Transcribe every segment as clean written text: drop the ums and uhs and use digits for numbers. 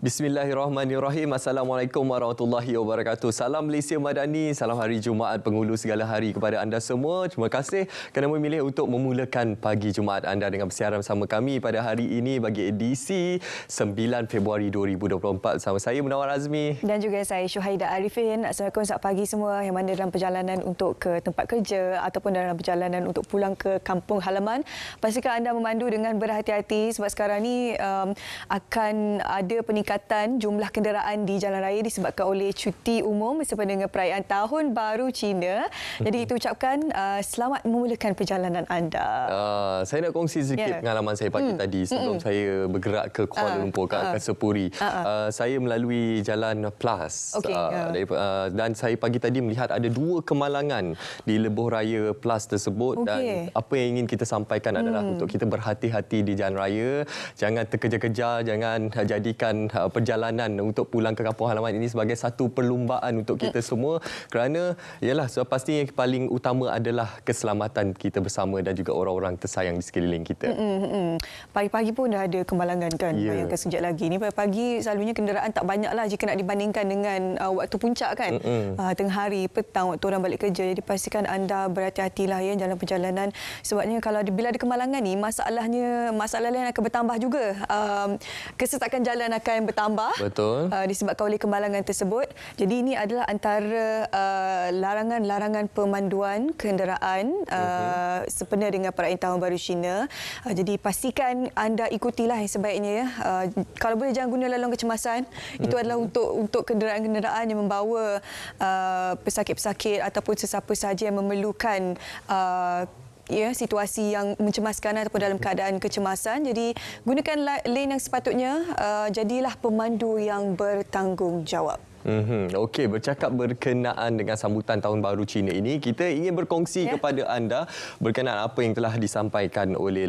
Bismillahirrahmanirrahim. Assalamualaikum warahmatullahi wabarakatuh. Salam Malaysia Madani, salam hari Jumaat Penghulu segala hari kepada anda semua. Terima kasih kerana memilih untuk memulakan pagi Jumaat anda dengan bersiaran bersama kami pada hari ini bagi edisi 9 Februari 2024. Bersama saya Munawar Azmi. Dan juga saya Syuhaidah Arifin. Assalamualaikum, selamat pagi semua yang mana dalam perjalanan untuk ke tempat kerja ataupun dalam perjalanan untuk pulang ke kampung halaman. Pastikan anda memandu dengan berhati-hati sebab sekarang ni akan ada peningkatan jumlah kenderaan di jalan raya disebabkan oleh cuti umum bersama dengan perayaan Tahun Baru Cina. Jadi kita ucapkan selamat memulakan perjalanan anda. Saya nak kongsi sedikit pengalaman saya pagi tadi sebelum saya bergerak ke Kuala Lumpur, ke Angkasa Puri. Saya melalui Jalan Plus. Dan saya pagi tadi melihat ada dua kemalangan di lebuh raya Plus tersebut. Dan apa yang ingin kita sampaikan adalah untuk kita berhati-hati di jalan raya. Jangan terkejar-kejar, jangan jadikan perjalanan untuk pulang ke kampung halaman ini sebagai satu perlumbaan untuk kita semua, kerana ialah pastinya yang paling utama adalah keselamatan kita bersama dan juga orang-orang tersayang di sekeliling kita. Pagi-pagi pun dah ada kemalangan kan. Bayangkan sekejap lagi ni pagi selalunya kenderaan tak banyaklah jika nak dibandingkan dengan waktu puncak kan. Tengah hari, petang waktu orang balik kerja. Jadi pastikan anda berhati-hatilah ya dalam perjalanan, sebabnya kalau bila ada kemalangan ni masalah lain akan bertambah juga. Kesesakan jalan akan bertambah. Betul. Disebabkan oleh kemalangan tersebut. Jadi ini adalah antara larangan-larangan pemanduan kenderaan sempena dengan perayaan Tahun Baru Cina. Jadi pastikan anda ikutilah yang sebaiknya ya. Kalau boleh jangan guna laluan kecemasan. Itu adalah untuk kenderaan-kenderaan yang membawa pesakit-pesakit ataupun sesiapa sahaja yang memerlukan situasi yang mencemaskan ataupun dalam keadaan kecemasan. Jadi gunakan lane yang sepatutnya, jadilah pemandu yang bertanggungjawab. Okey, bercakap berkenaan dengan sambutan Tahun Baru Cina ini, kita ingin berkongsi kepada anda berkenaan apa yang telah disampaikan oleh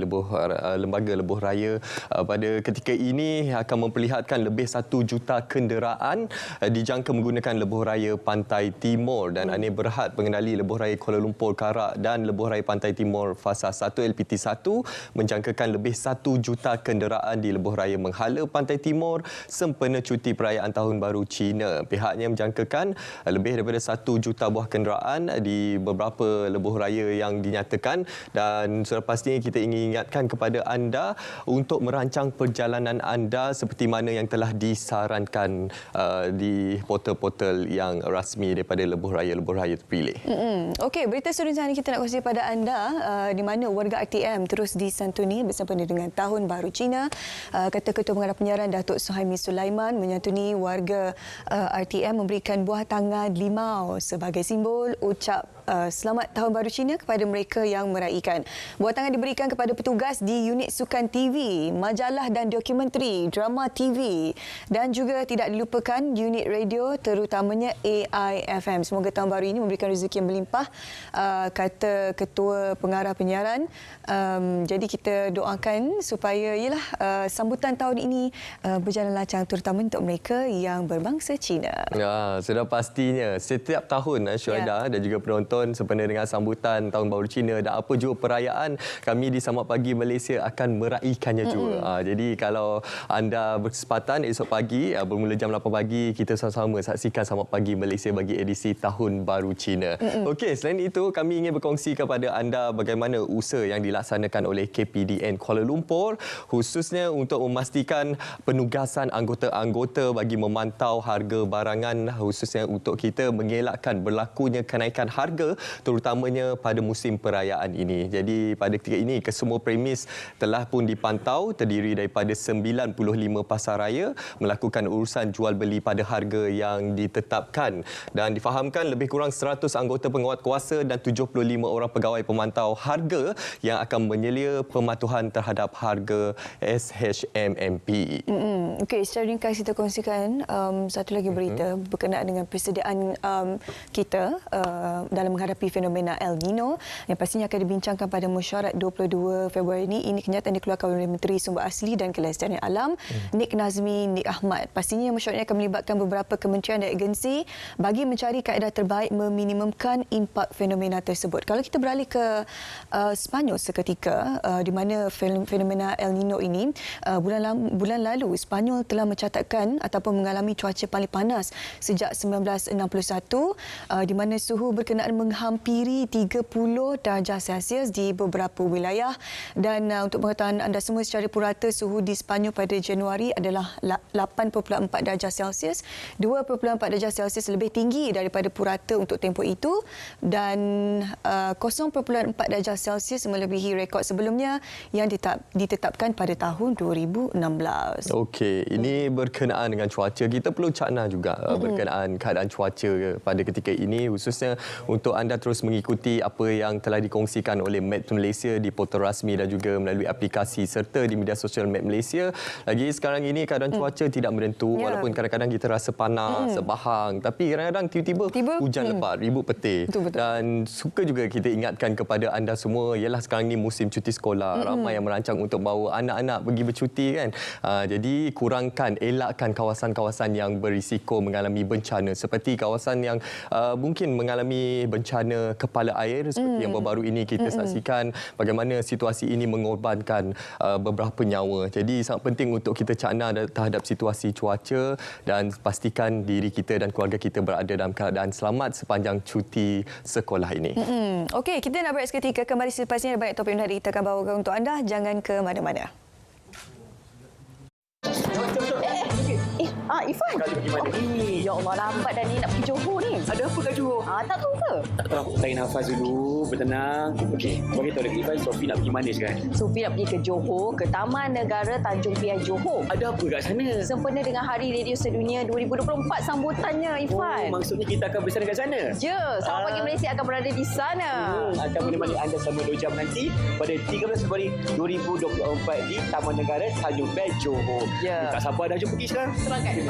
Lembaga Lebuh Raya pada ketika ini akan memperlihatkan lebih 1 juta kenderaan dijangka menggunakan Lebuh Raya Pantai Timur, dan Anir Berhad, pengendali Lebuh Raya Kuala Lumpur Karak dan Lebuh Raya Pantai Timur Fasa 1 LPT1 menjangkakan lebih 1 juta kenderaan di Lebuh Raya Menghala Pantai Timur sempena cuti perayaan Tahun Baru Cina. Pihaknya menjangkakan lebih daripada 1 juta buah kenderaan di beberapa lebuh raya yang dinyatakan, dan sudah pastinya kita ingin ingatkan kepada anda untuk merancang perjalanan anda seperti mana yang telah disarankan di portal-portal yang rasmi daripada lebuh raya terpilih. Okey, berita seterusnya kita nak kongsi pada anda di mana warga RTM terus disantuni bersama dengan Tahun Baru Cina. Kata Ketua Pengarah Penyiaran Datuk Suhaimi Sulaiman menyantuni warga RTM memberikan buah tangan limau sebagai simbol ucap selamat Tahun Baru Cina kepada mereka yang meraikan. Buah tangan diberikan kepada petugas di unit sukan TV, majalah dan dokumentari, drama TV, dan juga tidak dilupakan unit radio terutamanya AIFM. Semoga Tahun Baru ini memberikan rezeki yang berlimpah, kata Ketua Pengarah Penyiaran. Jadi kita doakan supaya sambutan tahun ini berjalan lancar, terutama untuk mereka yang berbangsa Cina. Ya, sudah pastinya setiap tahun Syuhaidah dan juga penonton sempena dengan sambutan Tahun Baru Cina dan apa jua perayaan, kami di Selamat Pagi Malaysia akan meraikannya juga. Jadi kalau anda berkesempatan esok pagi bermula jam 8 pagi, kita sama-sama saksikan Selamat Pagi Malaysia bagi edisi Tahun Baru Cina. Okey, selain itu kami ingin berkongsi kepada anda bagaimana usaha yang dilaksanakan oleh KPDN Kuala Lumpur khususnya untuk memastikan penugasan anggota-anggota bagi memantau harga barangan, khususnya untuk kita mengelakkan berlakunya kenaikan harga terutamanya pada musim perayaan ini. Jadi pada ketika ini kesemua premis telah pun dipantau, terdiri daripada 95 pasar raya melakukan urusan jual beli pada harga yang ditetapkan, dan difahamkan lebih kurang 100 anggota penguatkuasa dan 75 orang pegawai pemantau harga yang akan menyelia pematuhan terhadap harga SHMMP. Okey, secara ringkas kita kongsikan satu lagi berita berkenaan dengan persediaan kita dalam menghadapi fenomena El Nino yang pastinya akan dibincangkan pada mesyuarat 22 Februari ini. Ini kenyataan dikeluarkan oleh Menteri Sumber Asli dan Kelestarian Alam, Nik Nazmi Nik Ahmad. Pastinya mesyuarat ini akan melibatkan beberapa kementerian dan agensi bagi mencari kaedah terbaik meminimumkan impak fenomena tersebut. Kalau kita beralih ke Sepanyol seketika, di mana fenomena El Nino ini bulan lalu Sepanyol telah mencatatkan ataupun mengalami cuaca paling panas sejak 1961, di mana suhu berkenaan menghampiri 30 darjah Celsius di beberapa wilayah. Dan untuk pengetahuan anda semua secara purata, suhu di Sepanyol pada Januari adalah 8.4 darjah Celsius, 2.4 darjah Celsius lebih tinggi daripada purata untuk tempoh itu, dan 0.4 darjah Celsius melebihi rekod sebelumnya yang ditetapkan pada tahun 2016. Okey, ini berkenaan dengan cuaca. Kita perlu cakna juga berkenaan keadaan cuaca pada ketika ini, khususnya untuk anda terus mengikuti apa yang telah dikongsikan oleh Met Malaysia di portal rasmi dan juga melalui aplikasi serta di media sosial Met Malaysia. Lagi sekarang ini keadaan cuaca tidak menentu, walaupun kadang-kadang kita rasa panas, bahang, tapi kadang-kadang tiba-tiba hujan lebat, ribut petir. Betul. Dan suka juga kita ingatkan kepada anda semua, ialah sekarang ini musim cuti sekolah. Ramai yang merancang untuk bawa anak-anak pergi bercuti kan. Jadi elakkan kawasan-kawasan yang berisiko mengalami bencana, seperti kawasan yang mungkin mengalami bencana kepala air seperti yang baru-baru ini kita saksikan bagaimana situasi ini mengorbankan beberapa nyawa. Jadi sangat penting untuk kita cakna terhadap situasi cuaca dan pastikan diri kita dan keluarga kita berada dalam keadaan selamat sepanjang cuti sekolah ini. Okey, kita nak berehat seketika. Kembali selepas ini ada banyak topik menarik kita akan bawakan untuk anda. Jangan ke mana-mana. Ifan. Kau pergi mana? Ya Allah, lambat dah ni nak pergi Johor ni. Ada apa kat Johor? Tak tahu ke? Tak tahu, aku tarik nafas dulu, bertenang. Okey, bagi tahu dekat Ifan, Sofi nak pergi mana sekarang? Sophie nak pergi ke Johor, ke Taman Negara Tanjung Piai Johor. Ada apa kat sana? Sempena dengan Hari Radio Sedunia 2024 sambutannya, Ifan. Oh, maksudnya kita akan bersama kat sana? Ya, Selamat Pagi Malaysia akan berada di sana. Akan menemani anda selama 2 jam nanti pada 13 Februari 2024 di Taman Negara Tanjung Piai Johor. Ya. Tak sabar dah, jom pergi sekarang. Semangat. Jom.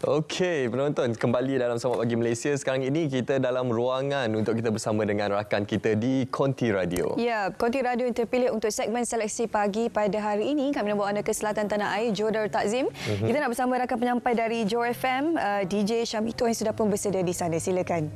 Okey, penonton, kembali dalam Selamat Pagi Malaysia. Sekarang ini kita dalam ruangan untuk kita bersama dengan rakan kita di Konti Radio. Ya, Konti Radio yang terpilih untuk segmen seleksi pagi pada hari ini. Kami nak bawa anda ke selatan tanah air, Johor Darul Takzim. Kita nak bersama rakan penyampai dari Johor FM, DJ Syamito yang sudah pun bersedia di sana. Silakan.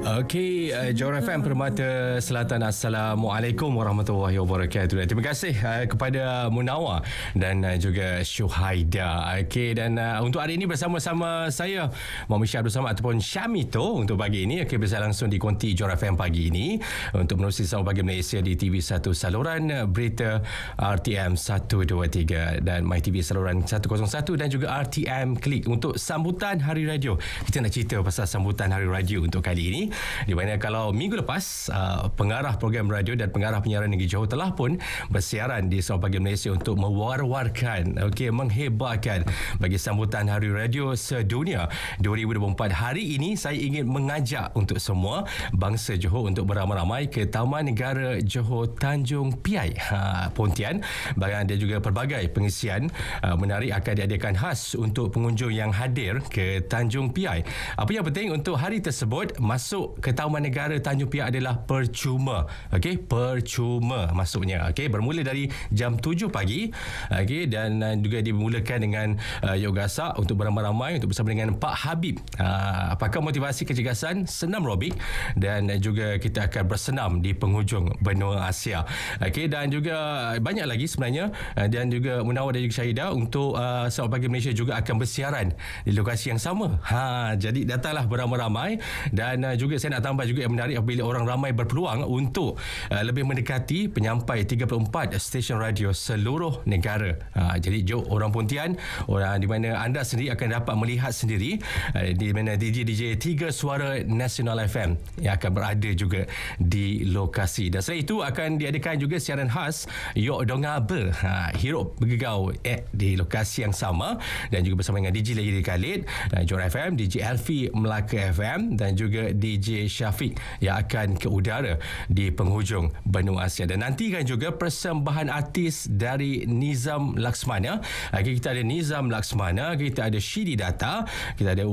Okey, Johor FM Permata Selatan. Assalamualaikum warahmatullahi wabarakatuh. Dan terima kasih kepada Munawar dan juga Syuhaida. Okey, dan untuk hari ini bersama-sama saya Muhammad Syah Abdul Samad ataupun Syamito untuk pagi ini. Okey, bersama langsung di Konti Johor FM pagi ini untuk menerusi Selamat Pagi Malaysia di TV1 saluran berita RTM 123 dan MyTV saluran 101 dan juga RTM Klik untuk sambutan Hari Radio. Kita nak cerita pasal sambutan Hari Radio untuk kali ini. Di mana kalau minggu lepas pengarah program radio dan pengarah penyiaran negeri Johor telah pun bersiaran di Selamat Pagi Malaysia untuk mewar-warkan, menghebarkan bagi sambutan Hari Radio Sedunia 2024. Hari ini saya ingin mengajak untuk semua bangsa Johor untuk beramai-ramai ke Taman Negara Johor Tanjung Piai, Pontian. Bahkan ada juga pelbagai pengisian menarik akan diadakan khas untuk pengunjung yang hadir ke Tanjung Piai. Apa yang penting untuk hari tersebut, masuk ke Taman Negara Tanjung Piai adalah percuma. Percuma masuknya. Bermula dari jam 7 pagi. Dan juga dimulakan dengan yoga sak untuk beramai-ramai untuk bersama dengan Pak Habib, pakar motivasi kecergasan senam aerobik, dan juga kita akan bersenam di penghujung benua Asia. Dan juga banyak lagi sebenarnya, dan juga Munawar dan juga Syahidah untuk Selamat Pagi Malaysia juga akan bersiaran di lokasi yang sama. Jadi datanglah beramai-ramai, dan juga saya nak tambah juga yang menarik apabila orang ramai berpeluang untuk lebih mendekati penyampai 34 stesen radio seluruh negara. Jadi jom orang Pontian, orang di mana anda sendiri akan dapat melihat sendiri di mana DJ 3 Suara Nasional FM yang akan berada juga di lokasi. Dan selain itu akan diadakan juga siaran khas Yok Dongabe, hirup bergegau di lokasi yang sama, dan juga bersama dengan DJ Lady Khalid, Johor FM, DJ Alfie Melaka FM, dan juga DJ Syafiq yang akan ke udara di penghujung benua Asia. Dan nantikan juga persembahan artis dari Nizam Laksmana. Kita ada Nizam Laksmana, kita ada Shidi Data, kita ada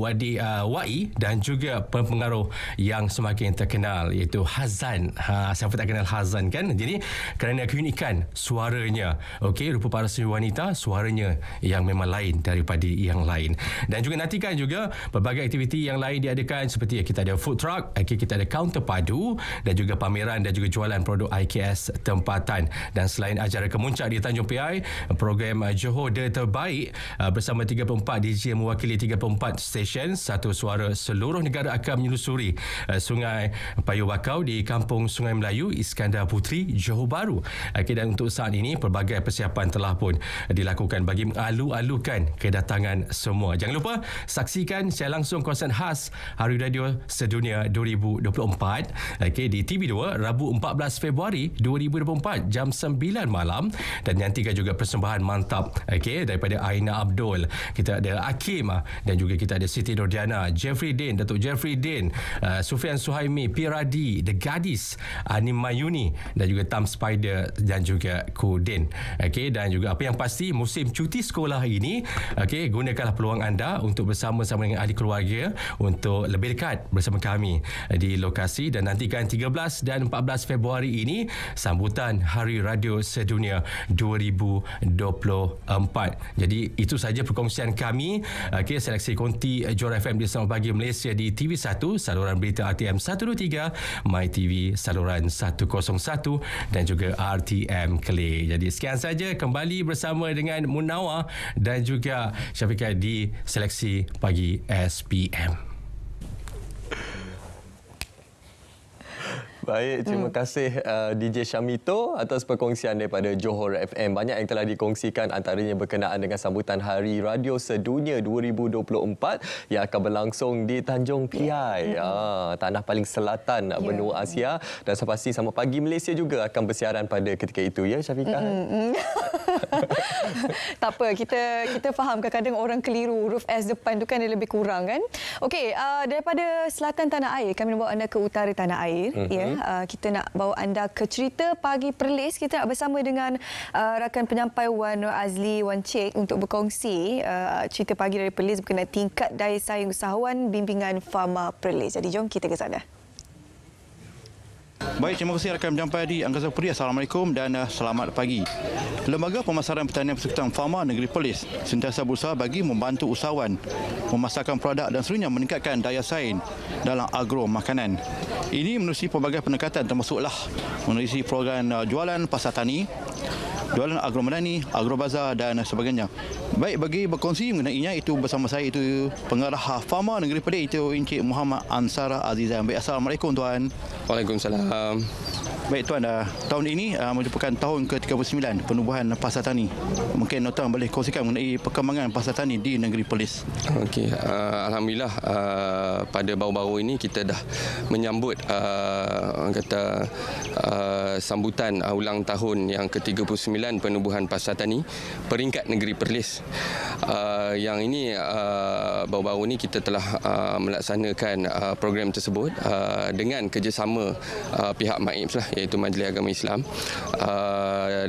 Wai, dan juga pengaruh yang semakin terkenal iaitu Hazan. Siapa tak kenal Hazan kan? Jadi kerana keunikan suaranya, rupa para seni wanita, suaranya yang memang lain daripada yang lain. Dan juga nantikan juga berbagai aktiviti yang lain diadakan, seperti kita ada food truck, kita ada kaunter padu, dan juga pameran dan juga jualan produk IKS tempatan. Dan selain acara kemuncak di Tanjung Piai, program Johor The Terbaik bersama 34 DJ mewakili 34 stesen satu suara seluruh negara akan menyelusuri Sungai Payu Bakau di Kampung Sungai Melayu, Iskandar Puteri, Johor Bahru. Dan untuk saat ini pelbagai persiapan telah pun dilakukan bagi mengalu-alukan kedatangan semua. Jangan lupa saksikan secara langsung konsert khas Hari Radio Sedunia 2024 di TV2 Rabu 14 Februari 2024 jam 9 malam. Dan nantikan juga persembahan mantap daripada Aina Abdul, kita ada Hakim, dan juga kita ada Siti Nordiana, Jeffrey Din, Datuk Jeffrey Din, Sufian Suhaimi, Piradi, The Gadis, Anim Mayuni, dan juga Tam Spider, dan juga Kudin. Dan juga apa yang pasti, musim cuti sekolah ini, gunakanlah peluang anda untuk bersama-sama dengan ahli keluarga untuk lebih dekat bersama kami di lokasi. Dan nantikan 13 dan 14 Februari ini sambutan Hari Radio Sedunia 2024. Jadi itu saja perkongsian kami. Seleksi konti Johor FM di Selamat Pagi Malaysia di TV1, saluran berita RTM 123, MyTV saluran 101, dan juga RTM Kelly. Jadi sekian saja, kembali bersama dengan Munawar dan juga Syafiqah di Seleksi Pagi SPM. Baik, terima kasih DJ Syamito atas perkongsian daripada Johor FM. Banyak yang telah dikongsikan, antaranya berkenaan dengan sambutan Hari Radio Sedunia 2024 yang akan berlangsung di Tanjung Piai, tanah paling selatan benua Asia. Dan saya pasti Selamat Pagi Malaysia juga akan bersiaran pada ketika itu, ya Syafiqah? Tak apa, kita faham kadang-kadang orang keliru huruf S depan tu kan dia lebih kurang kan. Okey, daripada selatan tanah air kami bawa anda ke utara tanah air. Kita nak bawa anda ke cerita Pagi Perlis. Kita nak bersama dengan rakan penyampai Wan Nur Azli, Wan Cik, untuk berkongsi cerita pagi dari Perlis berkenaan tingkat daya saing usahawan bimbingan Fama Perlis. Jadi jom kita ke sana. Baik, terima kasih rakan penyampai di Angkasa Puri. Assalamualaikum dan selamat pagi. Lembaga Pemasaran Pertanian Persekutuan Fama Negeri Perlis sentiasa berusaha bagi membantu usahawan memasarkan produk dan seluruhnya meningkatkan daya saing dalam agro makanan. Ini menerusi pelbagai pendekatan, termasuklah menerusi program jualan pasar tani, jualan agro madani, agro bazar dan sebagainya. Baik, bagi berkongsi mengenainya itu bersama saya itu pengarah Fama Negeri Perlis itu Encik Muhammad Ansara Azizan. Baik, Assalamualaikum tuan. Waalaikumsalam. Baik Tuan, tahun ini merupakan tahun ke-39 penubuhan pasar tani. Mungkin Tuan boleh kongsikan mengenai perkembangan pasar tani di negeri Perlis. Okey, alhamdulillah pada baru-baru ini kita dah menyambut sambutan ulang tahun yang ke-39 penubuhan pasar tani peringkat negeri Perlis. Yang ini baru-baru ini kita telah melaksanakan program tersebut dengan kerjasama pihak MAIPS lah, iaitu Majlis Agama Islam,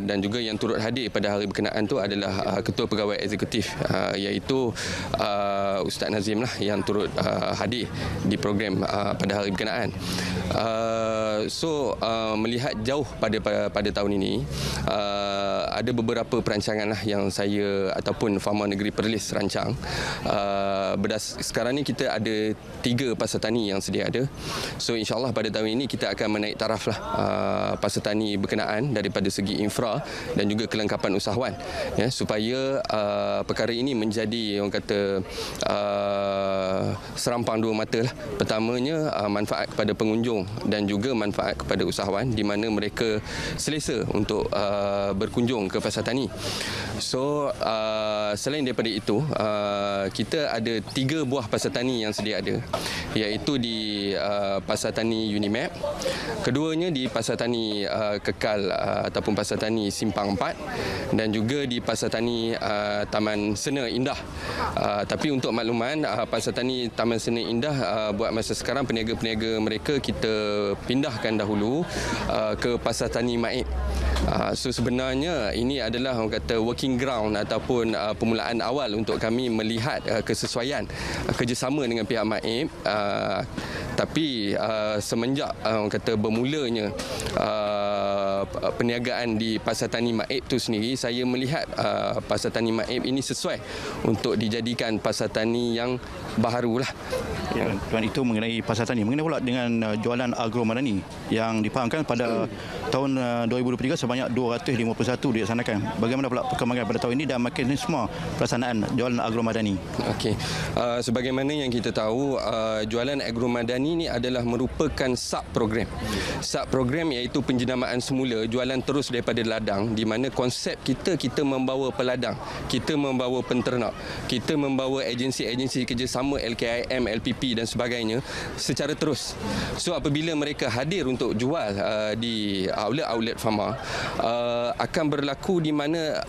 dan juga yang turut hadir pada hari berkenaan tu adalah Ketua Pegawai Eksekutif iaitu Ustaz Nazim lah, yang turut hadir di program pada hari berkenaan. Melihat jauh pada tahun ini, ada beberapa perancangan lah yang saya ataupun Fama Negeri Perlis rancang. Sekarang ni kita ada 3 pasar tani yang sedia ada. So insyaAllah pada tahun ini kita akan menaik taraf lah pasar tani berkenaan daripada segi infra dan juga kelengkapan usahawan, ya, supaya perkara ini menjadi, orang kata, serampang dua mata lah. Pertamanya manfaat kepada pengunjung dan juga manfaat kepada usahawan, di mana mereka selesa untuk berkunjung ke pasar tani. So selain daripada itu, kita ada 3 buah pasar tani yang sedia ada, iaitu di pasar tani Unimap, keduanya di pasar tani Kekal ataupun pasar tani Simpang 4, dan juga di pasar tani Taman Sena Indah. Tapi untuk makluman, pasar tani Taman Sena Indah buat masa sekarang peniaga-peniaga mereka kita pindahkan dahulu ke pasar tani MAIP. So sebenarnya ini adalah, orang kata, working ground ataupun permulaan awal untuk kami melihat kesesuaian kerjasama dengan pihak MAIP. Tapi semenjak, orang kata, bermulanya perniagaan di pasar tani MAIP itu sendiri, saya melihat pasar tani MAIP ini sesuai untuk dijadikan pasar tani yang baharulah. Ya, Tuan, itu mengenai pasar tani. Mengenai pula dengan jualan agro madani yang difahamkan pada tahun 2023 sebanyak 251 dilaksanakan. Bagaimana pula perkembangan pada tahun ini dan mekanisme pelaksanaan jualan agro madani? Okey, sebagaimana yang kita tahu, jualan agro madani ini adalah merupakan sub-program. Sub-program iaitu penjenamaan semula, jualan terus daripada ladang, di mana konsep kita membawa peladang, kita membawa penternak, kita membawa agensi-agensi kerjasama LKIM, LPP dan sebagainya secara terus. So apabila mereka hadir untuk jual di outlet Fama, akan berlaku di mana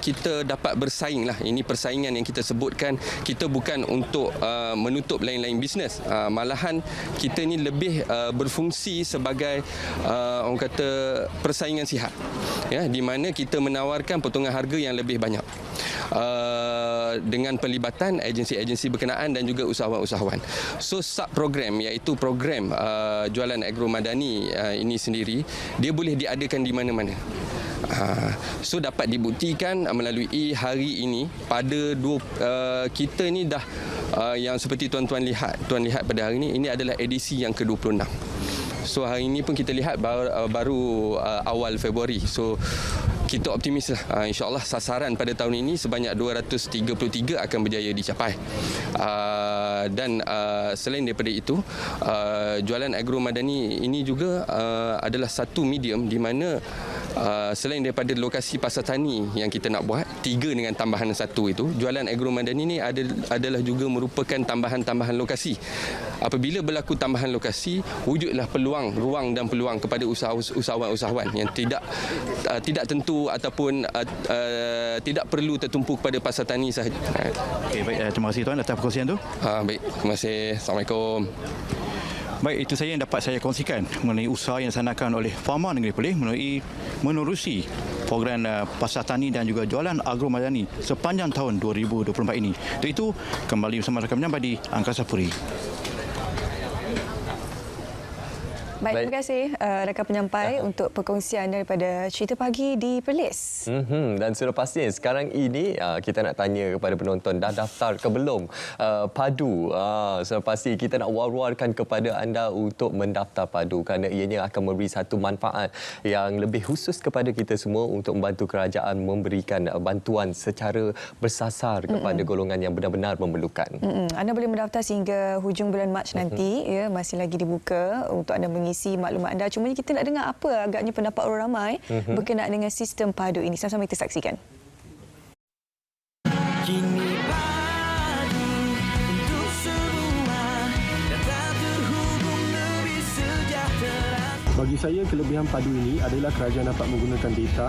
kita dapat bersaing lah. Ini persaingan yang kita sebutkan, kita bukan untuk menutup lain-lain bisnes, malahan kita ni lebih berfungsi sebagai, orang kata, persaingan sihat, ya, di mana kita menawarkan potongan harga yang lebih banyak dengan pelibatan agensi-agensi berkenaan dan juga usahawan-usahawan. So sub-program, iaitu program jualan agro madani ini sendiri, dia boleh diadakan di mana-mana. So dapat dibuktikan melalui hari ini pada kita ni dah yang seperti tuan lihat pada hari ini adalah edisi yang ke-26. So hari ini pun kita lihat baru awal Februari. So kita optimis lah, insyaAllah sasaran pada tahun ini sebanyak 233 akan berjaya dicapai. Dan selain daripada itu, jualan agro madani ini juga adalah satu medium di mana selain daripada lokasi pasar tani yang kita nak buat 3 dengan tambahan 1 itu, jualan agro madani ini adalah juga merupakan tambahan-tambahan lokasi. Apabila berlaku tambahan lokasi, wujudlah ruang dan peluang kepada usahawan-usahawan yang tidak tentu ataupun tidak perlu tertumpu kepada pasar tani sahaja. Okay, baik, terima kasih Tuan atas perkongsian tu. Baik, terima kasih. Assalamualaikum. Baik, itu saja yang dapat saya kongsikan mengenai usaha yang dilaksanakan oleh Fama Negeri Perlis menerusi program pasar tani dan juga jualan agro madani sepanjang tahun 2024 ini. Untuk itu, kembali bersama rakan penyampai di Angkasa Puri. Baik, terima kasih rakan penyampai untuk perkongsian daripada Cerita Pagi di Perlis. Dan sudah pastinya sekarang ini kita nak tanya kepada penonton, dah daftar ke belum padu? Sudah pasti kita nak war-warkan kepada anda untuk mendaftar padu kerana ianya akan memberi satu manfaat yang lebih khusus kepada kita semua untuk membantu kerajaan memberikan bantuan secara bersasar kepada golongan yang benar-benar memerlukan. Anda boleh mendaftar sehingga hujung bulan Mac nanti, ya, masih lagi dibuka untuk anda mengisi mengisi maklumat anda. Cuma kita nak dengar apa agaknya pendapat orang ramai berkenaan dengan sistem padu ini. Sama-sama kita saksikan. Kini padu untuk semua dan tak terhubung lebih sejahtera. Bagi saya, kelebihan padu ini adalah kerajaan dapat menggunakan data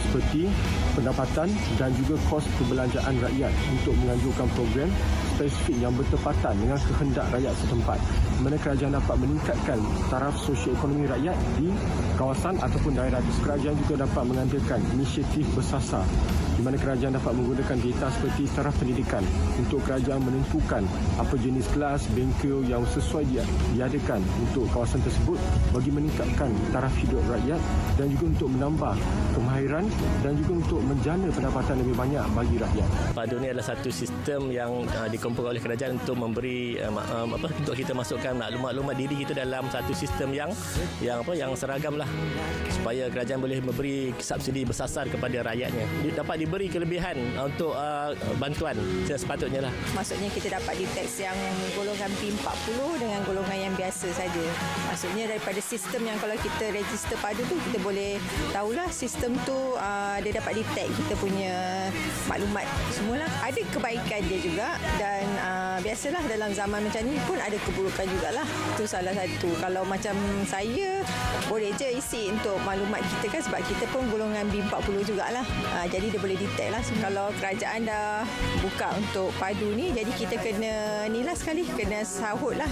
seperti pendapatan dan juga kos perbelanjaan rakyat untuk menganjurkan program spesifik yang bertepatan dengan kehendak rakyat setempat, di mana kerajaan dapat meningkatkan taraf sosio-ekonomi rakyat di kawasan ataupun daerah. Kerajaan juga dapat mengadakan inisiatif bersasar, di mana kerajaan dapat menggunakan data seperti taraf pendidikan untuk kerajaan menentukan apa jenis kelas bengkel yang sesuai diadakan untuk kawasan tersebut bagi meningkatkan taraf hidup rakyat dan juga untuk menambah kemahiran dan juga untuk menjana pendapatan lebih banyak bagi rakyat. Padu ini adalah satu sistem yang dikumpulkan oleh kerajaan untuk memberi untuk kita masukkan maklumat diri kita dalam satu sistem yang seragam lah, supaya kerajaan boleh memberi subsidi bersasar kepada rakyatnya. Dapat diberi kelebihan untuk bantuan sepatutnya lah. Maksudnya kita dapat deteksi yang golongan P40 dengan golongan yang biasa saja. Maksudnya daripada sistem yang kalau kita register padu tu, kita boleh tahulah sistem tu dia dapat detect kita punya maklumat semualah. Ada kebaikan dia juga dan biasalah dalam zaman macam ni pun ada keburukan jugalah. Itu salah satu. Kalau macam saya boleh je isi untuk maklumat kita kan, sebab kita pun golongan B40 jugalah. Jadi dia boleh detect lah. Kalau kerajaan dah buka untuk padu ni, jadi kita kena ni lah sekali, kena sahut lah.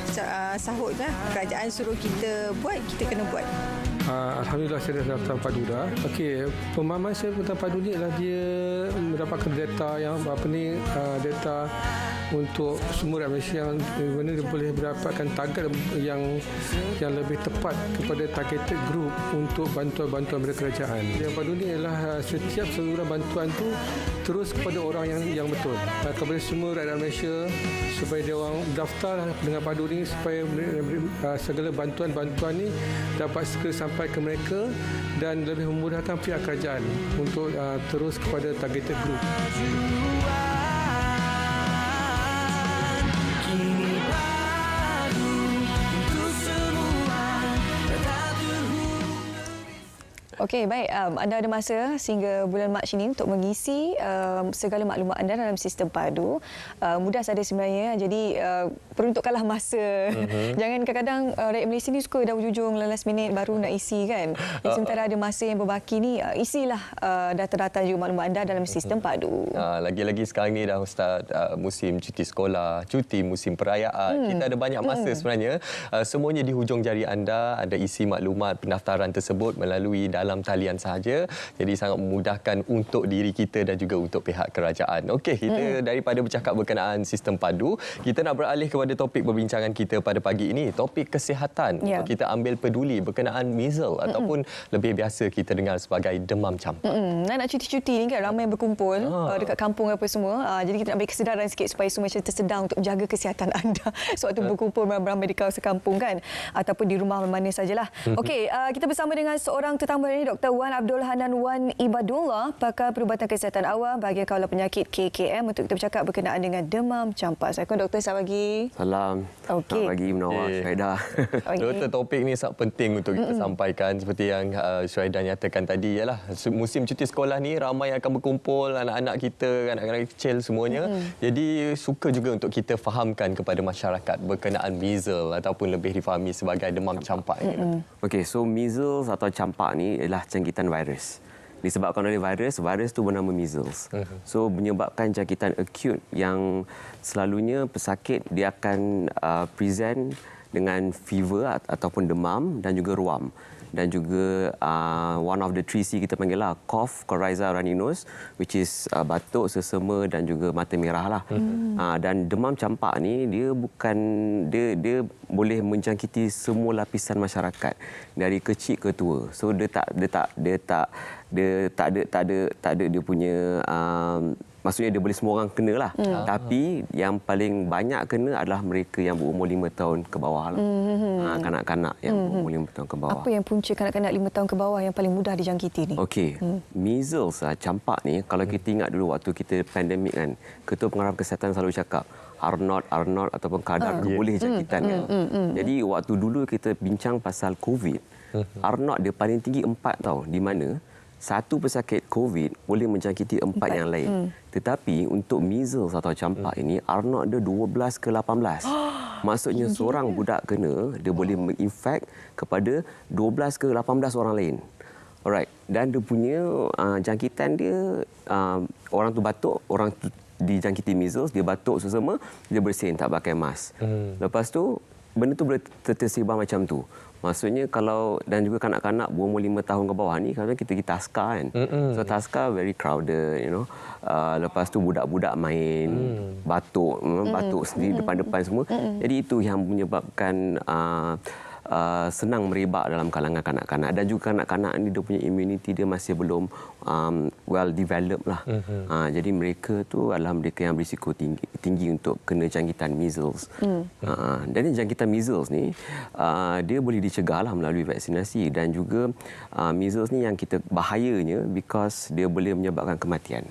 Kerajaan suruh kita buat, kita kena buat. Alhamdulillah saya dah daftar padu dah. Okey, pemahaman saya tentang padu ni adalah dia mendapatkan data yang data untuk semua rakyat Malaysia yang mana dia boleh mendapatkan target yang lebih tepat kepada targeted group untuk bantuan-bantuan dari kerajaan. Yang padu ni adalah setiap saluran bantuan tu terus kepada orang yang betul. Kepada semua rakyat Malaysia supaya dia orang daftar dengan padu ni supaya segala bantuan-bantuan ni dapat segera sampai ke mereka dan lebih memudahkan pihak kerajaan untuk terus kepada targeted group. Okey, baik. Anda ada masa sehingga bulan Mac ini untuk mengisi segala maklumat anda dalam sistem padu. Mudah saja sebenarnya. Jadi, peruntukkanlah masa. Jangan kadang-kadang rakyat Malaysia ni suka dah hujung last minute baru nak isi kan. Sementara ada masa yang berbaki ni, isilah data-data juga maklumat anda dalam sistem padu. Lagi-lagi sekarang ni dah Ustaz musim cuti sekolah, cuti musim perayaan. Kita ada banyak masa sebenarnya. Semuanya di hujung jari anda, anda isi maklumat pendaftaran tersebut melalui dalam talian sahaja. Jadi sangat memudahkan untuk diri kita dan juga untuk pihak kerajaan. Okey, kita daripada bercakap berkenaan sistem padu, kita nak beralih kepada topik perbincangan kita pada pagi ini, topik kesihatan. Kita ambil peduli berkenaan measles ataupun lebih biasa kita dengar sebagai demam campak. Nak cuti-cuti ni kan ramai yang berkumpul dekat kampung apa semua. Jadi kita nak beri kesedaran sikit supaya semua macam tersedar untuk jaga kesihatan anda sewaktu berkumpul ramai di kawasan kampung kan, ataupun di rumah mana sajalah. Okey, kita bersama dengan seorang tetamu hari ini, Dr. Wan Abdul Hanan Wan Ibadullah, pakar perubatan kesihatan awam bahagian kawalan penyakit KKM, untuk kita bercakap berkenaan dengan demam campak. Assalamualaikum Doktor, selamat pagi. Salam. Okey. Selamat pagi Munawar, Syuhaidah. Doktor, topik ni sangat penting untuk kita sampaikan. Seperti yang Syuhaidah nyatakan tadi, ialah musim cuti sekolah ni ramai akan berkumpul, anak-anak kita, anak-anak kecil semuanya. Jadi suka juga untuk kita fahamkan kepada masyarakat berkenaan measles ataupun lebih difahami sebagai demam campak ini. Okey, so measles atau campak ni adalah jangkitan virus. Disebabkan oleh virus tu bernama measles. So menyebabkan jangkitan acute yang selalunya pesakit dia akan present dengan fever ataupun demam dan juga ruam. Dan juga one of the 3C kita panggil lah cough, coryza, runny nose, which is batuk, sesama dan juga mata merah lah. Dan demam campak ni dia boleh menjangkiti semua lapisan masyarakat dari kecil ke tua. So dia tak ada dia punya maksudnya dia boleh semua orang kena lah. Tapi yang paling banyak kena adalah mereka yang berumur 5 tahun ke bawah lah. Kanak-kanak yang berumur 5 tahun ke bawah. Apa yang punca kanak-kanak 5 tahun ke bawah yang paling mudah dijangkiti ni? Okey, measles campak ni kalau kita ingat dulu waktu kita pandemik kan, Ketua Pengarah Kesihatan selalu cakap R0 ataupun kadar boleh jangkitan kan. Jadi waktu dulu kita bincang pasal COVID, R0 dia paling tinggi 4 tau, di mana satu pesakit COVID boleh menjangkiti 4 yang lain. Tetapi untuk measles atau campak ini, R0 dia 12 ke 18. Maksudnya seorang budak kena, dia boleh menginfect kepada 12 ke 18 orang lain. Alright. Dan dia punya jangkitan dia, orang tu batuk, orang tu dijangkiti measles, dia batuk sesama, dia bersin, tak pakai mask. Lepas tu, benda tu boleh tersebar macam tu. Maksudnya kalau, dan juga kanak-kanak berumur 5 tahun ke bawah ni, kadang kita pergi taska kan. So taska very crowded, you know. Lepas tu budak-budak main, batuk sendiri depan-depan semua. Jadi itu yang menyebabkan senang merebak dalam kalangan kanak-kanak. Dan juga kanak-kanak ni dia punya immunity dia masih belum well developed lah. Jadi mereka tu adalah mereka yang berisiko tinggi untuk kena jangkitan measles. Dan jangkitan measles ni dia boleh dicegah lah melalui vaksinasi. Dan juga measles ni yang kita bahayanya because dia boleh menyebabkan kematian.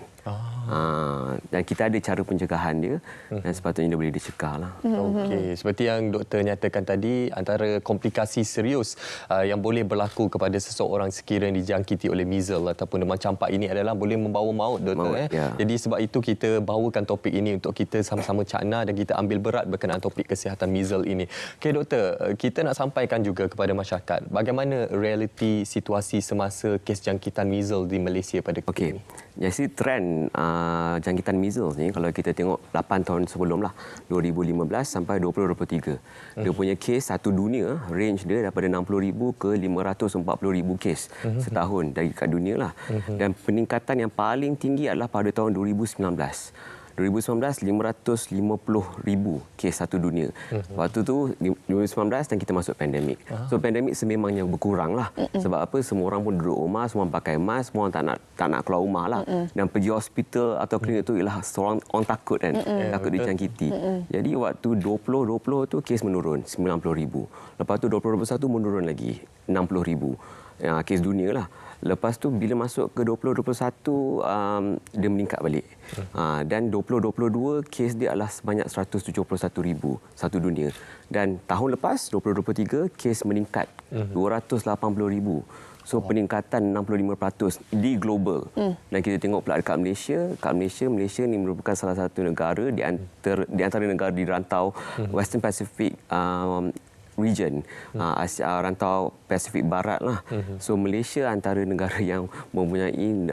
Dan kita ada cara pencegahan dia dan sepatutnya dia boleh dicegah lah. Okey, seperti yang doktor nyatakan tadi, antara komplikasi serius yang boleh berlaku kepada seseorang sekiranya dijangkiti oleh measles ataupun demam campak ini adalah boleh membawa maut, doktor. Jadi sebab itu kita bawakan topik ini untuk kita sama-sama cakna dan kita ambil berat berkenaan topik kesihatan measles ini. Okey doktor, kita nak sampaikan juga kepada masyarakat bagaimana realiti situasi semasa kes jangkitan measles di Malaysia pada ketika ini. Jadi trend jangkitan measles ni kalau kita tengok 8 tahun sebelum lah, 2015 sampai 2023. Dia punya kes satu dunia, range dia daripada 60,000 ke 540,000 kes setahun dari kat dunia lah. Dan peningkatan yang paling tinggi adalah pada tahun 2019. 2019, 550,000 kes satu dunia. Waktu tu 2019 dan kita masuk pandemik. So pandemik sememangnya berkurang lah. Sebab apa? Semua orang pun duduk rumah, semua orang pakai mask, semua orang tak nak keluar rumah lah. Dan pergi hospital atau klinik tu ialah seorang orang takut kan, takut dijangkiti. Jadi waktu 2020 tu kes menurun 90,000. Lepas tu 2021 menurun lagi 60,000. Kes dunia lah. Lepas tu bila masuk ke 2021 dia meningkat balik. Dan 2022 kes dia adalah sebanyak 171,000 satu dunia. Dan tahun lepas 2023 kes meningkat 280,000. So peningkatan 65% di global. Dan kita tengok pula dekat Malaysia ni merupakan salah satu negara di antara negara di rantau Western Pacific region, Asia, rantau Pasifik Barat lah. So Malaysia antara negara yang mempunyai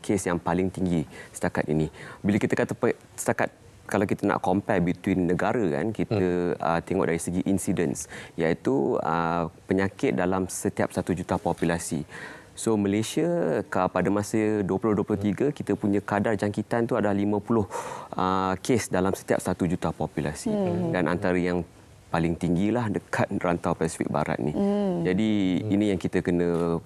kes yang paling tinggi setakat ini. Bila kita kata setakat, kalau kita nak compare between negara kan, kita tengok dari segi incidence, iaitu penyakit dalam setiap 1 juta populasi. So Malaysia pada masa 2023 kita punya kadar jangkitan tu ada 50 kes dalam setiap 1 juta populasi. Dan antara yang paling tinggilah dekat rantau Pasifik Barat ni. Jadi ini yang kita kena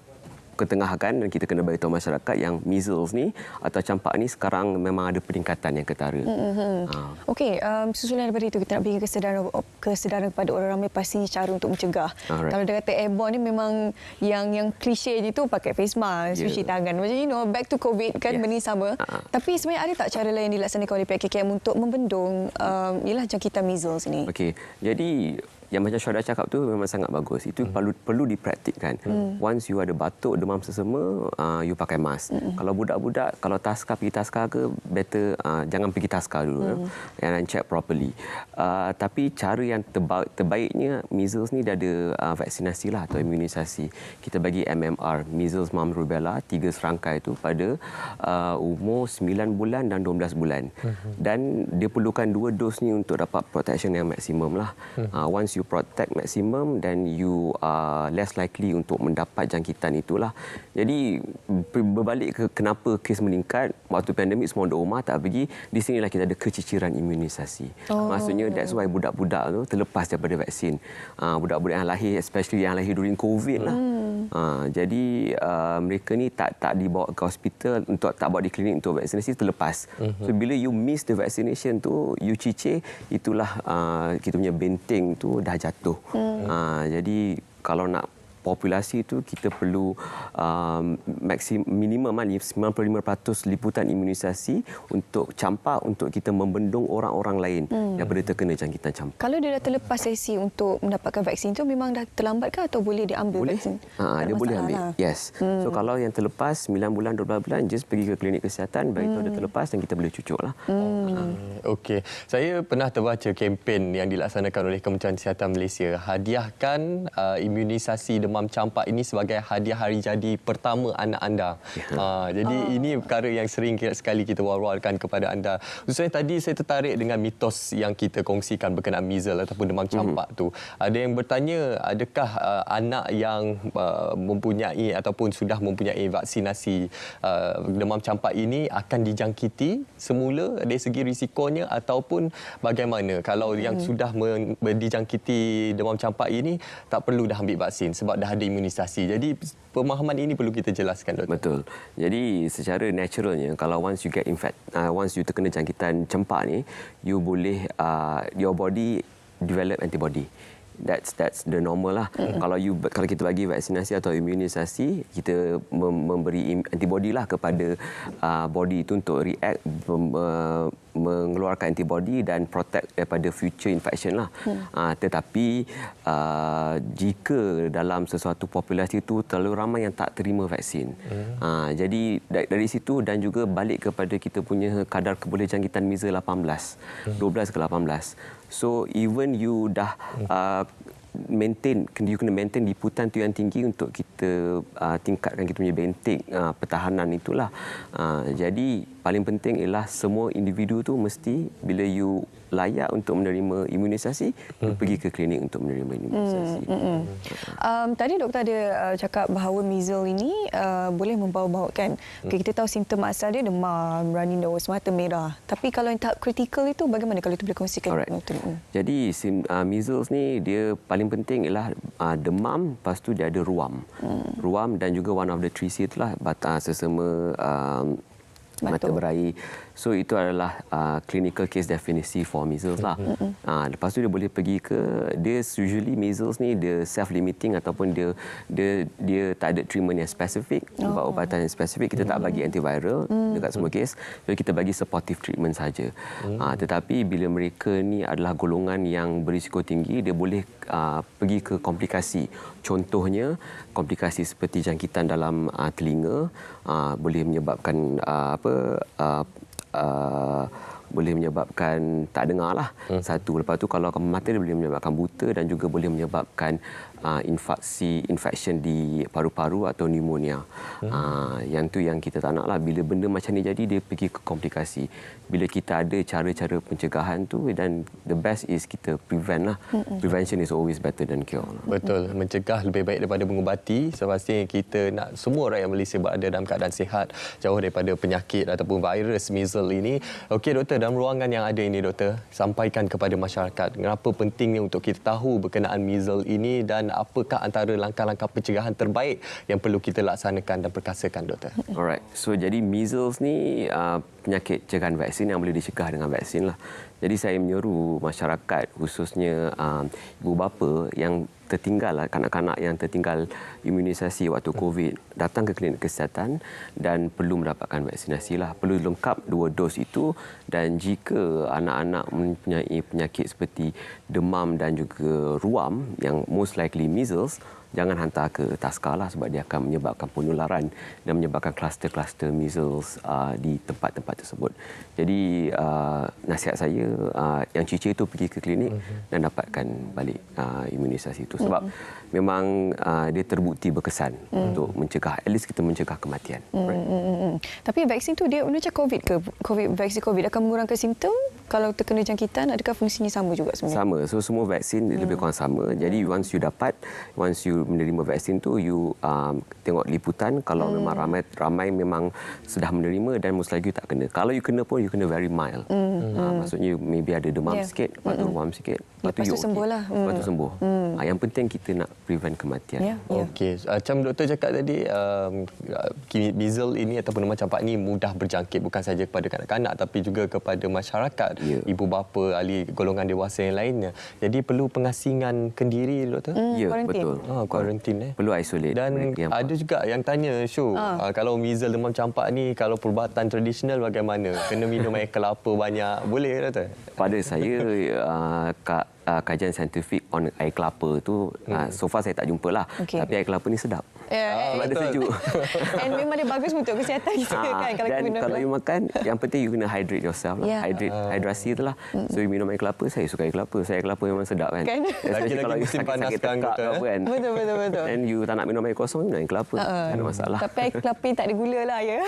ketengahkan dan kita kena beritahu masyarakat yang measles ni atau campak ni sekarang memang ada peningkatan yang ketara. Okey, susulan daripada itu kita nak bagi kesedaran kepada orang ramai pastinya cara untuk mencegah. Kalau dia kata airborne ni memang yang klise je tu pakai face mask, cuci tangan. Macam back to COVID kan, benda sama. Tapi sebenarnya ada tak cara lain dilaksanakan oleh pihak KKM untuk membendung ialah jangkitan measles ni? Okey. Jadi yang macam Syuhada cakap tu memang sangat bagus. Itu perlu dipraktikkan. Once you ada batuk, demam sesama, you pakai mask. Kalau budak-budak, kalau pergi taska ke, better jangan pergi taska dulu. And check properly. Tapi cara yang terbaiknya, measles ni dia ada vaksinasi lah atau imunisasi. Kita bagi MMR, measles, mumps, rubella, 3 serangkai tu pada umur 9 bulan dan 12 bulan. Dan dia perlukan 2 dos ni untuk dapat protection yang maksimum lah. Once you protect maksimum, then you are less likely untuk mendapat jangkitan itulah. Jadi berbalik ke kenapa kes meningkat, waktu pandemik semua duduk rumah tak pergi, di sinilah kita ada keciciran imunisasi. Maksudnya that's why budak-budak tu terlepas daripada vaksin. Budak-budak yang lahir, especially yang lahir during COVID lah. Jadi mereka ni tak dibawa ke hospital, tak bawa di klinik untuk vaksinasi, terlepas. So bila you miss the vaccination tu, you cicir, itulah kita punya benteng tu dah jatuh. Jadi kalau nak populasi itu kita perlu minimum 95% liputan imunisasi untuk campak untuk kita membendung orang-orang lain daripada terkena jangkitan campak. Kalau dia dah terlepas sesi untuk mendapatkan vaksin tu memang dah terlambat ke atau boleh diambil vaksin? Dia boleh ambil. Yes. So kalau yang terlepas 9 bulan 12 bulan just pergi ke klinik kesihatan beritahu dia terlepas dan kita boleh cucuklah. Okey. Saya pernah terbaca kempen yang dilaksanakan oleh Kementerian Kesihatan Malaysia, hadiahkan imunisasi demam campak ini sebagai hadiah hari jadi pertama anak anda. Jadi ini perkara yang sering sekali kita war-warkan kepada anda. Khususnya tadi saya tertarik dengan mitos yang kita kongsikan berkenaan measles ataupun demam campak tu. Ada yang bertanya, adakah anak yang mempunyai ataupun sudah mempunyai vaksinasi demam campak ini akan dijangkiti semula dari segi risikonya ataupun bagaimana kalau yang sudah dijangkiti demam campak ini tak perlu dah ambil vaksin sebab dah ada imunisasi. Jadi pemahaman ini perlu kita jelaskan, Doktor. Betul. Jadi secara naturalnya kalau once you terkena jangkitan campak ni, you boleh your body develop antibody. That's the normal lah. Kalau kita bagi vaksinasi atau imunisasi, kita memberi antibody lah kepada body itu untuk react, mengeluarkan antibody dan protect daripada future infection lah. Tetapi jika dalam sesuatu populasi itu terlalu ramai yang tak terima vaksin, jadi dari situ dan juga balik kepada kita punya kadar kebolehjangkitan measles 18, 12 ke 18. So even you dah you kena maintain liputan tu yang tinggi untuk kita tingkatkan kita punya bentik pertahanan itulah. Jadi paling penting ialah semua individu tu mesti bila you layak untuk menerima imunisasi, pergi ke klinik untuk menerima imunisasi. Tadi doktor ada cakap bahawa measles ini boleh membawa-bawakan. Kita tahu simptom asal dia demam, runny nose, mata merah. Tapi kalau yang tahap kritikal itu bagaimana kalau itu boleh kongsikan? Jadi measles ni dia paling penting ialah demam, lepas tu dia ada ruam. Ruam dan juga one of the 3C itulah sesama mata berair. So itu adalah clinical case definisi for measles lah. Lepas tu dia boleh pergi dia usually measles ni dia self limiting ataupun dia tak ada treatment yang spesifik, ubat-ubatan yang spesifik. Kita tak bagi antiviral dekat semua kes. So kita bagi supportive treatment saja. Tetapi bila mereka ni adalah golongan yang berisiko tinggi, dia boleh pergi ke komplikasi. Contohnya komplikasi seperti jangkitan dalam telinga, boleh menyebabkan boleh menyebabkan tak dengar lah. Satu. Lepas tu kalau mata dia boleh menyebabkan buta dan juga boleh menyebabkan infection di paru-paru atau pneumonia. Yang tu yang kita tak nak lah. Bila benda macam ni jadi, dia pergi ke komplikasi. Bila kita ada cara-cara pencegahan tu, dan the best is kita prevent lah. Prevention is always better than cure. Betul. Mencegah lebih baik daripada mengubati. Sepastinya kita nak semua rakyat Malaysia berada dalam keadaan sihat, jauh daripada penyakit ataupun virus measles ini. Okey, Doktor, dalam ruangan yang ada ini, Doktor, sampaikan kepada masyarakat kenapa pentingnya untuk kita tahu berkenaan measles ini dan apakah antara langkah-langkah pencegahan terbaik yang perlu kita laksanakan dan perkasakan, Doktor. Alright. So jadi measles ni penyakit cegahan vaksin yang boleh dicegah dengan vaksin lah. Jadi saya menyeru masyarakat, khususnya ibu bapa yang tertinggal, kanak-kanak yang tertinggal imunisasi waktu COVID, datang ke klinik kesihatan dan perlu mendapatkan vaksinasi lah. Perlu lengkap 2 dos itu, dan jika anak-anak mempunyai penyakit seperti demam dan juga ruam yang most likely measles, jangan hantar ke taska lah sebab dia akan menyebabkan penularan dan menyebabkan kluster-kluster measles di tempat-tempat tersebut. Jadi nasihat saya yang cicir itu pergi ke klinik dan dapatkan balik imunisasi itu sebab memang dia terbukti berkesan untuk mencegah, at least kita mencegah kematian. Tapi vaksin tu dia macam COVID ke? Vaksin COVID akan mengurangkan simptom kalau terkena jangkitan, adakah fungsinya sama juga sebenarnya? Sama. So semua vaksin lebih kurang sama. Jadi once you menerima vaksin tu, you tengok liputan, kalau memang ramai memang sudah menerima dan most likely tak kena. Kalau you kena pun you kena very mild. Maksudnya maybe ada demam sikit, lepas tu ruam sikit. Lepas tu sembuh lah. Lepas tu sembuh. Yang penting kita nak prevent kematian. Ya. Okey, macam doktor cakap tadi, measles ini ataupun demam campak ini mudah berjangkit bukan saja kepada kanak-kanak tapi juga kepada masyarakat, ibu bapa, ahli golongan dewasa yang lainnya. Jadi perlu pengasingan kendiri, doktor? Ya, Kuarantin. betul. Kuarantin. Perlu isolate. Dan ada juga yang tanya, Syu, kalau measles demam campak ni, kalau perubatan tradisional bagaimana? Kena minum air kelapa banyak, boleh, doktor? Pada saya, kajian saintifik on air kelapa tu, so far saya tak jumpa lah. Tapi air kelapa ni sedap. Sebab dia sejuk. And memang dia bagus untuk kesihatan kita kan. Kalau you makan, yang penting you kena hydrate yourself lah. Hidrasi tu lah. So you minum air kelapa, saya suka air kelapa. Air kelapa memang sedap kan. Lagi-lagi kalau you musim panas sakit-sakit tekak ke apa kan. Betul. Dan you tak nak minum air kosong, minum air kelapa. Tak ada masalah. Tapi air kelapa tak ada gula lah ya.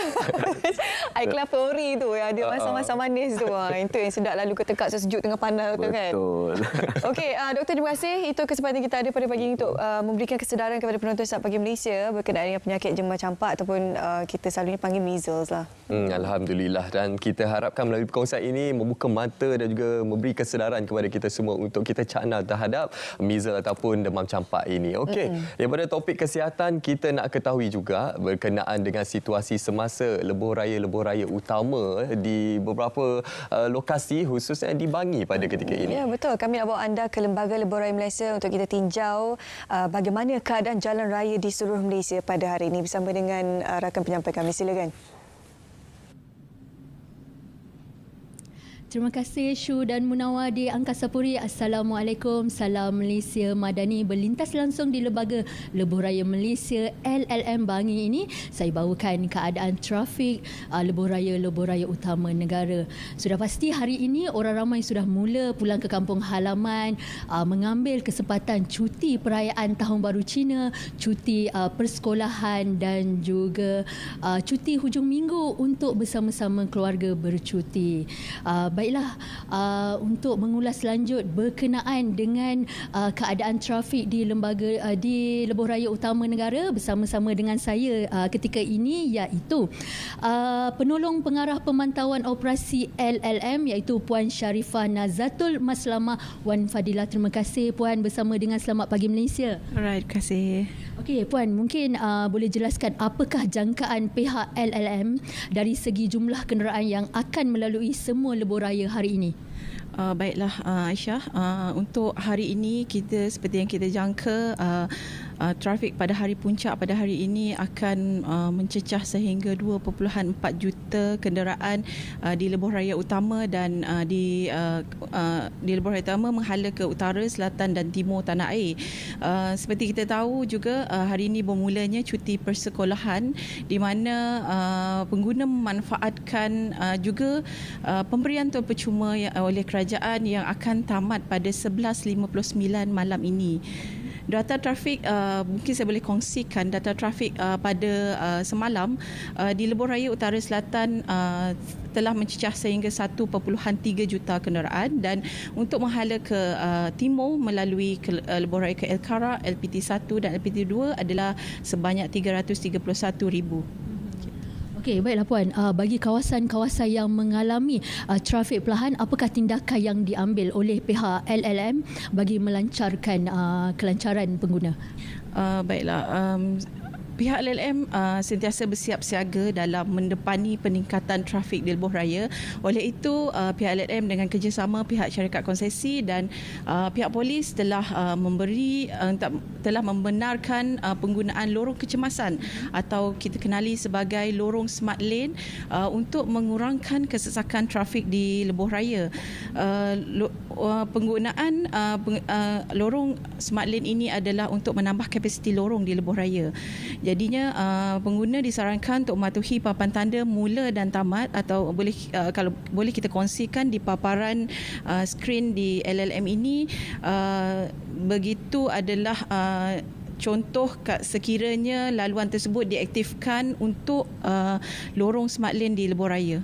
Air kelapa ori tu yang ada masa-masa manis tu. Itu yang sedap lalu ketekak sejuk tengah panas tu kan. Betul. Okey, doktor, terima kasih. Itu kesempatan kita ada pada pagi ini untuk memberikan kesedaran kepada penonton Saat Pagi Malaysia berkenaan dengan penyakit demam campak ataupun kita selalunya panggil measles lah. Alhamdulillah, dan kita harapkan melalui perkongsian ini membuka mata dan juga memberi kesedaran kepada kita semua untuk kita cakna terhadap measles ataupun demam campak ini. Okey, daripada topik kesihatan, kita nak ketahui juga berkenaan dengan situasi semasa lebuh raya utama di beberapa lokasi khususnya di Bangi pada ketika ini. Ya, betul. Kami nak bawa anda ke Lembaga Lebuh Raya Malaysia untuk kita tinjau bagaimana keadaan jalan raya di seluruh Malaysia pada hari ini bersama dengan rakan penyampai kami. Silakan. Terima kasih Syu dan Munawar di Angkasa Puri. Assalamualaikum. Salam Malaysia Madani. Berlintas langsung di Lembaga Lebuh Raya Malaysia LLM Bangi ini, saya bawakan keadaan trafik Lebuh Raya utama negara. Sudah pasti hari ini orang ramai sudah mula pulang ke kampung halaman, mengambil kesempatan cuti perayaan Tahun Baru Cina, cuti persekolahan dan juga cuti hujung minggu untuk bersama-sama keluarga bercuti. Baiklah, untuk mengulas lanjut berkenaan dengan keadaan trafik di lembaga di Lebuh Raya Utama Negara bersama-sama dengan saya ketika ini, iaitu penolong pengarah pemantauan operasi LLM iaitu Puan Sharifah Nazatul Maslamah Wan Fadilah. Terima kasih Puan bersama dengan Selamat Pagi Malaysia. Alright, terima kasih. Okey Puan, mungkin boleh jelaskan apakah jangkaan pihak LLM dari segi jumlah kenderaan yang akan melalui semua lebuh raya hari ini? Baiklah Aisyah, untuk hari ini kita seperti yang kita jangka, trafik pada hari puncak pada hari ini akan mencecah sehingga 2.4 juta kenderaan di lebuh raya utama dan di lebuh raya utama menghala ke utara, selatan dan timur tanah air. Seperti kita tahu juga, hari ini bermulanya cuti persekolahan di mana pengguna memanfaatkan juga pemberian tol percuma oleh kerajaan yang akan tamat pada 11.59 malam ini. Data trafik, mungkin saya boleh kongsikan data trafik pada semalam di lebuh raya utara selatan telah mencecah sehingga 1.3 juta kenderaan, dan untuk menghala ke timur melalui lebuh raya ke Elkara, LPT1 dan LPT2 adalah sebanyak 331,000. Okey, baiklah Puan. Bagi kawasan-kawasan yang mengalami trafik perlahan, apakah tindakan yang diambil oleh pihak LLM bagi melancarkan kelancaran pengguna? Baiklah. Pihak LLM sentiasa bersiap siaga dalam mendepani peningkatan trafik di lebuh raya. Oleh itu, pihak LLM dengan kerjasama pihak syarikat konsesi dan pihak polis telah membenarkan penggunaan lorong kecemasan atau kita kenali sebagai lorong smart lane untuk mengurangkan kesesakan trafik di lebuh raya. Penggunaan lorong smart lane ini adalah untuk menambah kapasiti lorong di lebuh raya. Jadinya pengguna disarankan untuk mematuhi papan tanda mula dan tamat, atau kalau boleh kita kongsikan di paparan skrin di LLM ini. Begitu adalah contoh sekiranya laluan tersebut diaktifkan untuk lorong smart lane di lebuh raya.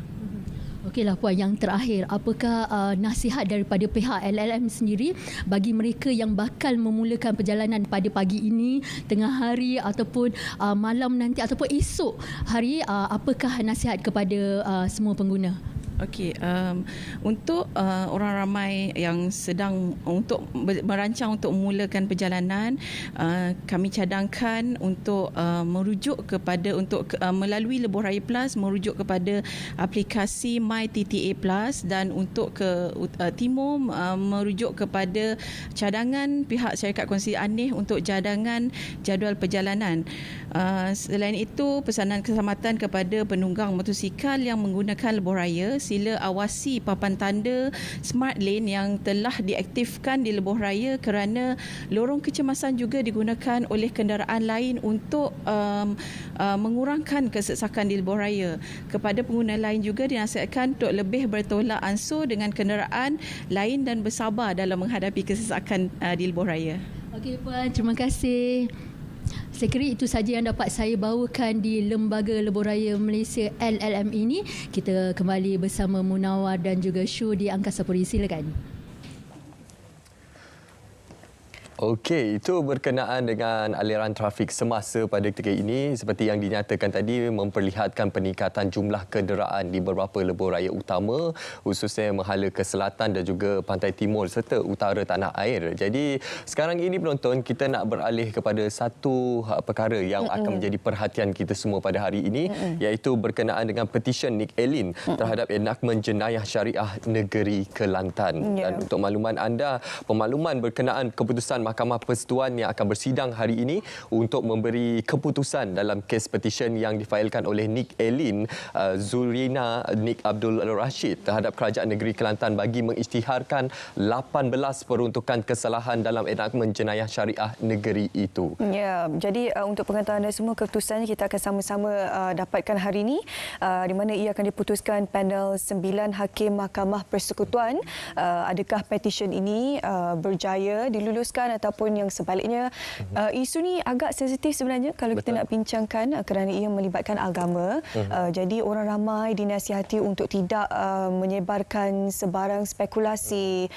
Okeylah Puan, yang terakhir, apakah nasihat daripada pihak LLM sendiri bagi mereka yang bakal memulakan perjalanan pada pagi ini, tengah hari ataupun malam nanti ataupun esok hari, apakah nasihat kepada semua pengguna? Okey, untuk orang ramai yang sedang untuk merancang untuk memulakan perjalanan, kami cadangkan untuk merujuk kepada melalui Lebuh Raya Plus merujuk kepada aplikasi My TTA Plus, dan untuk ke timur merujuk kepada cadangan pihak syarikat kongsi Anih untuk cadangan jadual perjalanan. Selain itu, pesanan keselamatan kepada penunggang motosikal yang menggunakan lebuh raya, sila awasi papan tanda Smart Lane yang telah diaktifkan di lebuh raya, kerana lorong kecemasan juga digunakan oleh kenderaan lain untuk mengurangkan kesesakan di lebuh raya. Kepada pengguna lain juga dinasihatkan untuk lebih bertolak ansur dengan kenderaan lain dan bersabar dalam menghadapi kesesakan di lebuh raya. Okey Puan, terima kasih. Saya kira itu saja yang dapat saya bawakan di Lembaga Lebuh Raya Malaysia LLM ini. Kita kembali bersama Munawar dan juga Shu di Angkasa Puri. Silakan. Okey, itu berkenaan dengan aliran trafik semasa pada ketika ini. Seperti yang dinyatakan tadi, memperlihatkan peningkatan jumlah kenderaan di beberapa lebuh raya utama, khususnya Menghala ke Selatan dan juga Pantai Timur serta utara tanah air. Jadi sekarang ini penonton, kita nak beralih kepada satu perkara yang akan menjadi perhatian kita semua pada hari ini, iaitu berkenaan dengan petisyen Nick Elin terhadap enakmen jenayah syariah negeri Kelantan. Dan untuk makluman anda, pemakluman berkenaan keputusan Mahkamah Persekutuan yang akan bersidang hari ini untuk memberi keputusan dalam kes petisyen yang difailkan oleh Nick Elin, Zurina Nick Abdul Rashid terhadap Kerajaan Negeri Kelantan bagi mengisytiharkan 18 peruntukan kesalahan dalam enakmen jenayah syariah negeri itu. Ya, jadi untuk pengetahuan anda semua, keputusannya kita akan sama-sama dapatkan hari ini, di mana ia akan diputuskan panel 9 Hakim Mahkamah Persekutuan. Adakah petisyen ini berjaya diluluskan ataupun yang sebaliknya. Isu ni agak sensitif sebenarnya kalau kita nak bincangkan, kerana ia melibatkan agama. Jadi orang ramai dinasihati untuk tidak menyebarkan sebarang spekulasi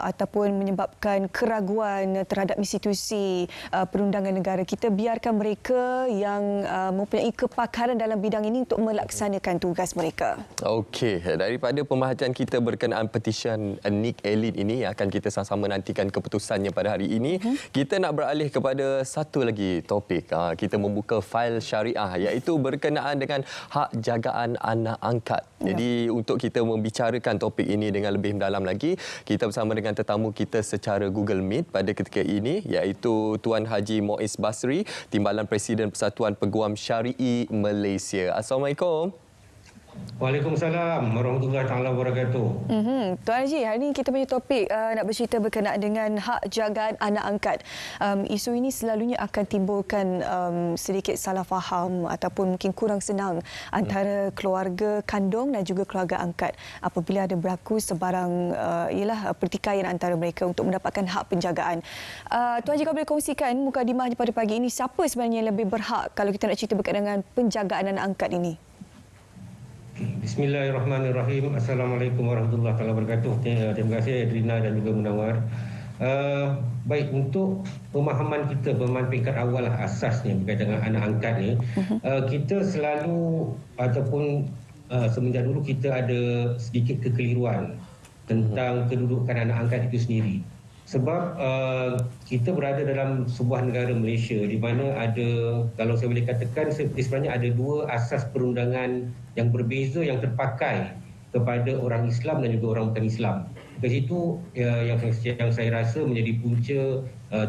ataupun menyebabkan keraguan terhadap institusi perundangan negara. Kita biarkan mereka yang mempunyai kepakaran dalam bidang ini untuk melaksanakan tugas mereka. Okey, daripada pemerhatian kita berkenaan petisyen Nick Elin ini yang akan kita sama-sama nantikan keputusannya pada hari ini, kita nak beralih kepada satu lagi topik. Kita membuka fail syariah, iaitu berkenaan dengan hak jagaan anak angkat. Jadi untuk kita membicarakan topik ini dengan lebih mendalam lagi, kita bersama dengan tetamu kita secara Google Meet pada ketika ini, iaitu Tuan Haji Moiz Basri, Timbalan Presiden Persatuan Peguam Syari'i Malaysia. Assalamualaikum. Waalaikumsalam warahmatullahi taala wabarakatuh. Tuan Haji, hari ini kita punya topik nak bercerita berkenaan dengan hak jagaan anak angkat. Isu ini selalunya akan timbulkan sedikit salah faham ataupun mungkin kurang senang antara keluarga kandung dan juga keluarga angkat apabila ada berlaku sebarang pertikaian antara mereka untuk mendapatkan hak penjagaan. Tuan Haji, kalau boleh kongsikan mukadimah pada pagi ini, siapa sebenarnya yang lebih berhak kalau kita nak cerita berkenaan dengan penjagaan anak angkat ini? Bismillahirrahmanirrahim. Assalamualaikum warahmatullahi wabarakatuh. Terima kasih Adrina dan juga Munawar. Baik, untuk pemahaman kita, pemahaman peringkat awal asasnya berkaitan dengan anak angkat ni, kita selalu ataupun semenjak dulu kita ada sedikit kekeliruan tentang kedudukan anak angkat itu sendiri. Sebab kita berada dalam sebuah negara Malaysia di mana ada, kalau saya boleh katakan, sebenarnya ada dua asas perundangan yang berbeza yang terpakai kepada orang Islam dan juga orang bukan Islam. Dari situ yang saya rasa menjadi punca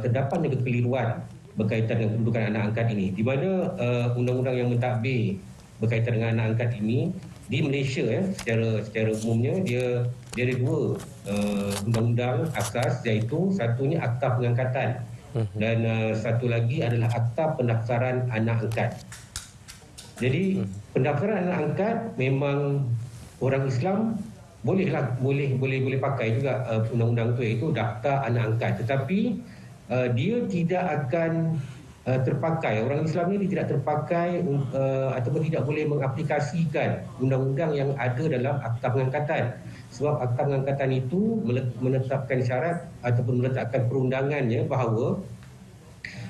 terdapatnya kekeliruan berkaitan dengan kedudukan anak angkat ini. Di mana undang-undang yang mentadbir berkaitan dengan anak angkat ini di Malaysia secara umumnya dia ada dua undang-undang asas, iaitu satunya Akta Pengangkatan dan satu lagi adalah Akta Pendaftaran Anak Angkat. Jadi pendaftaran anak angkat memang orang Islam boleh pakai juga undang-undang itu, iaitu daftar anak angkat, tetapi dia tidak akan terpakai, orang Islam ini tidak terpakai ataupun tidak boleh mengaplikasikan undang-undang yang ada dalam Akta Pengangkatan. Sebab Akta Pengangkatan itu menetapkan syarat ataupun meletakkan perundangannya bahawa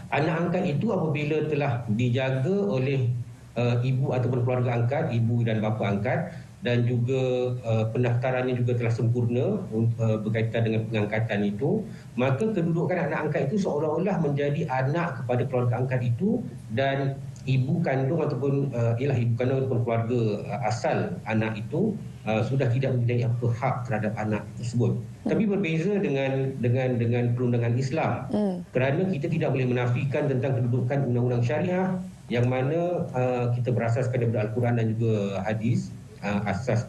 anak angkat itu apabila telah dijaga oleh ibu ataupun keluarga angkat, ibu dan bapa angkat, dan juga pendaftarannya juga telah sempurna berkaitan dengan pengangkatan itu, maka kedudukan anak angkat itu seolah-olah menjadi anak kepada keluarga angkat itu, dan ibu kandung ataupun ibu kandung ataupun keluarga asal anak itu sudah tidak mempunyai apa hak terhadap anak tersebut. Tapi berbeza dengan perundangan Islam, kerana kita tidak boleh menafikan tentang kedudukan undang-undang syariah yang mana kita berasaskan daripada Al-Quran dan juga hadis, asas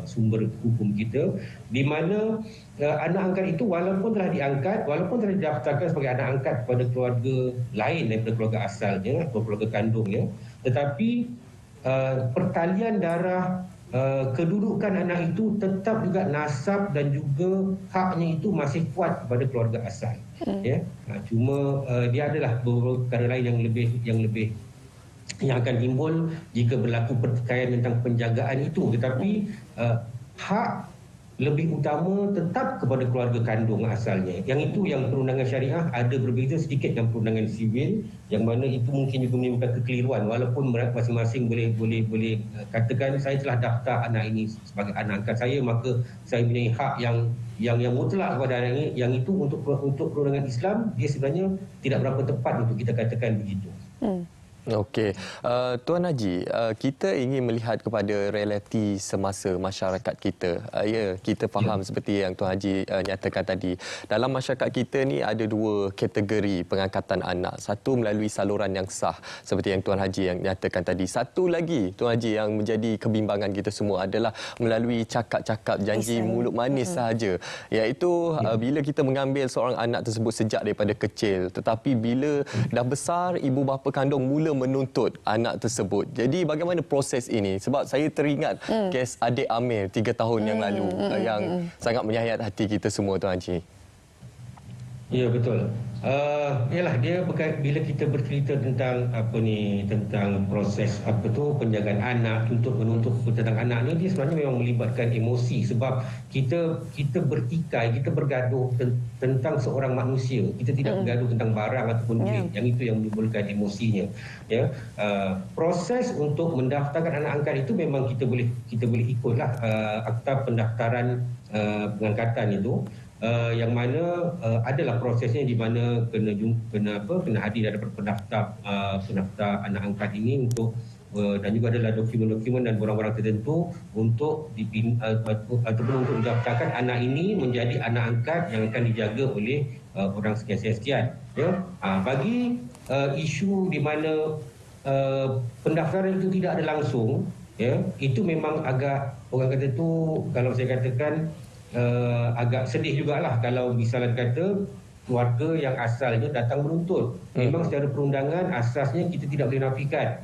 sumber hukum kita, di mana anak angkat itu walaupun telah diangkat, walaupun telah didaftarkan sebagai anak angkat kepada keluarga lain daripada keluarga asalnya atau keluarga kandungnya, tetapi pertalian darah, kedudukan anak itu tetap juga nasab dan juga haknya itu masih kuat kepada keluarga asal. Ya, cuma dia adalah beberapa perkara lain yang lebih yang akan timbul jika berlaku pertikaian tentang penjagaan itu, tetapi hak lebih utama tetap kepada keluarga kandung asalnya. Yang itu yang perundangan syariah ada berbeza sedikit dengan perundangan sivil, yang mana itu mungkin juga menimbulkan kekeliruan, walaupun masing-masing boleh katakan saya telah daftar anak ini sebagai anak angkat saya, maka saya mempunyai hak yang mutlak kepada anak ini. Yang itu untuk perundangan Islam dia sebenarnya tidak berapa tepat untuk kita katakan begitu. Okey, Tuan Haji, kita ingin melihat kepada realiti semasa masyarakat kita. Ya, kita faham seperti yang Tuan Haji nyatakan tadi. Dalam masyarakat kita ni ada dua kategori pengangkatan anak. Satu melalui saluran yang sah seperti yang Tuan Haji yang nyatakan tadi. Satu lagi Tuan Haji yang menjadi kebimbangan kita semua adalah melalui cakap-cakap janji mulut manis sahaja. Iaitu bila kita mengambil seorang anak tersebut sejak daripada kecil, tetapi bila dah besar ibu bapa kandung mula menuntut anak tersebut. Jadi bagaimana proses ini? Sebab saya teringat kes adik Amir 3 tahun yang lalu yang sangat menyayat hati kita semua, Tuan Haji. Ya, betul. Yalah, dia bila kita bercerita tentang tentang proses penjagaan anak, menuntut tentang anak ni, dia sebenarnya memang melibatkan emosi, sebab kita bertikai, kita bergaduh tentang seorang manusia. Kita tidak bergaduh tentang barang ataupun duit. Yang itu yang menimbulkan emosinya. Ya, proses untuk mendaftarkan anak angkat itu memang kita boleh ikutlah akta pendaftaran pengangkatan itu. Yang mana adalah prosesnya di mana kena hadir daripada pendaftar anak angkat ini untuk dan juga adalah dokumen-dokumen dan barang-barang tertentu untuk ataupun untuk mendaftarkan anak ini menjadi anak angkat yang akan dijaga oleh orang sekian-sekian. Ya, bagi isu di mana pendaftaran itu tidak ada langsung, ya, itu memang agak, orang kata itu, kalau saya katakan agak sedih jugalah kalau misalnya kata keluarga yang asalnya datang menuntut. Memang secara perundangan asasnya kita tidak boleh nafikan.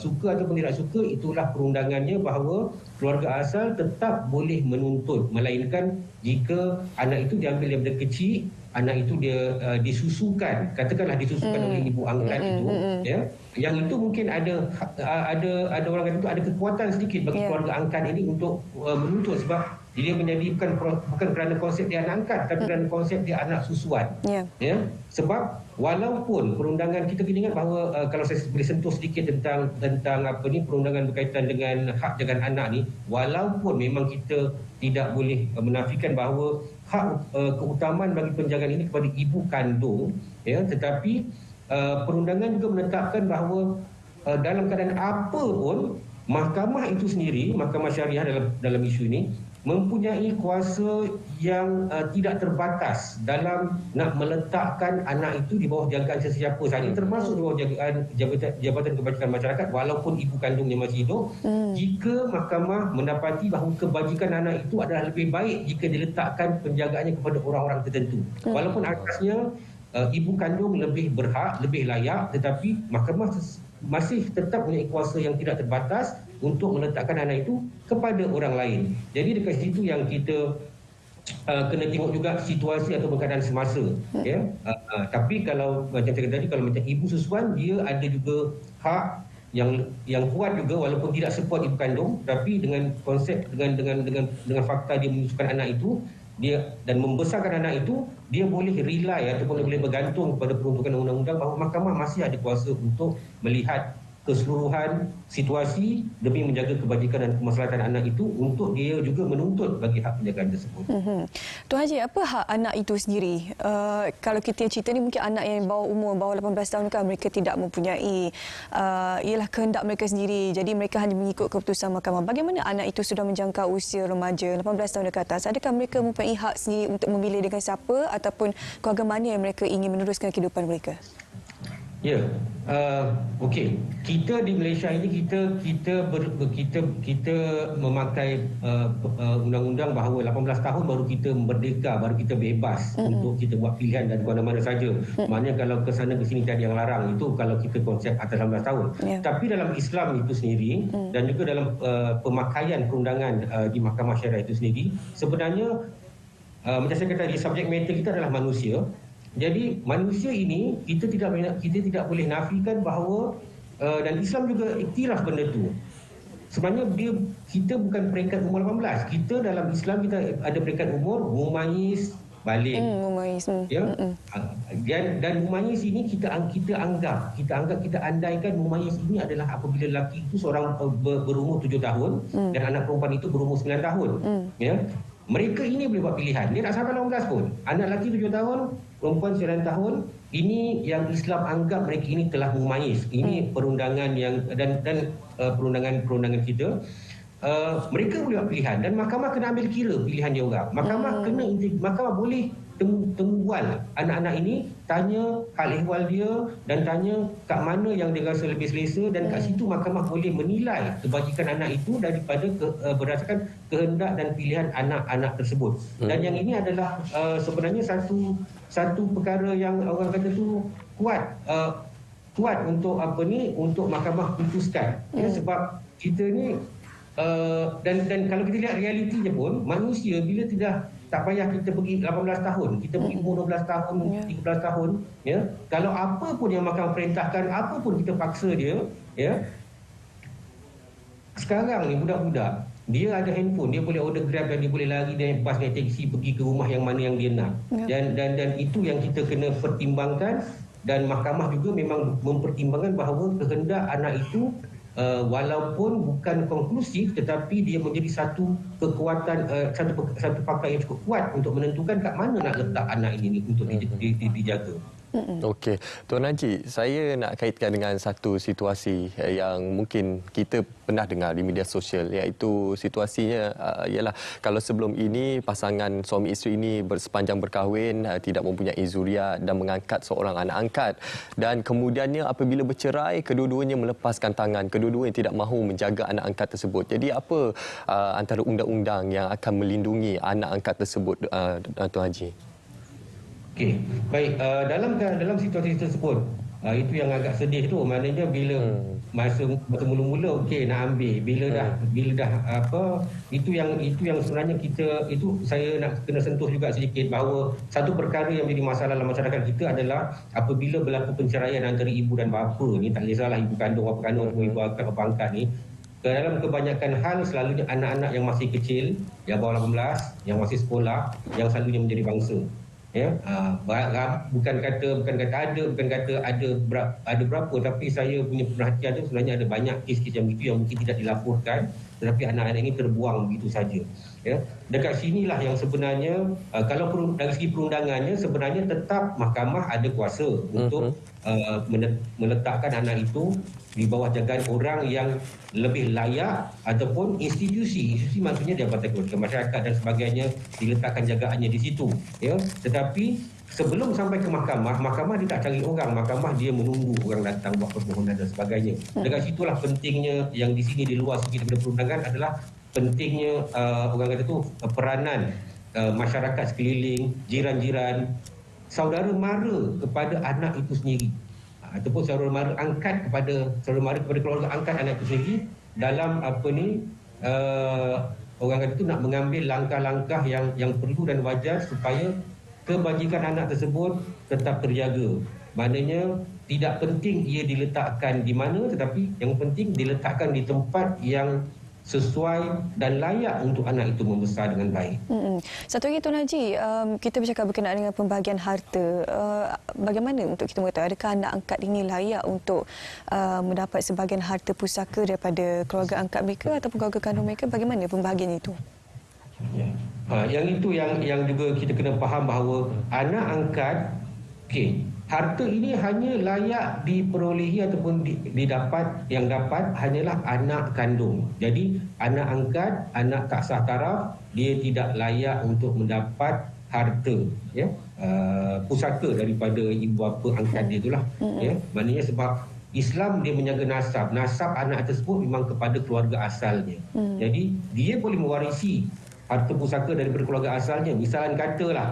Suka ataupun tidak suka, itulah perundangannya bahawa keluarga asal tetap boleh menuntut, melainkan jika anak itu diambil daripada kecil, anak itu dia disusukan, katakanlah disusukan oleh ibu angkat itu, ya, yang itu mungkin ada orang kata itu ada kekuatan sedikit bagi keluarga angkat ini untuk menuntut, sebab dia menjadi bukan kerana konsep dia anak angkat, tapi kerana konsep dia anak susuan. Ya, sebab walaupun perundangan, kita kena ingat bahawa kalau saya boleh sentuh sedikit tentang perundangan berkaitan dengan hak jagaan anak ni, walaupun memang kita tidak boleh menafikan bahawa hak keutamaan bagi penjagaan ini kepada ibu kandung, ya, tetapi perundangan juga menetapkan bahawa dalam keadaan apa pun mahkamah itu sendiri, mahkamah syariah dalam isu ini mempunyai kuasa yang tidak terbatas dalam nak meletakkan anak itu di bawah jagaan sesiapa sahaja, termasuk di bawah jagaan Jabatan Kebajikan Masyarakat walaupun ibu kandungnya masih hidup, jika mahkamah mendapati bahawa kebajikan anak itu adalah lebih baik jika diletakkan penjagaannya kepada orang-orang tertentu. Walaupun asasnya ibu kandung lebih berhak, lebih layak, tetapi mahkamah masih tetap mempunyai kuasa yang tidak terbatas untuk meletakkan anak itu kepada orang lain. Jadi dekat situ yang kita kena tengok juga situasi atau keadaan semasa. Ya? Tapi kalau macam saya kata tadi, kalau macam ibu susuan, dia ada juga hak yang kuat juga walaupun tidak support ibu kandung, tapi dengan konsep dengan fakta dia menyusukan anak itu, dia dan membesarkan anak itu, dia boleh rely ataupun boleh bergantung kepada peruntukan undang-undang bahawa mahkamah masih ada kuasa untuk melihat keseluruhan situasi demi menjaga kebajikan dan kemaslahatan anak itu untuk dia juga menuntut bagi hak penjagaan tersebut. Tuan Haji, apa hak anak itu sendiri? Kalau kita cerita ni mungkin anak yang bawah 18 tahun kan mereka tidak mempunyai ialah kehendak mereka sendiri. Jadi mereka hanya mengikut keputusan mahkamah. Bagaimana anak itu sudah menjangkau usia remaja 18 tahun ke atas? Adakah mereka mempunyai hak sendiri untuk memilih dengan siapa ataupun keluarga mana yang mereka ingin meneruskan kehidupan mereka? Ya, okey. Kita di Malaysia ini kita memakai undang-undang bahawa 18 tahun baru kita merdeka, baru kita bebas untuk kita buat pilihan dan ke mana-mana saja. Maknanya kalau ke sana ke sini tiada yang larang, itu kalau kita konsep atas 18 tahun. Tapi dalam Islam itu sendiri dan juga dalam pemakaian perundangan di Mahkamah Syariah itu sendiri, sebenarnya macam saya kata, di subjek matter kita adalah manusia. Jadi manusia ini kita tidak boleh nafikan bahawa dan Islam juga iktiraf benda tu. Sebenarnya kita bukan peringkat umur 18. Kita dalam Islam kita ada peringkat umur mumayyiz, baligh. Ya. Dan mumayyiz ini kita andaikan mumayyiz ini adalah apabila lelaki itu seorang berumur 7 tahun dan anak perempuan itu berumur 9 tahun. Ya. Mereka ini boleh buat pilihan. Dia tak sampai 18 pun. Anak lelaki 7 tahun, perempuan 9 tahun. Ini yang Islam anggap mereka ini telah mumayyiz. Ini perundangan yang dan perundangan kita. Mereka boleh buat pilihan dan mahkamah kena ambil kira pilihan dia orang. Mahkamah boleh tenggual anak-anak ini, tanya hal ehwal dia dan tanya kat mana yang dia rasa lebih selesa, dan kat situ mahkamah boleh menilai kebajikan anak itu daripada berdasarkan kehendak dan pilihan anak-anak tersebut. Dan yang ini adalah sebenarnya satu perkara yang orang kata tu kuat untuk untuk mahkamah putuskan. Ya, sebab kita ni dan kalau kita lihat realitinya pun, manusia bila tak payah kita pergi 18 tahun, kita pergi umur 12 tahun, 13 tahun, ya. Kalau apa pun yang mahkamah perintahkan, apa pun kita paksa dia, ya. Sekarang ni budak-budak, dia ada handphone, dia boleh order Grab dan dia boleh lari naik bas, naik taksi pergi ke rumah yang mana yang dia nak. Dan itu yang kita kena pertimbangkan, dan mahkamah juga memang mempertimbangkan bahawa kehendak anak itu walaupun bukan konklusif, tetapi dia menjadi satu kekuatan, satu faktor yang cukup kuat untuk menentukan kat mana nak letak anak ini untuk dijaga. Okey, Tuan Haji, saya nak kaitkan dengan satu situasi yang mungkin kita pernah dengar di media sosial, iaitu situasinya ialah kalau sebelum ini pasangan suami isteri ini sepanjang berkahwin tidak mempunyai zuriat dan mengangkat seorang anak angkat, dan kemudiannya apabila bercerai kedua-duanya melepaskan tangan, kedua-duanya tidak mahu menjaga anak angkat tersebut. Jadi apa antara undang-undang yang akan melindungi anak angkat tersebut, Tuan Haji? Okey, baik. Dalam situasi tersebut, itu yang agak sedih tu. Maknanya bila masa mula-mula okey nak ambil, bila dah apa, itu yang sebenarnya itu saya nak kena sentuh juga sedikit, bahawa satu perkara yang menjadi masalah dalam masyarakat kita adalah apabila berlaku perceraian antara ibu dan bapa ni, tak kisahlah ibu kandung, bapa kandung, ibu angkat, bapa angkat ni. Dalam kebanyakan hal selalunya anak-anak yang masih kecil, yang bawah 18, yang masih sekolah, yang selalunya menjadi bangsa. Ya, bukan kata ada berapa, tapi saya punya perhatian tu sebenarnya ada banyak kes-kes yang begitu yang mungkin tidak dilaporkan, tetapi anak-anak ini terbuang begitu saja. Ya, dekat sinilah yang sebenarnya kalau dari segi perundangannya sebenarnya tetap mahkamah ada kuasa untuk meletakkan anak itu di bawah jagaan orang yang lebih layak, ataupun institusi maksudnya Jabatan Keluarga Masyarakat dan sebagainya, diletakkan jagaannya di situ. Ya, tetapi sebelum sampai ke mahkamah dia tak cari orang, mahkamah dia menunggu orang datang buat permohonan dan sebagainya. Dekat situlah pentingnya yang di sini di luar segi daripada perundangan adalah pentingnya orang kata tu peranan masyarakat sekeliling, jiran-jiran, saudara mara kepada anak itu sendiri, ataupun saudara mara angkat kepada keluarga angkat anak itu sendiri dalam orang kata tu nak mengambil langkah-langkah yang perlu dan wajar supaya kebajikan anak tersebut tetap terjaga. Maknanya tidak penting ia diletakkan di mana, tetapi yang penting diletakkan di tempat yang sesuai dan layak untuk anak itu membesar dengan baik. Satu lagi Tuan Haji, kita bercakap berkenaan dengan pembahagian harta. Bagaimana untuk kita mengetahui adakah anak angkat ini layak untuk mendapat sebahagian harta pusaka daripada keluarga angkat mereka ataupun keluarga kandung mereka? Bagaimana pembahagian itu? Yang itu yang juga kita kena faham bahawa anak angkat, harta ini hanya layak diperolehi ataupun didapat, yang dapat hanyalah anak kandung. Jadi anak angkat, anak tak sah taraf, dia tidak layak untuk mendapat harta, pusaka daripada ibu bapa angkat dia itulah. Maknanya sebab Islam dia menjaga nasab anak tersebut memang kepada keluarga asalnya. Jadi dia boleh mewarisi harta pusaka daripada keluarga asalnya. Misalnya katalah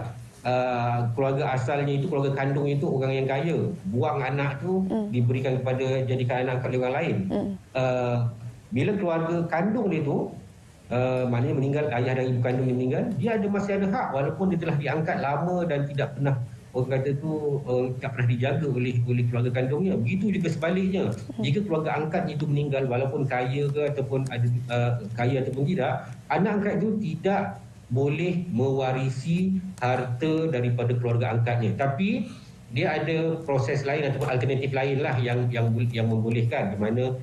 keluarga asalnya itu, keluarga kandung itu orang yang kaya, buang anak tu diberikan kepada, jadikan anak angkat orang lain. Bila keluarga kandung dia tu maknanya meninggal, ayah dan ibu kandung yang meninggal, dia masih ada hak walaupun dia telah diangkat lama dan tidak pernah, orang kata tu tak pernah dijaga oleh keluarga kandungnya. Begitu juga sebaliknya, jika keluarga angkatnya itu meninggal walaupun kaya ke ataupun ada kaya ataupun tidak, anak angkat itu tidak boleh mewarisi harta daripada keluarga angkatnya. Tapi dia ada proses lain ataupun alternatif lain lah yang membolehkan, di mana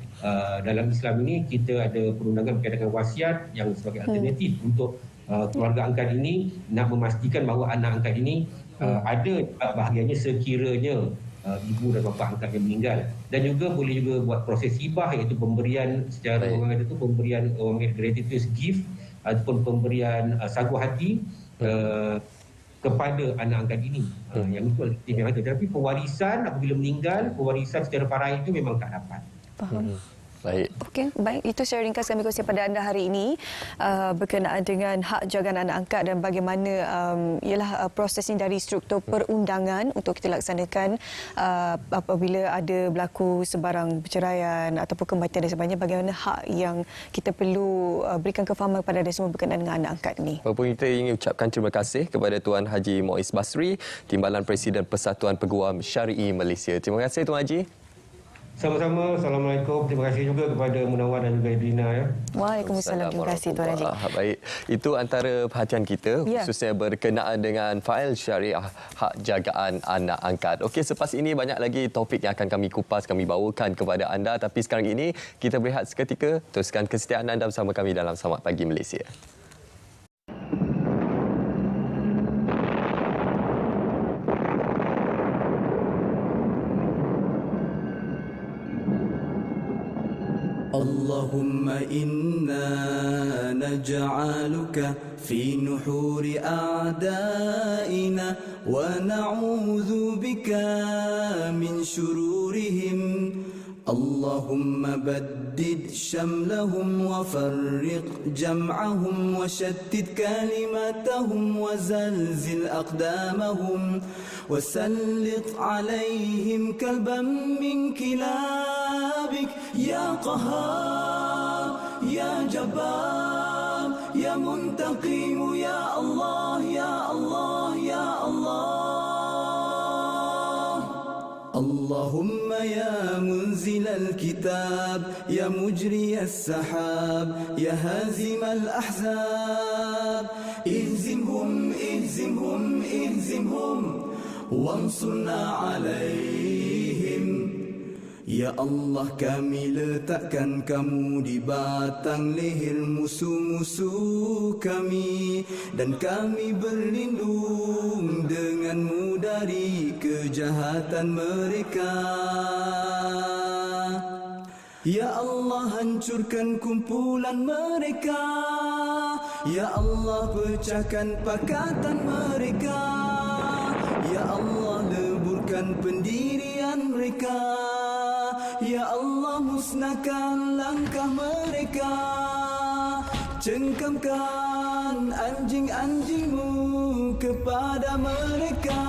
dalam Islam ini kita ada perundangan berkaitan dengan wasiat yang sebagai alternatif untuk keluarga angkat ini nak memastikan bahawa anak angkat ini ada bahagiannya sekiranya ibu dan bapa angkat yang meninggal. Dan juga boleh juga buat proses hibah, iaitu pemberian secara orang kata tu, pemberian orang gratuitous gift ataupun pemberian sagu hati kepada anak angkat ini. Yang itu alternatif yang ada. Tapi pewarisan apabila meninggal, pewarisan secara faraid itu memang tak dapat. Faham. Baik. Okey, baik. Itu secara ringkas kami kongsi pada anda hari ini berkenaan dengan hak jagaan anak angkat dan bagaimana ialah proses ini dari struktur perundangan untuk kita laksanakan apabila ada berlaku sebarang perceraian ataupun kematian dan sebagainya, bagaimana hak yang kita perlu berikan kefahaman kepada anda semua berkenaan dengan anak angkat ini. Walaupun kita ingin ucapkan terima kasih kepada Tuan Haji Muiz Basri, Timbalan Presiden Persatuan Peguam Syari'i Malaysia. Terima kasih Tuan Haji. Sama-sama. Assalamualaikum. Terima kasih juga kepada Munawar dan juga Edrina. Waalaikumsalam. Terima kasih Tuan Haji. Baik, itu antara perhatian kita khususnya berkenaan dengan fail syariah hak jagaan anak angkat. Okey, selepas ini banyak lagi topik yang akan kami kupas, kami bawakan kepada anda. Tapi sekarang ini kita berehat seketika. Teruskan kesetiaan anda bersama kami dalam Selamat Pagi Malaysia. اللهم إنا نجعلك في نحور أعدائنا ونعوذ بك من شرورهم اللهم بدد شملهم وفرق جمعهم وشتت كلمتهم وزلزل أقدامهم وسلط عليهم كلبا من كلابك يا قهار يا جبار يا منتقم يا الله يا الله يا الله اللهم يا منزل الكتاب يا مجري السحاب يا هازم الأحزاب اهزمهم اهزمهم اهزمهم وانصرنا عليهم. Ya Allah, kami letakkan kamu di batang leher musuh-musuh kami, dan kami berlindung denganmu dari kejahatan mereka. Ya Allah, hancurkan kumpulan mereka. Ya Allah, pecahkan pakatan mereka. Ya Allah, leburkan pendirian mereka. Ya Allah, musnahkan langkah mereka. Cengkamkan anjing-anjingmu kepada mereka.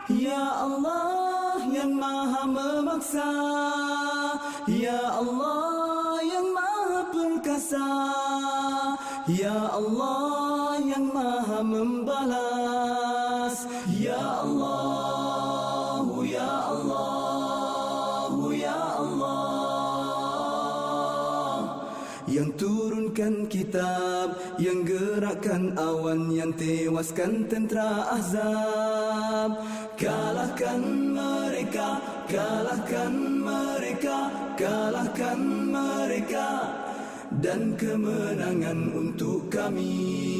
Ya Allah yang maha memaksa, Ya Allah yang maha perkasa, Ya Allah yang maha membalas, Ya Allah, Ya Allah, Ya yang turunkan kitab, yang gerakkan awan, yang tewaskan tentera Ahzab. Kalahkan mereka, kalahkan mereka, kalahkan mereka, dan kemenangan untuk kami.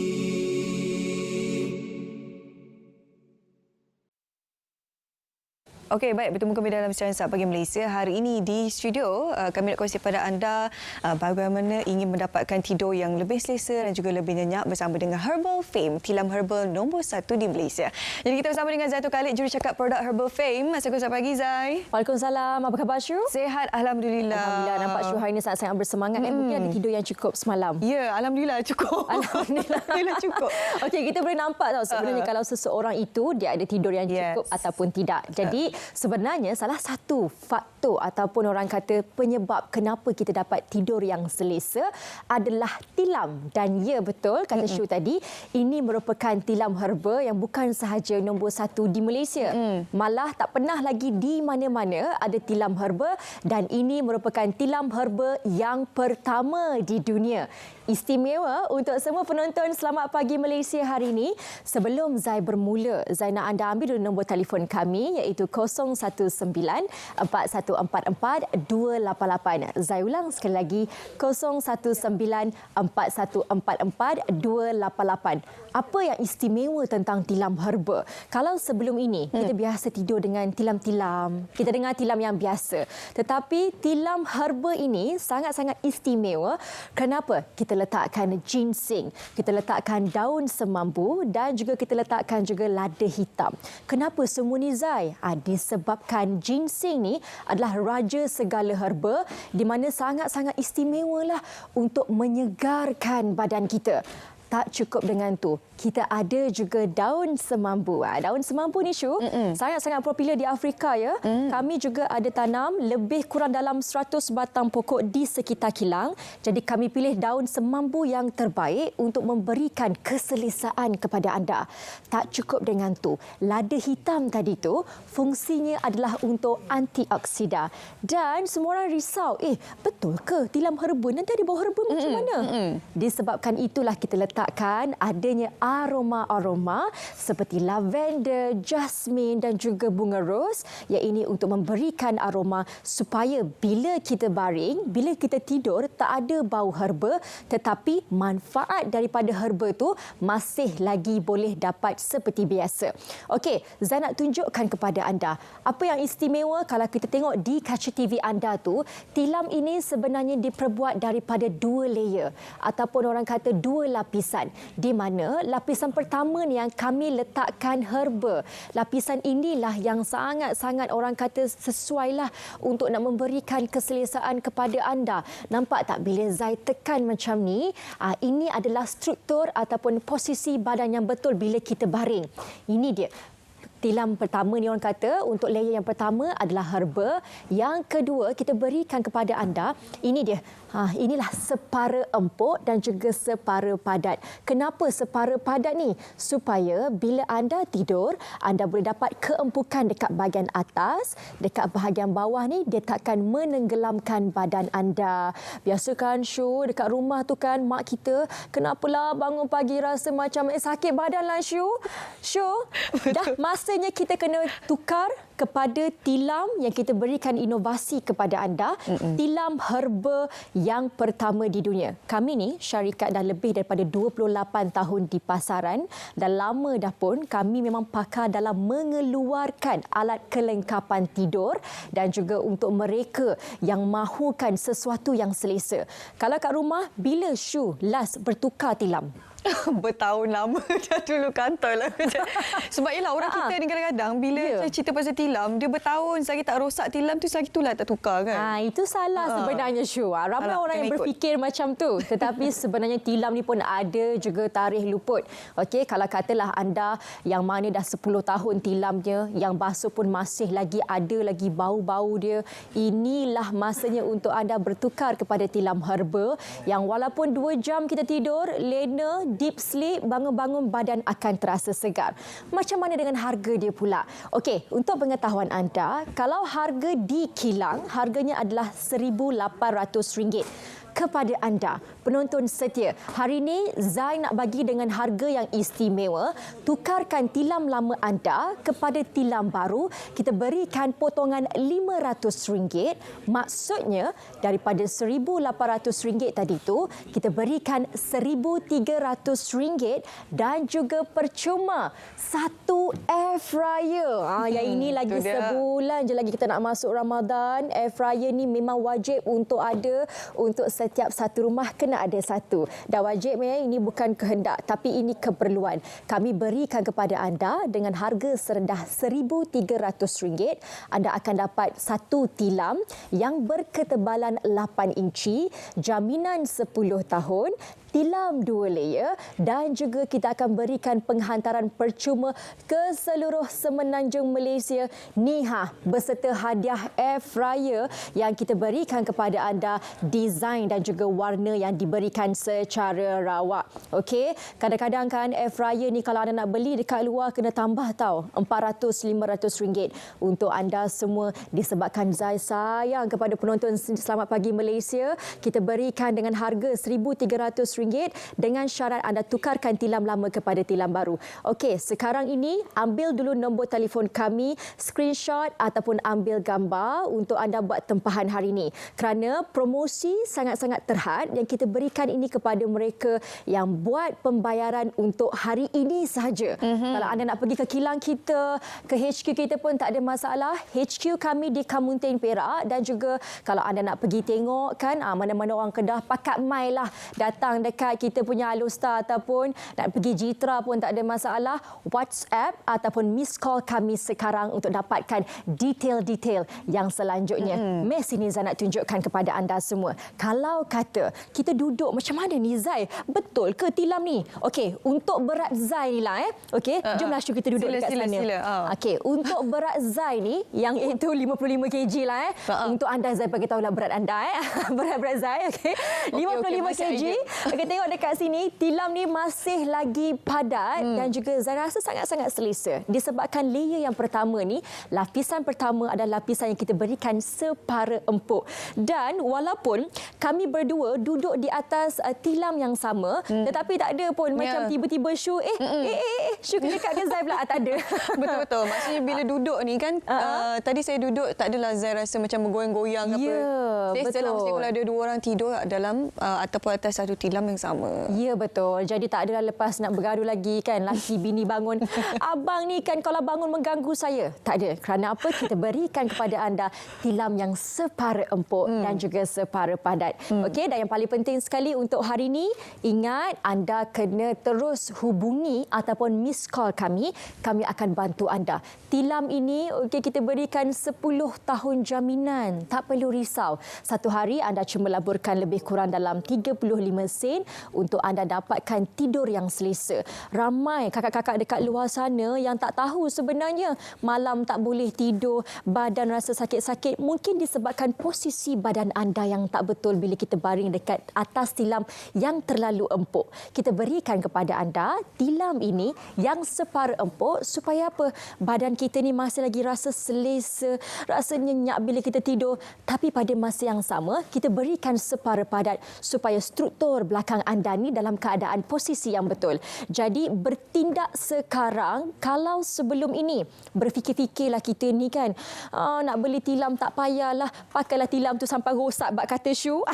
Okey, baik, bertemu kembali dalam siaran Saat Pagi Malaysia. Hari ini di studio, kami nak kongsi kepada anda bagaimana ingin mendapatkan tidur yang lebih selesa dan juga lebih nyenyak bersama dengan Herbal Fame, tilam herbal nombor 1 di Malaysia. Jadi kita bersama dengan Zaitul Khalid, jurucakap produk Herbal Fame. Assalamualaikum, selamat pagi Zai. Waalaikumsalam, apa khabar Syu? Sehat, Alhamdulillah. Alhamdulillah, nampak Syu hari ini sangat-sangat bersemangat. Mungkin ada tidur yang cukup semalam. Ya, Alhamdulillah cukup. Alhamdulillah cukup. Okey, kita boleh nampak tahu sebenarnya kalau seseorang itu dia ada tidur yang cukup ataupun tidak. Jadi sebenarnya salah satu faktor ataupun orang kata penyebab kenapa kita dapat tidur yang selesa adalah tilam. Dan ya, betul kata Syu tadi, ini merupakan tilam herba yang bukan sahaja nombor 1 di Malaysia. Malah tak pernah lagi di mana-mana ada tilam herba, dan ini merupakan tilam herba yang pertama di dunia. Istimewa untuk semua penonton Selamat Pagi Malaysia hari ini. Sebelum Zai bermula, Zai nak anda ambil dulu nombor telefon kami, iaitu 019-4144-288. Zai ulang sekali lagi, 019-4144-288. Apa yang istimewa tentang tilam herba? Kalau sebelum ini kita biasa tidur dengan tilam-tilam, kita dengar tilam yang biasa. Tetapi tilam herba ini sangat-sangat istimewa. Kenapa? Kita letakkan ginseng, kita letakkan daun semambu dan juga kita letakkan juga lada hitam. Kenapa semua ni Zai? Disebabkan ginseng ni adalah raja segala herba, di mana sangat-sangat istimewalah untuk menyegarkan badan kita. Tak cukup dengan tu, kita ada juga daun semambu. Daun semambu ni Syu sangat-sangat popular di Afrika ya. Kami juga ada tanam lebih kurang dalam 100 batang pokok di sekitar kilang. Jadi kami pilih daun semambu yang terbaik untuk memberikan keselesaan kepada anda. Tak cukup dengan tu, lada hitam tadi tu fungsinya adalah untuk antioksida. Dan semua orang risau, betul ke tilam herba nanti ada bau herba macam mana? Disebabkan itulah kita letakkan adanya aroma-aroma seperti lavender, jasmine dan juga bunga ros, yang ini untuk memberikan aroma supaya bila kita baring, bila kita tidur tak ada bau herba, tetapi manfaat daripada herba tu masih lagi boleh dapat seperti biasa. Okey, Zai nak tunjukkan kepada anda apa yang istimewa. Kalau kita tengok di kaca TV anda tu, tilam ini sebenarnya diperbuat daripada 2 layer ataupun orang kata 2 lapisan, di mana lapisan pertama ni yang kami letakkan herba. Lapisan inilah yang sangat-sangat orang kata sesuailah untuk nak memberikan keselesaan kepada anda. Nampak tak bila Zai tekan macam ni? Ini adalah struktur ataupun posisi badan yang betul bila kita baring. Ini dia. Tilam pertama ni orang kata untuk layer yang pertama adalah herba. Yang kedua kita berikan kepada anda, ini dia. Inilah separa empuk dan juga separa padat. Kenapa separa padat ni? Supaya bila anda tidur, anda boleh dapat keempukan dekat bahagian atas, dekat bahagian bawah ni dia takkan menenggelamkan badan anda. Biasa kan Syu, dekat rumah tu kan mak kita, kenapalah bangun pagi rasa macam sakit badan lah Syu. Dah masanya kita kena tukar kepada tilam yang kita berikan inovasi kepada anda. Tilam herba yang pertama di dunia. Kami ni syarikat dah lebih daripada 28 tahun di pasaran, dan lama dah pun kami memang pakar dalam mengeluarkan alat kelengkapan tidur dan juga untuk mereka yang mahukan sesuatu yang selesa. Kalau kat rumah, bila Syu last bertukar tilam? Bertahun lama dah dulu kantor lah. Sebab ialah orang kita ni kadang-kadang bila cerita pasal tilam, dia bertahun selagi tak rosak tilam tu, selagi itulah tak tukar kan. Itu salah sebenarnya Syu. Ramai orang yang berfikir macam tu. Tetapi sebenarnya tilam ni pun ada juga tarikh luput. Okey, kalau katalah anda yang mana dah 10 tahun tilamnya, yang basuh pun masih lagi ada lagi bau-bau dia, inilah masanya untuk anda bertukar kepada tilam herba yang walaupun 2 jam kita tidur, lena deep sleep, bangun-bangun badan akan terasa segar. Macam mana dengan harga dia pula? Okey, untuk pengetahuan anda, kalau harga di kilang, harganya adalah RM1,800. kepada anda penonton setia. Hari ini Zai nak bagi dengan harga yang istimewa. Tukarkan tilam lama anda kepada tilam baru. Kita berikan potongan RM500. Maksudnya daripada RM1,800 tadi tu kita berikan RM1,300 dan juga percuma satu air fryer. Yang ini lagi sebulan je lagi kita nak masuk Ramadan. Air fryer ni memang wajib untuk ada, untuk setiap satu rumah kena ada satu. Dah wajib ini bukan kehendak tapi ini keperluan. Kami berikan kepada anda dengan harga serendah RM1,300. Anda akan dapat satu tilam yang berketebalan 8 inci, jaminan 10 tahun, tilam 2 layer dan juga kita akan berikan penghantaran percuma ke seluruh semenanjung Malaysia. Niha beserta hadiah air fryer yang kita berikan kepada anda, desain dan juga warna yang diberikan secara rawak. Okey, kadang-kadang kan air fryer ni kalau anda nak beli dekat luar kena tambah tau, RM400-500 untuk anda semua. Disebabkan Zai sayang kepada penonton Selamat Pagi Malaysia, kita berikan dengan harga RM1,300 dengan syarat anda tukarkan tilam lama kepada tilam baru. Okey, sekarang ini ambil dulu nombor telefon kami, screenshot ataupun ambil gambar untuk anda buat tempahan hari ini. Kerana promosi sangat-sangat terhad yang kita berikan ini kepada mereka yang buat pembayaran untuk hari ini sahaja. Kalau anda nak pergi ke kilang kita, ke HQ kita pun tak ada masalah. HQ kami di Kamuntin Perak dan juga kalau anda nak pergi tengok kan mana-mana orang Kedah, pakat mai lah datang dekat kita punya Alostar ataupun nak pergi Jitra pun tak ada masalah. WhatsApp ataupun miss call kami sekarang untuk dapatkan detail-detail yang selanjutnya. Mes ini Zai nak tunjukkan kepada anda semua. Kalau kata kita duduk macam mana ni Zai? Betul ke tilam ni? Okey, untuk berat Zai ni lah Okey, jomlah Syu kita duduk dekat sana. Okey, untuk berat Zai ni yang itu 55 kg lah Untuk anda Zai bagi tahulah berat anda berat Zai okey. 55 kg. Kita tengok dekat sini, tilam ni masih lagi padat dan juga saya rasa sangat-sangat selesa. Disebabkan layer yang pertama ni, lapisan pertama adalah lapisan yang kita berikan separa empuk. Dan walaupun kami berdua duduk di atas tilam yang sama, tetapi tak ada pun macam tiba-tiba Syu, Syu kena dekat ke Zai pula. Tak ada. Betul-betul. Maksudnya bila duduk ni kan, tadi saya duduk, tak adalah Zai rasa macam bergoyang-goyang ke apa. Betul. Mesti kalau ada dua orang tidur dalam ataupun atas satu tilam yang sama. Ya, betul. Jadi tak adalah lepas nak bergaduh lagi kan, laki bini bangun. Abang ni kan kalau bangun mengganggu saya. Tak ada. Kerana apa? Kita berikan kepada anda tilam yang separa empuk dan juga separa padat. Okey, dan yang paling penting sekali untuk hari ini, ingat anda kena terus hubungi ataupun miss call kami. Kami akan bantu anda. Tilam ini okey, kita berikan 10 tahun jaminan. Tak perlu risau. Satu hari anda cuma laburkan lebih kurang dalam 35 sen untuk anda dapatkan tidur yang selesa. Ramai kakak-kakak dekat luar sana yang tak tahu sebenarnya malam tak boleh tidur, badan rasa sakit-sakit, mungkin disebabkan posisi badan anda yang tak betul bila kita baring dekat atas tilam yang terlalu empuk. Kita berikan kepada anda tilam ini yang separa empuk supaya apa? Badan kita ni masih lagi rasa selesa, rasa nyenyak bila kita tidur, tapi pada masa yang sama kita berikan separa padat supaya struktur belakang anda ni dalam keadaan posisi yang betul. Jadi bertindak sekarang. Kalau sebelum ini berfikir-fikirlah kita ni kan, nak beli tilam tak payahlah, pakailah tilam tu sampai rosak bak kata Syu.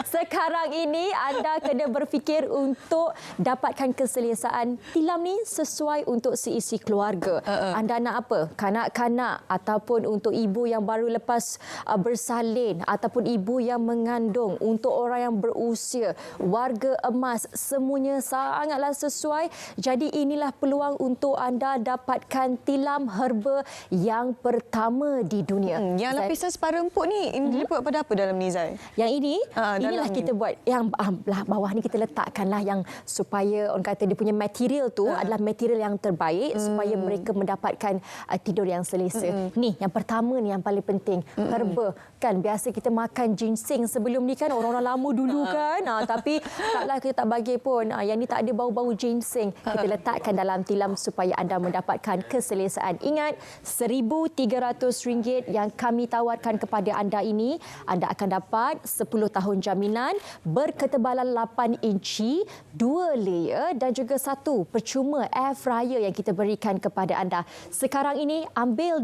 Sekarang ini anda kena berfikir untuk dapatkan keselesaan. Tilam ni sesuai untuk seisi keluarga. Anda nak apa? Kanak-kanak ataupun untuk ibu yang baru lepas bersalin ataupun ibu yang mengandung, untuk orang yang berusia, warga emas, semuanya sangatlah sesuai. Jadi inilah peluang untuk anda dapatkan tilam herba yang pertama di dunia. Yang lapisan separa empuk ni, ini dibuat pada apa dalam ni Zai? Yang ini, inilah kita buat. Yang bawah ni kita letakkanlah yang supaya orang kata dia punya material tu adalah material yang terbaik supaya mereka mendapatkan tidur yang selesa. Ni yang pertama ni yang paling penting, herba. Kan biasa kita makan ginseng sebelum ni kan, orang-orang lama dulu kan Tapi taklah kita tak bagi pun. Yang ni tak ada bau-bau ginseng. Kita letakkan dalam tilam supaya anda mendapatkan keselesaan. Ingat, RM1,300 yang kami tawarkan kepada anda ini, anda akan dapat 10 tahun jaminan, berketebalan 8 inci, 2 layer dan juga 1 percuma air fryer yang kita berikan kepada anda. Sekarang ini ambil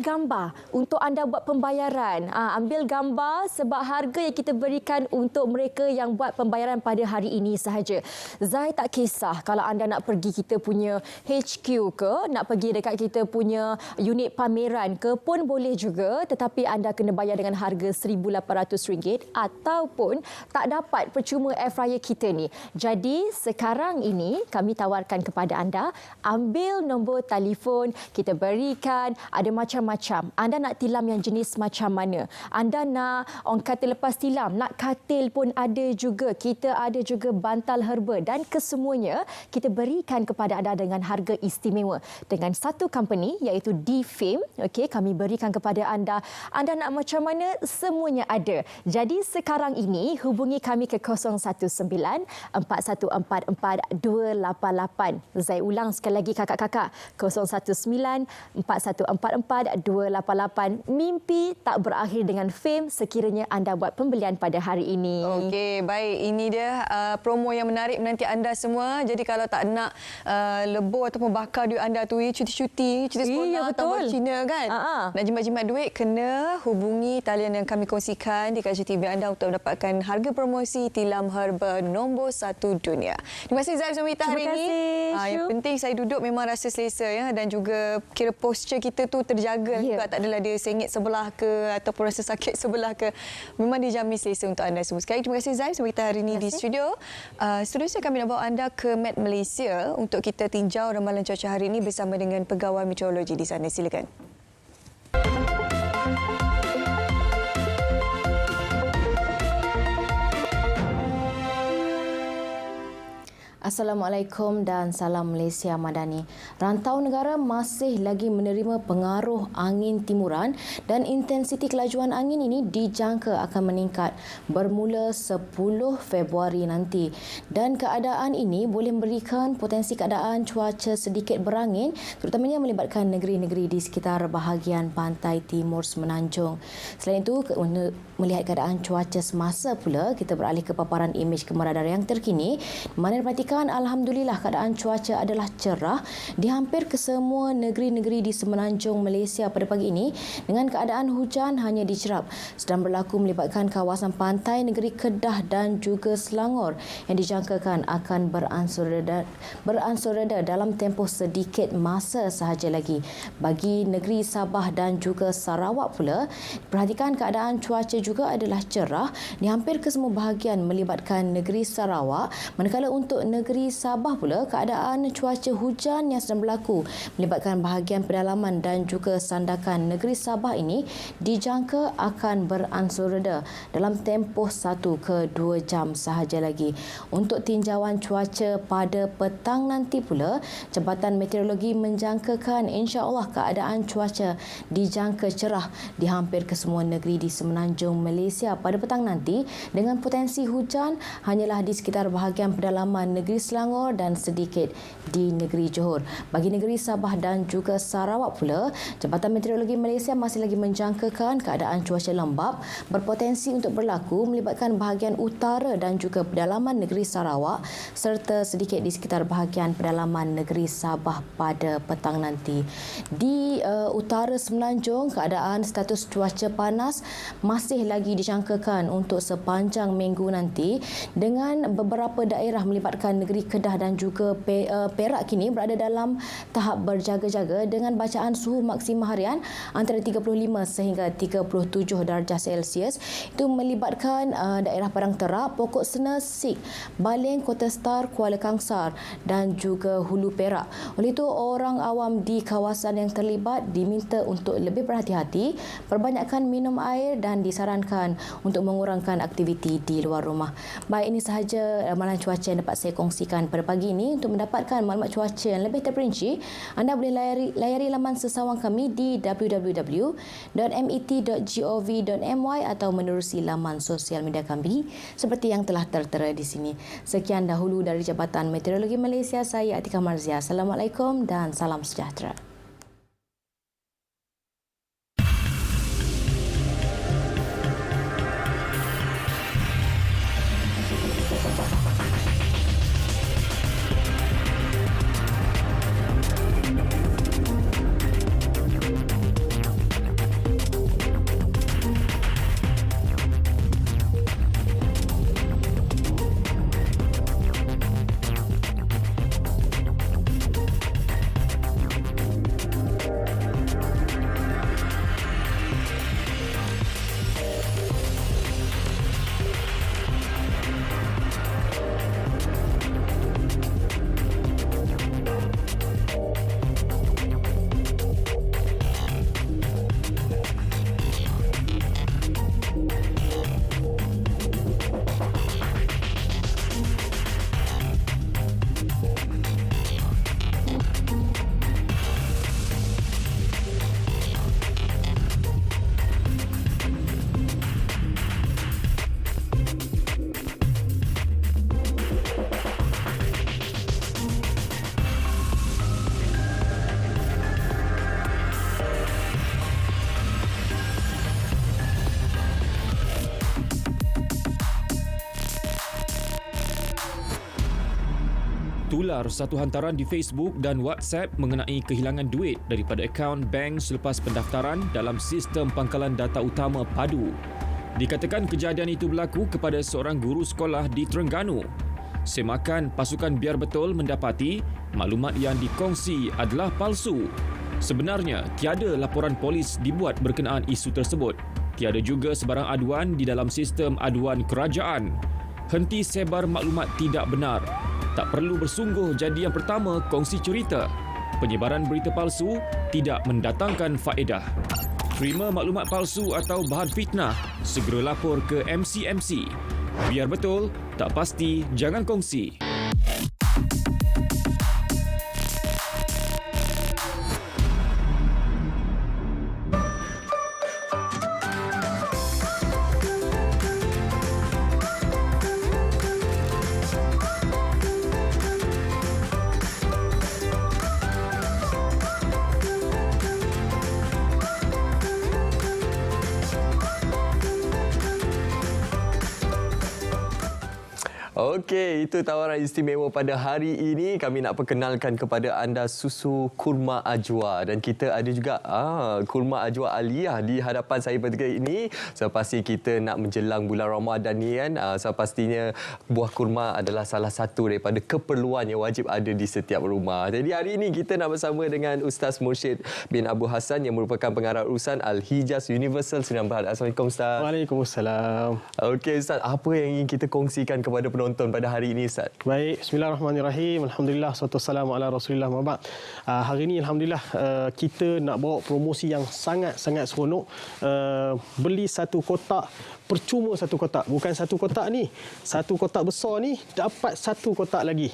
gambar untuk anda buat pembayaran. Ambil gambar sebab harga yang kita berikan untuk mereka yang buat pembayaran pada hari ini sahaja. Zai tak kisah kalau anda nak pergi kita punya HQ ke, nak pergi dekat kita punya unit pameran ke pun boleh juga, tetapi anda kena bayar dengan harga RM1,800 ataupun tak dapat percuma air fryer kita ni. Jadi sekarang ini kami tawarkan kepada anda, ambil nombor telefon, kita berikan, ada macam-macam. Anda nak tilam yang jenis macam mana? Anda nak orang kata lepas tilam, nak katil pun ada juga. Kita ada juga bantal herba dan kesemuanya kita berikan kepada anda dengan harga istimewa. Dengan satu company iaitu D-Fame, okey, kami berikan kepada anda. Anda nak macam mana? Semuanya ada. Jadi sekarang ini hubungi kami ke 019-4144-288. Saya ulang sekali lagi kakak-kakak. 019-4144-288. Mimpi tak berakhir dengan Fame sekiranya anda buat pembelian pada hari ini. Okey, baik. Ini dia promo yang menarik menanti anda semua. Jadi kalau tak nak lebur ataupun bakar duit anda tu, cuti sekolah atau Cina kan. Nak jimat-jimat duit, kena hubungi talian yang kami kongsikan di kaca TV anda untuk mendapatkan harga promosi tilam herba nombor 1 dunia. Terima kasih Zai bersama kita hari ini. Yang penting saya duduk memang rasa selesa ya, dan juga kira posture kita tu terjaga juga, tak adalah dia sengit sebelah ke ataupun rasa sakit sebelah ke. Memang dijamin selesa untuk anda semua. Sekali terima kasih Zai bersama kita hari ini di studio. Seterusnya kami nak bawa anda ke Met Malaysia untuk kita tinjau ramalan cuaca hari ini bersama dengan pegawai meteorologi di sana. Silakan. Assalamualaikum dan salam Malaysia Madani. Rantau negara masih lagi menerima pengaruh angin timuran dan intensiti kelajuan angin ini dijangka akan meningkat bermula 10 Februari nanti. Dan keadaan ini boleh memberikan potensi keadaan cuaca sedikit berangin, terutamanya melibatkan negeri-negeri di sekitar bahagian pantai timur Semenanjung. Selain itu, melihat keadaan cuaca semasa pula, kita beralih ke paparan imej kemeradara yang terkini, mana diperhatikan alhamdulillah keadaan cuaca adalah cerah di hampir kesemua negeri-negeri di Semenanjung Malaysia pada pagi ini, dengan keadaan hujan hanya dicerap sedang berlaku melibatkan kawasan pantai negeri Kedah dan juga Selangor yang dijangkakan akan beransur reda dalam tempoh sedikit masa sahaja lagi. Bagi negeri Sabah dan juga Sarawak pula, perhatikan keadaan cuaca juga adalah cerah di hampir kesemua bahagian melibatkan negeri Sarawak, manakala untuk negeri Sabah pula keadaan cuaca hujan yang sedang berlaku melibatkan bahagian pedalaman dan juga sandakan negeri Sabah ini dijangka akan beransur reda dalam tempoh 1 ke 2 jam sahaja lagi. Untuk tinjauan cuaca pada petang nanti pula, Jabatan Meteorologi menjangkakan insya-Allah keadaan cuaca dijangka cerah di hampir kesemua negeri di Semenanjung Malaysia pada petang nanti, dengan potensi hujan hanyalah di sekitar bahagian pedalaman negeri Selangor dan sedikit di negeri Johor. Bagi negeri Sabah dan juga Sarawak pula, Jabatan Meteorologi Malaysia masih lagi menjangkakan keadaan cuaca lembap berpotensi untuk berlaku melibatkan bahagian utara dan juga pedalaman negeri Sarawak serta sedikit di sekitar bahagian pedalaman negeri Sabah pada petang nanti. Di utara Semenanjung, keadaan status cuaca panas masih lagi dijangkakan untuk sepanjang minggu nanti, dengan beberapa daerah melibatkan negeri Kedah dan juga Perak kini berada dalam tahap berjaga-jaga dengan bacaan suhu maksima harian antara 35 sehingga 37 darjah Celsius. Itu melibatkan daerah Padang Terap, Pokok Sena, Sik, Baling, Kota Star, Kuala Kangsar dan juga Hulu Perak. Oleh itu, orang awam di kawasan yang terlibat diminta untuk lebih berhati-hati, perbanyakkan minum air dan disarankan untuk mengurangkan aktiviti di luar rumah. Baik, ini sahaja ramalan cuaca yang dapat saya kongsi kongsikan pada pagi ini. Untuk mendapatkan maklumat cuaca yang lebih terperinci, anda boleh layari laman sesawang kami di www.met.gov.my atau menerusi laman sosial media kami seperti yang telah tertera di sini. Sekian dahulu dari Jabatan Meteorologi Malaysia, saya Atika Marzia. Assalamualaikum dan salam sejahtera. Tular satu hantaran di Facebook dan WhatsApp mengenai kehilangan duit daripada akaun bank selepas pendaftaran dalam sistem pangkalan data utama PADU. Dikatakan kejadian itu berlaku kepada seorang guru sekolah di Terengganu. Semakan pasukan Biar Betul mendapati maklumat yang dikongsi adalah palsu. Sebenarnya, tiada laporan polis dibuat berkenaan isu tersebut. Tiada juga sebarang aduan di dalam sistem aduan kerajaan. Henti sebar maklumat tidak benar. Tak perlu bersungguh jadi yang pertama kongsi cerita. Penyebaran berita palsu tidak mendatangkan faedah. Terima maklumat palsu atau bahan fitnah, segera lapor ke MCMC. Biar betul, tak pasti, jangan kongsi. Okey, itu tawaran istimewa pada hari ini. Kami nak perkenalkan kepada anda susu kurma ajwa, dan kita ada juga kurma ajwa Aliyah di hadapan saya pada ini. Sepasti kita nak menjelang bulan Ramadan ni kan. Sepastinya buah kurma adalah salah satu daripada keperluan yang wajib ada di setiap rumah. Jadi hari ini kita nak bersama dengan Ustaz Mursyid bin Abu Hassan yang merupakan pengarah urusan Al-Hijaz Universal Sdn Bhd. Assalamualaikum Ustaz. Waalaikumsalam. Okey Ustaz, apa yang ingin kita kongsikan kepada penonton pada hari ini Ustaz? Baik, bismillahirrahmanirrahim. Alhamdulillah, salatu wassalamu ala Rasulillah wa ba'd. Hari ini alhamdulillah kita nak bawa promosi yang sangat-sangat seronok. Beli satu kotak percuma satu kotak. Bukan satu kotak ni. Satu kotak besar ni dapat satu kotak lagi.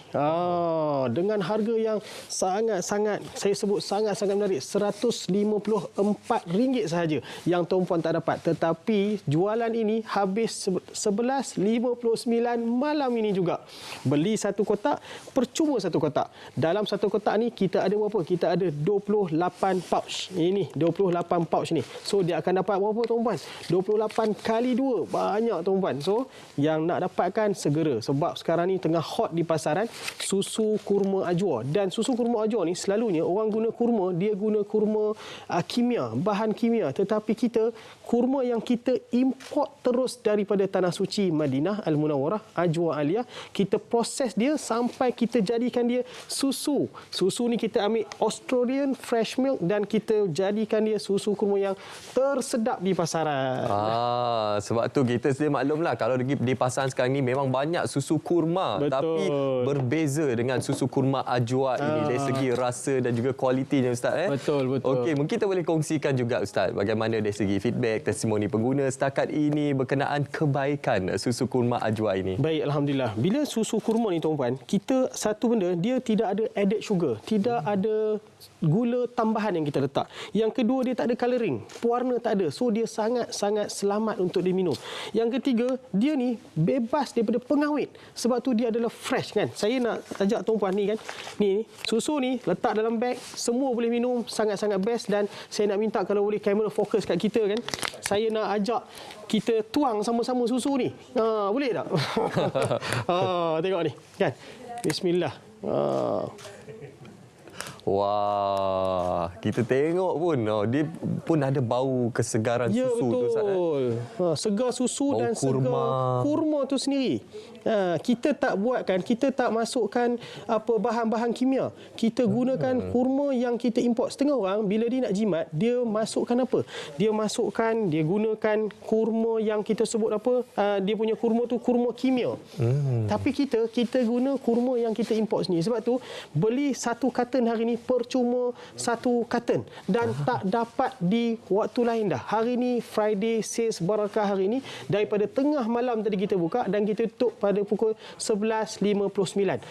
Dengan harga yang sangat-sangat, saya sebut sangat-sangat menarik. RM154 sahaja yang tuan-puan tak dapat. Tetapi jualan ini habis 11.59 malam ini juga. Beli satu kotak, percuma satu kotak. Dalam satu kotak ni kita ada berapa? Kita ada 28 pouch. Ini 28 pouch ni. So dia akan dapat berapa tuan-puan? 28 kali 2. Banyak tuan-puan. So yang nak dapatkan segera. Sebab sekarang ni tengah hot di pasaran susu kurma ajwa. Dan susu kurma ajwa ni selalunya orang guna kurma, dia guna kurma kimia, bahan kimia. Tetapi kita, kurma yang kita import terus daripada Tanah Suci Madinah Al-Munawwarah, Ajwa Aliyah, kita proses dia sampai kita jadikan dia susu. Susu ni kita ambil Australian fresh milk dan kita jadikan dia susu kurma yang tersedap di pasaran. Sebab tu kita sedia maklumlah kalau di pasaran sekarang ni memang banyak susu kurma. Betul. Tapi berbeza dengan susu kurma ajwa ini dari segi rasa dan juga kualitinya Ustaz. Betul. Okey, mungkin kita boleh kongsikan juga Ustaz bagaimana dari segi feedback, testimoni pengguna setakat ini berkenaan kebaikan susu kurma ajwa ini. Baik, alhamdulillah. Alhamdulillah. Bila susu kurma ni tuan-puan, kita satu benda, dia tidak ada added sugar, tidak ada gula tambahan yang kita letak. Yang kedua, dia tak ada colouring, pewarna tak ada. So dia sangat-sangat selamat untuk diminum. Yang ketiga, dia ni bebas daripada pengawet. Sebab tu dia adalah fresh kan. Saya nak ajak tuan-puan ni kan. Ni susu ni letak dalam beg, semua boleh minum, sangat-sangat best. Dan saya nak minta kalau boleh kamera fokus kat kita kan. Saya nak ajak kita tuang sama-sama susu ni. Boleh tak? Tengok ni kan. Bismillah. Wah, kita tengok pun dia pun ada bau kesegaran susu tu Ustaz. Betul. Segar susu bau dan segar kurma tu sendiri. Kita tak buatkan, kita tak masukkan bahan-bahan kimia. Kita gunakan kurma yang kita import. Setengah orang bila dia nak jimat, dia masukkan apa? Dia gunakan kurma yang kita sebut apa? Dia punya kurma tu kurma kimia. Tapi kita guna kurma yang kita import sendiri. Sebab tu beli satu carton hari ni percuma satu carton dan tak dapat di waktu lain dah. Hari ni Friday Sales Barakah hari ni daripada tengah malam tadi kita buka dan kita tutup pada pukul 11.59.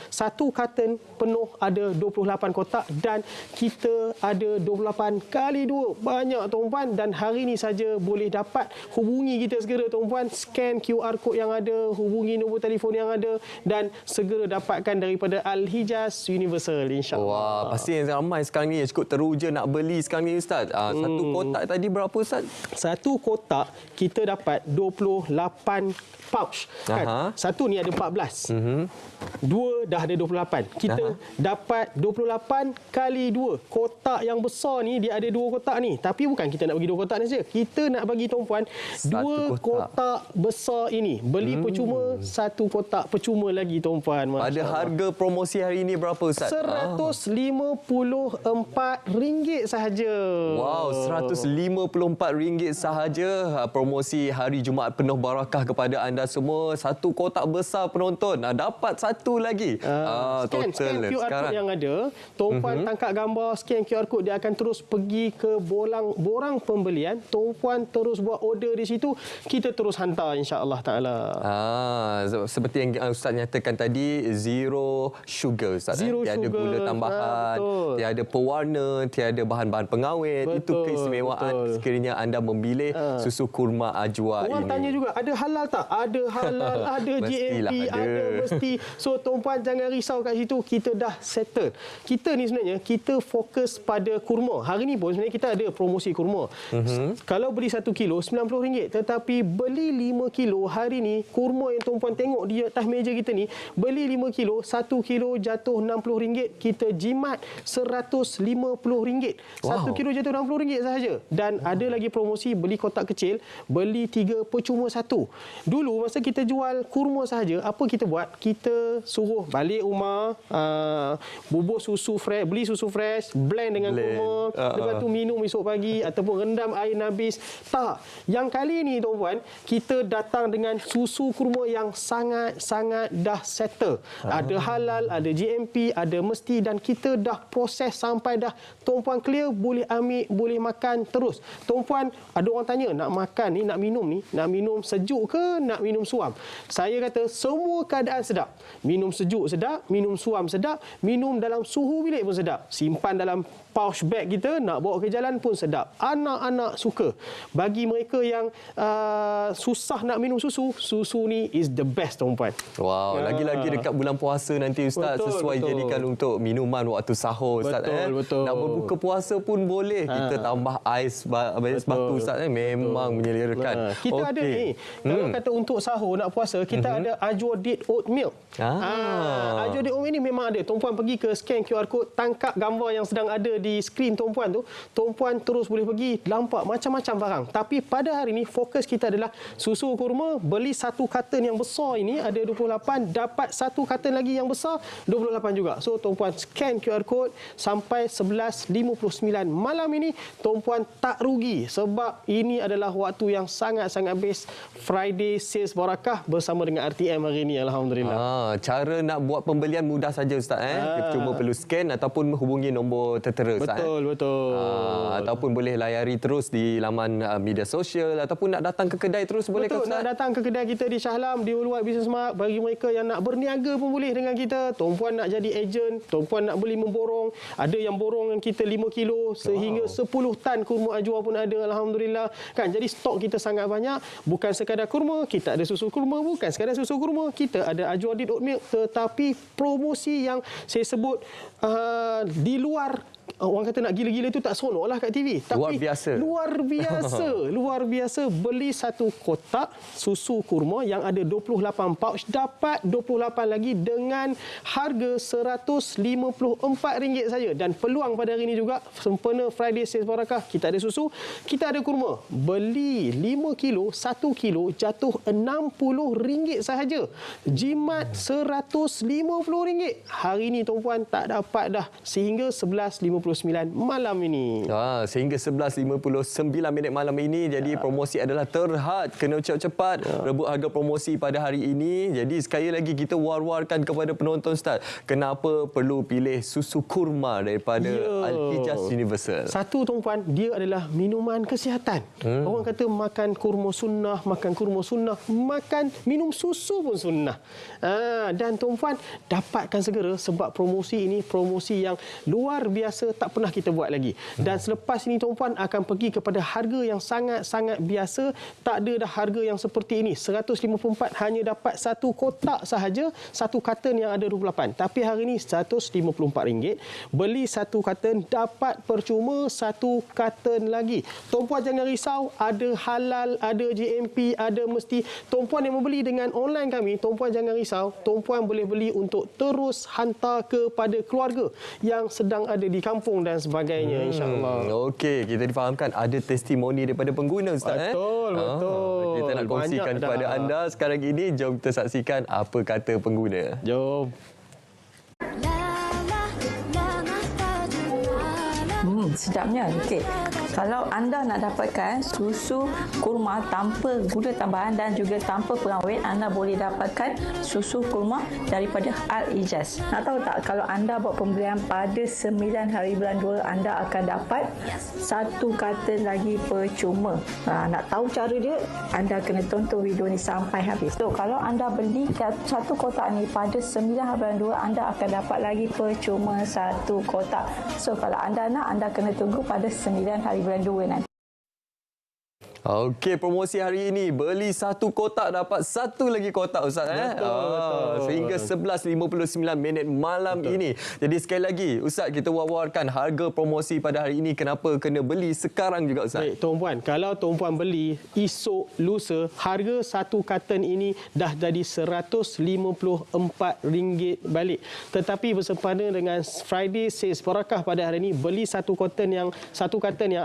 Satu carton penuh ada 28 kotak dan kita ada 28 kali 2. Banyak tuan-puan dan hari ni saja boleh dapat. Hubungi kita segera tuan-puan, scan QR code yang ada, hubungi nombor telefon yang ada dan segera dapatkan daripada Al-Hijaz Universal insya-Allah. Wah, pasti yang ramai sekarang ni cukup teruja nak beli sekarang ni Ustaz. Satu kotak tadi berapa Ustaz? Satu kotak kita dapat 28 pouch kan. Satu ni ada 14. Dua dah ada 28. Kita dapat 28 kali 2. Kotak yang besar ni dia ada 2 kotak ni. Tapi bukan kita nak bagi 2 kotak ni saja. Kita nak bagi tuan-puan 2 kotak besar ini. Beli percuma, 1 kotak percuma lagi tuan-puan. Pada harga promosi hari ini berapa Ustaz? RM154 sahaja. Wow, RM154 sahaja. Promosi hari Jumaat penuh barakah kepada anda semua. 1 kotak besar penonton. Dapat 1 lagi. Scan QR code yang ada. Tuan-puan tangkap gambar, scan QR code, dia akan terus pergi ke borang pembelian. Tuan-puan terus buat order di situ. Kita terus hantar insya-Allah taala. Seperti yang Ustaz nyatakan tadi, zero sugar Ustaz. Tiada gula tambahan, tiada pewarna, tiada bahan-bahan pengawet. Itu keistimewaan sekiranya anda memilih susu kurma Ajwa ini. Orang tanya juga, ada halal tak? Ada halal, ada GMP, ada mesti. So tuan-puan jangan risau kat situ, kita dah settle. Kita ni sebenarnya kita fokus pada kurma. Hari ni pun sebenarnya kita ada promosi kurma. Kalau beli 1 kilo RM90, tetapi beli 5 kilo hari ni kurma yang tuan-puan tengok di atas meja kita ni, beli 5 kilo, 1 kilo jatuh RM60, kita jimat RM150. 1 kilo jatuh RM60 sahaja. Dan ada lagi promosi beli kotak kecil, beli 3 percuma 1. Dulu masa kita jual kurma sahaja, apa kita buat? Kita suruh balik rumah, bubur susu fresh, beli susu fresh, blend dengan kurma, lepas tu minum esok pagi ataupun rendam air nabis. Tak. Yang kali ni tuan-puan, kita datang dengan susu kurma yang sangat-sangat dah settle. Ada halal, ada GMP, ada mesti dan kita dah proses sampai dah tuan-puan clear, boleh ambil, boleh makan terus. Tuan-puan, ada orang tanya, nak makan ni, nak minum sejuk ke, nak minum suam? Saya kata semua keadaan sedap. Minum sejuk sedap, minum suam sedap, minum dalam suhu bilik pun sedap. Simpan dalam pouch bag kita, nak bawa ke jalan pun sedap. Anak-anak suka. Bagi mereka yang susah nak minum susu, susu ni is the best tuan-puan. Wow, lagi-lagi dekat bulan puasa nanti Ustaz, sesuai jadikan untuk minuman waktu sahur Ustaz. Betul. Nak berbuka puasa pun boleh. Kita tambah ais batu Ustaz, memang menyelerakan. Kita ada ni, kalau kata untuk sahur nak puasa, kita ada Ajwa Date Oat Milk. Ajwa Date Oat Milk ni memang ada. Tuan-puan pergi ke scan QR code, tangkap gambar yang sedang ada di skrin tuan-puan tu, tuan-puan terus boleh pergi lampak macam-macam barang. Tapi pada hari ni fokus kita adalah susu kurma. Beli 1 carton yang besar ini ada 28, dapat 1 carton lagi yang besar 28 juga. So tuan-puan scan QR code, tersebut sampai 11.59 malam ini, tuan-puan tak rugi sebab ini adalah waktu yang sangat-sangat best. Friday Sales Barakah bersama dengan RTM hari ini, alhamdulillah. Cara nak buat pembelian mudah saja Ustaz. Cuma perlu scan ataupun hubungi nombor tertera Ustaz. Betul. Ataupun boleh layari terus di laman media sosial ataupun nak datang ke kedai terus boleh ke Ustaz? Nak datang ke kedai kita di Shah Alam, di Uluwat Business Mart. Bagi mereka yang nak berniaga pun boleh dengan kita. Tuan-puan nak jadi ejen, tuan-puan nak beli memborong. Ada yang borong yang kita 5 kilo sehingga 10 tan kurma ajwa pun ada, alhamdulillah. Kan, jadi stok kita sangat banyak. Bukan sekadar kurma, kita ada susu kurma. Bukan sekadar susu kurma, kita ada ajwa dit oat milk. Tetapi promosi yang saya sebut di luar, orang kata nak gila-gila itu tak seronok lah kat TV. Tapi luar biasa. Luar biasa. Beli satu kotak susu kurma yang ada 28 pouch, dapat 28 lagi dengan harga RM154 saja. Dan peluang pada hari ini juga, sempena Friday Sales Barakah, kita ada susu, kita ada kurma. Beli 5 kilo, 1 kilo jatuh RM60 sahaja. Jimat RM150. Hari ini tuan-puan tak dapat dah sehingga 11.59 malam ini. Sehingga 11.59 malam ini. Jadi promosi adalah terhad. Kena cepat-cepat rebut harga promosi pada hari ini. Jadi sekali lagi kita war-warkan kepada penonton Ustaz, kenapa perlu pilih susu kurma daripada Al-Hijaz Universal. Satu tuan-puan, dia adalah minuman kesihatan. Orang kata makan kurma sunnah, minum susu pun sunnah. Dan tuan-puan dapatkan segera sebab promosi ini promosi yang luar biasa, tak pernah kita buat lagi. Dan selepas ini tuan-puan akan pergi kepada harga yang sangat-sangat biasa. Tak ada dah harga yang seperti ini. 154 hanya dapat satu kotak sahaja, satu karton yang ada 28. Tapi hari ini RM154. Beli satu karton dapat percuma satu karton lagi. Tuan-puan jangan risau, ada halal, ada JMP, ada mesti. Tuan-puan yang membeli dengan online kami, tuan-puan jangan risau. Tuan-puan boleh beli untuk terus hantar kepada keluarga yang sedang ada di kampung dan sebagainya, insya-Allah. Okey, kita difahamkan ada testimoni daripada pengguna Ustaz. Betul. Kita nak kongsikan kepada anda sekarang ini. Jom kita saksikan apa kata pengguna. Jom. Sedapnya. Okey. Kalau anda nak dapatkan susu kurma tanpa gula tambahan dan juga tanpa pengawet, anda boleh dapatkan susu kurma daripada Al-Hijaz. Nak tahu tak, kalau anda buat pembelian pada 9 hari bulan 2, anda akan dapat satu karton lagi percuma. Nak tahu cara dia, anda kena tonton video ni sampai habis. So, kalau anda beli satu kotak ni pada 9 hari bulan 2, anda akan dapat lagi percuma satu kotak. So, kalau anda nak, anda kena tunggu pada 9 hari bulan 2 nanti. Okey, promosi hari ini beli satu kotak dapat satu lagi kotak Ustaz. Betul. Sehingga 11.59 malam ini. Jadi sekali lagi Ustaz, kita war-warkan harga promosi pada hari ini. Kenapa kena beli sekarang juga Ustaz? Baik, tuan-puan, kalau tuan-puan beli esok lusa, harga satu karton ini dah jadi RM154 balik. Tetapi bersempena dengan Friday Sales Barakah pada hari ini, beli satu karton yang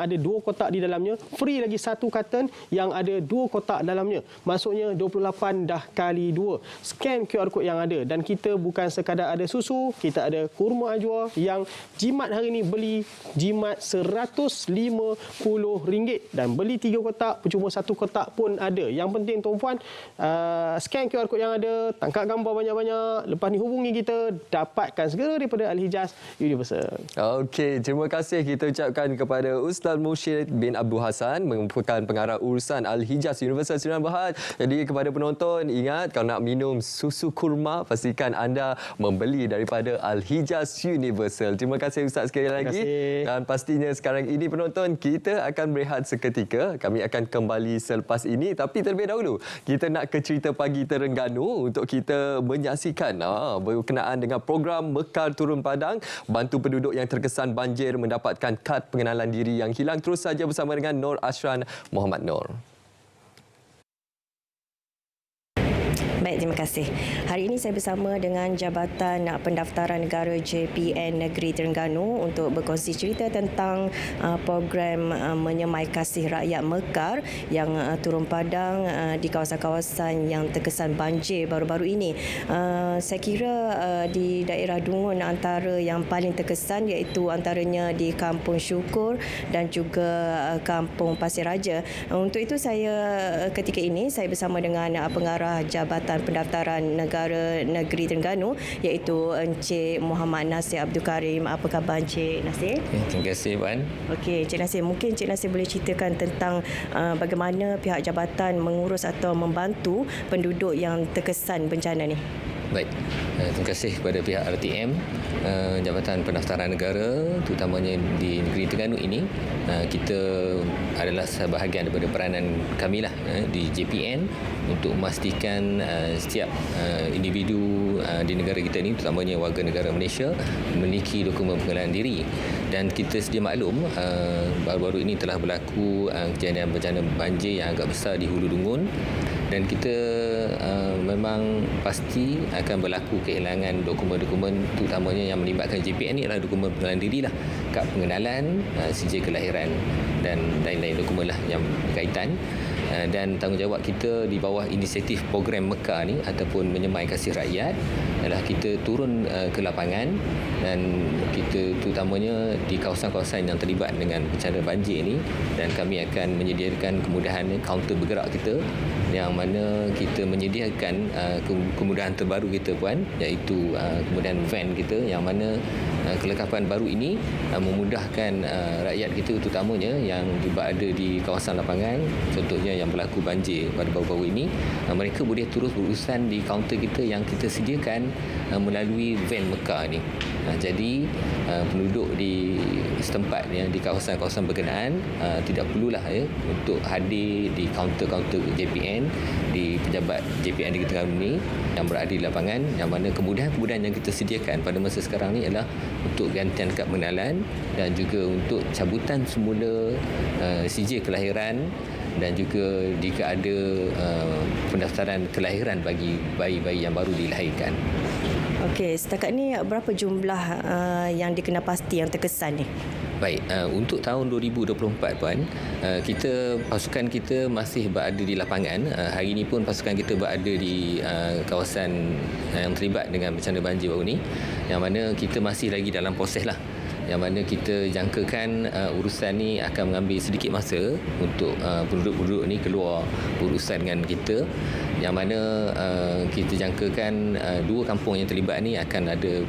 ada 2 kotak di dalamnya, free lagi satu karton yang ada 2 kotak dalamnya. Maksudnya 28 dah kali 2. Scan QR code yang ada. Dan kita bukan sekadar ada susu, kita ada kurma ajwa yang jimat hari ini beli jimat RM150 dan beli 3 kotak percuma 1 kotak pun ada. Yang penting tuan-puan, scan QR code yang ada, tangkap gambar banyak-banyak, lepas ni hubungi kita, dapatkan segera daripada Al-Hijaz Universal. Okey, terima kasih kita ucapkan kepada Ustaz Mursyid bin Abdul Hassan, merupakan pengarah urusan Al-Hijaz Universal Sunan Berhad. Jadi kepada penonton, ingat kalau nak minum susu kurma, pastikan anda membeli daripada Al-Hijaz Universal. Terima kasih Ustaz sekali lagi. Dan pastinya sekarang ini penonton, kita akan berehat seketika. Kami akan kembali selepas ini. Tapi terlebih dahulu, kita nak ke cerita pagi Terengganu untuk kita menyaksikan berkenaan dengan program Mekar Turun Padang, bantu penduduk yang terkesan banjir mendapatkan kad pengenalan diri yang hilang. Terus saja bersama dengan Nur Ashran Muhammad Nur. Baik, terima kasih. Hari ini saya bersama dengan Jabatan Pendaftaran Negara JPN Negeri Terengganu untuk berkongsi cerita tentang program Menyemai Kasih Rakyat Mekar yang turun padang di kawasan-kawasan yang terkesan banjir baru-baru ini. Saya kira di daerah Dungun antara yang paling terkesan iaitu antaranya di Kampung Syukur dan juga Kampung Pasir Raja. Untuk itu saya ketika ini saya bersama dengan Pengarah Jabatan Pendaftaran Negara Negeri Terengganu iaitu Encik Muhammad Nasir Abdul Karim. Apa khabar Encik Nasir? Terima kasih Puan. Okey, Encik Nasir, mungkin Encik Nasir boleh ceritakan tentang bagaimana pihak jabatan mengurus atau membantu penduduk yang terkesan bencana ni. Baik, terima kasih kepada pihak RTM, Jabatan Pendaftaran Negara, terutamanya di Negeri Terengganu ini. Kita adalah sebahagian daripada peranan kami lah di JPN untuk memastikan setiap individu di negara kita ini, terutamanya warga negara Malaysia, memiliki dokumen pengenalan diri. Dan kita sedia maklum, baru-baru ini telah berlaku kejadian bencana banjir yang agak besar di Hulu Dungun, dan kita memang pasti akan berlaku kehilangan dokumen-dokumen terutamanya yang melibatkan JPN. Ini adalah dokumen pengenalan diri lah, kad pengenalan, sijil kelahiran dan lain-lain dokumen lah yang berkaitan. Dan tanggungjawab kita di bawah inisiatif program Mekar ni ataupun Menyemai Kasih Rakyat adalah kita turun ke lapangan, dan kita terutamanya di kawasan-kawasan yang terlibat dengan bencana banjir ni, dan kami akan menyediakan kemudahan kaunter bergerak kita, yang mana kita menyediakan kemudahan terbaru kita Puan, iaitu kemudahan van kita, yang mana kelengkapan baru ini memudahkan rakyat kita terutamanya yang berada di kawasan lapangan, contohnya yang berlaku banjir pada baru-baru ini, mereka boleh terus berurusan di kaunter kita yang kita sediakan melalui van Mekar ni. Jadi penduduk di setempat yang di kawasan-kawasan berkenaan tidak perlulah untuk hadir di kaunter-kaunter JPN, di pejabat JPN Negeri Terengganu ni yang berada di lapangan, yang mana kemudahan-kemudahan yang kita sediakan pada masa sekarang ni adalah untuk gantian kad pengenalan dan juga untuk cabutan semula sijil kelahiran, dan juga jika ada pendaftaran kelahiran bagi bayi-bayi yang baru dilahirkan. Okey, setakat ni berapa jumlah yang dikenal pasti yang terkesan ni? Baik, untuk tahun 2024 Puan, pasukan kita masih berada di lapangan. Hari ini pun pasukan kita berada di kawasan yang terlibat dengan bencana banjir baru ni, yang mana kita masih lagi dalam proses lah, yang mana kita jangkakan urusan ni akan mengambil sedikit masa untuk penduduk-penduduk ni keluar berurusan dengan kita, yang mana kita jangkakan dua kampung yang terlibat ni akan ada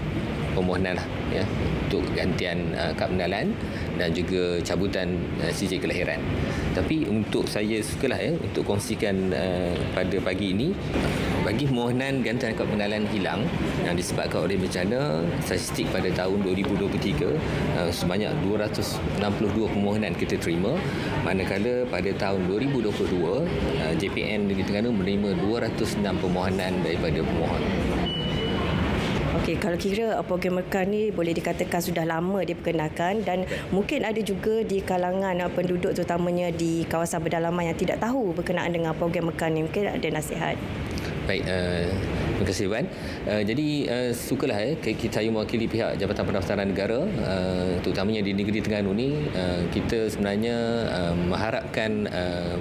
permohonan lah, untuk gantian kad pengenalan dan juga cabutan sijil kelahiran. Tapi untuk saya sukalah untuk kongsikan pada pagi ini, bagi permohonan gantian kad pengenalan hilang yang disebabkan oleh bencana, statistik pada tahun 2023 sebanyak 262 permohonan kita terima, manakala pada tahun 2022 JPN Negeri Terengganu menerima 206 permohonan daripada pemohon. Okey, kalau kira program Mekar ni boleh dikatakan sudah lama diperkenalkan, dan mungkin ada juga di kalangan penduduk terutamanya di kawasan pedalaman yang tidak tahu berkenaan dengan program Mekar ni, mungkin ada nasihat. Baik, terima kasih Wan. Jadi sukalah saya mewakili pihak Jabatan Pendaftaran Negara, terutamanya di Negeri Terengganu ni, kita sebenarnya mengharapkan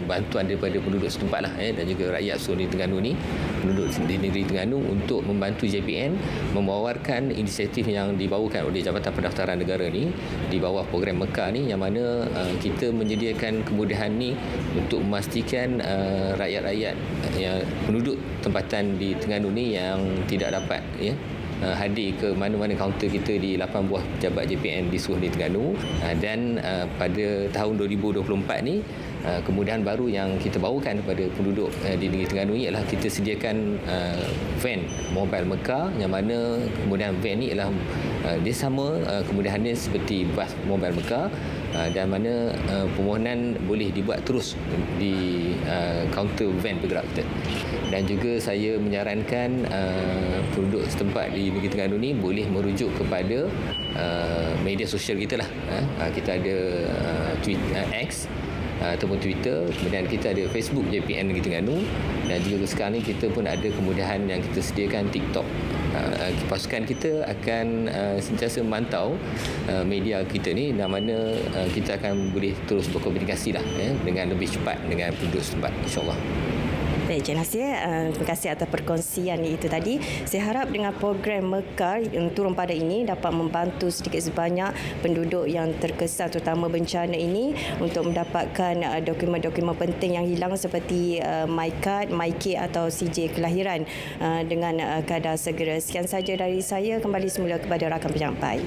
bantuan daripada penduduk setempat lah, dan juga rakyat seluruh Terengganu ni, penduduk di Negeri Terengganu, untuk membantu JPN membawarkan inisiatif yang dibawakan oleh Jabatan Pendaftaran Negara ni di bawah program Mekar ni, yang mana kita menyediakan kemudahan ni untuk memastikan rakyat-rakyat penduduk tempatan di Terengganu ni yang tidak dapat hadir ke mana-mana kaunter kita di 8 buah pejabat JPN di seluruh Terengganu. Dan pada tahun 2024 ni, kemudahan baru yang kita bawakan kepada penduduk di Negeri Terengganu ni ialah kita sediakan van mobile Mekar, yang mana kemudahan van ni ialah dia sama kemudahannya seperti bas mobile Mekar, dan mana permohonan boleh dibuat terus di kaunter van bergerak kita. Dan juga saya menyarankan penduduk setempat di Negeri Terengganu ni boleh merujuk kepada media sosial kita lah. Kita ada Twitter, X, ataupun Twitter. Kemudian kita ada Facebook JPN Negeri Terengganu, dan juga sekarang ni kita pun ada kemudahan yang kita sediakan TikTok. Pasukan kita akan sentiasa memantau media kita ni, dan mana kita akan boleh terus berkomunikasi lah dengan lebih cepat dengan penduduk setempat, insyaAllah. Baik, Encik Nasir, terima kasih atas perkongsian itu tadi. Saya harap dengan program Mekar yang turun pada ini dapat membantu sedikit sebanyak penduduk yang terkesan terutama bencana ini untuk mendapatkan dokumen-dokumen penting yang hilang seperti MyCard, MyK atau CJ kelahiran dengan kadar segera. Sekian saja dari saya, kembali semula kepada rakan penyampai.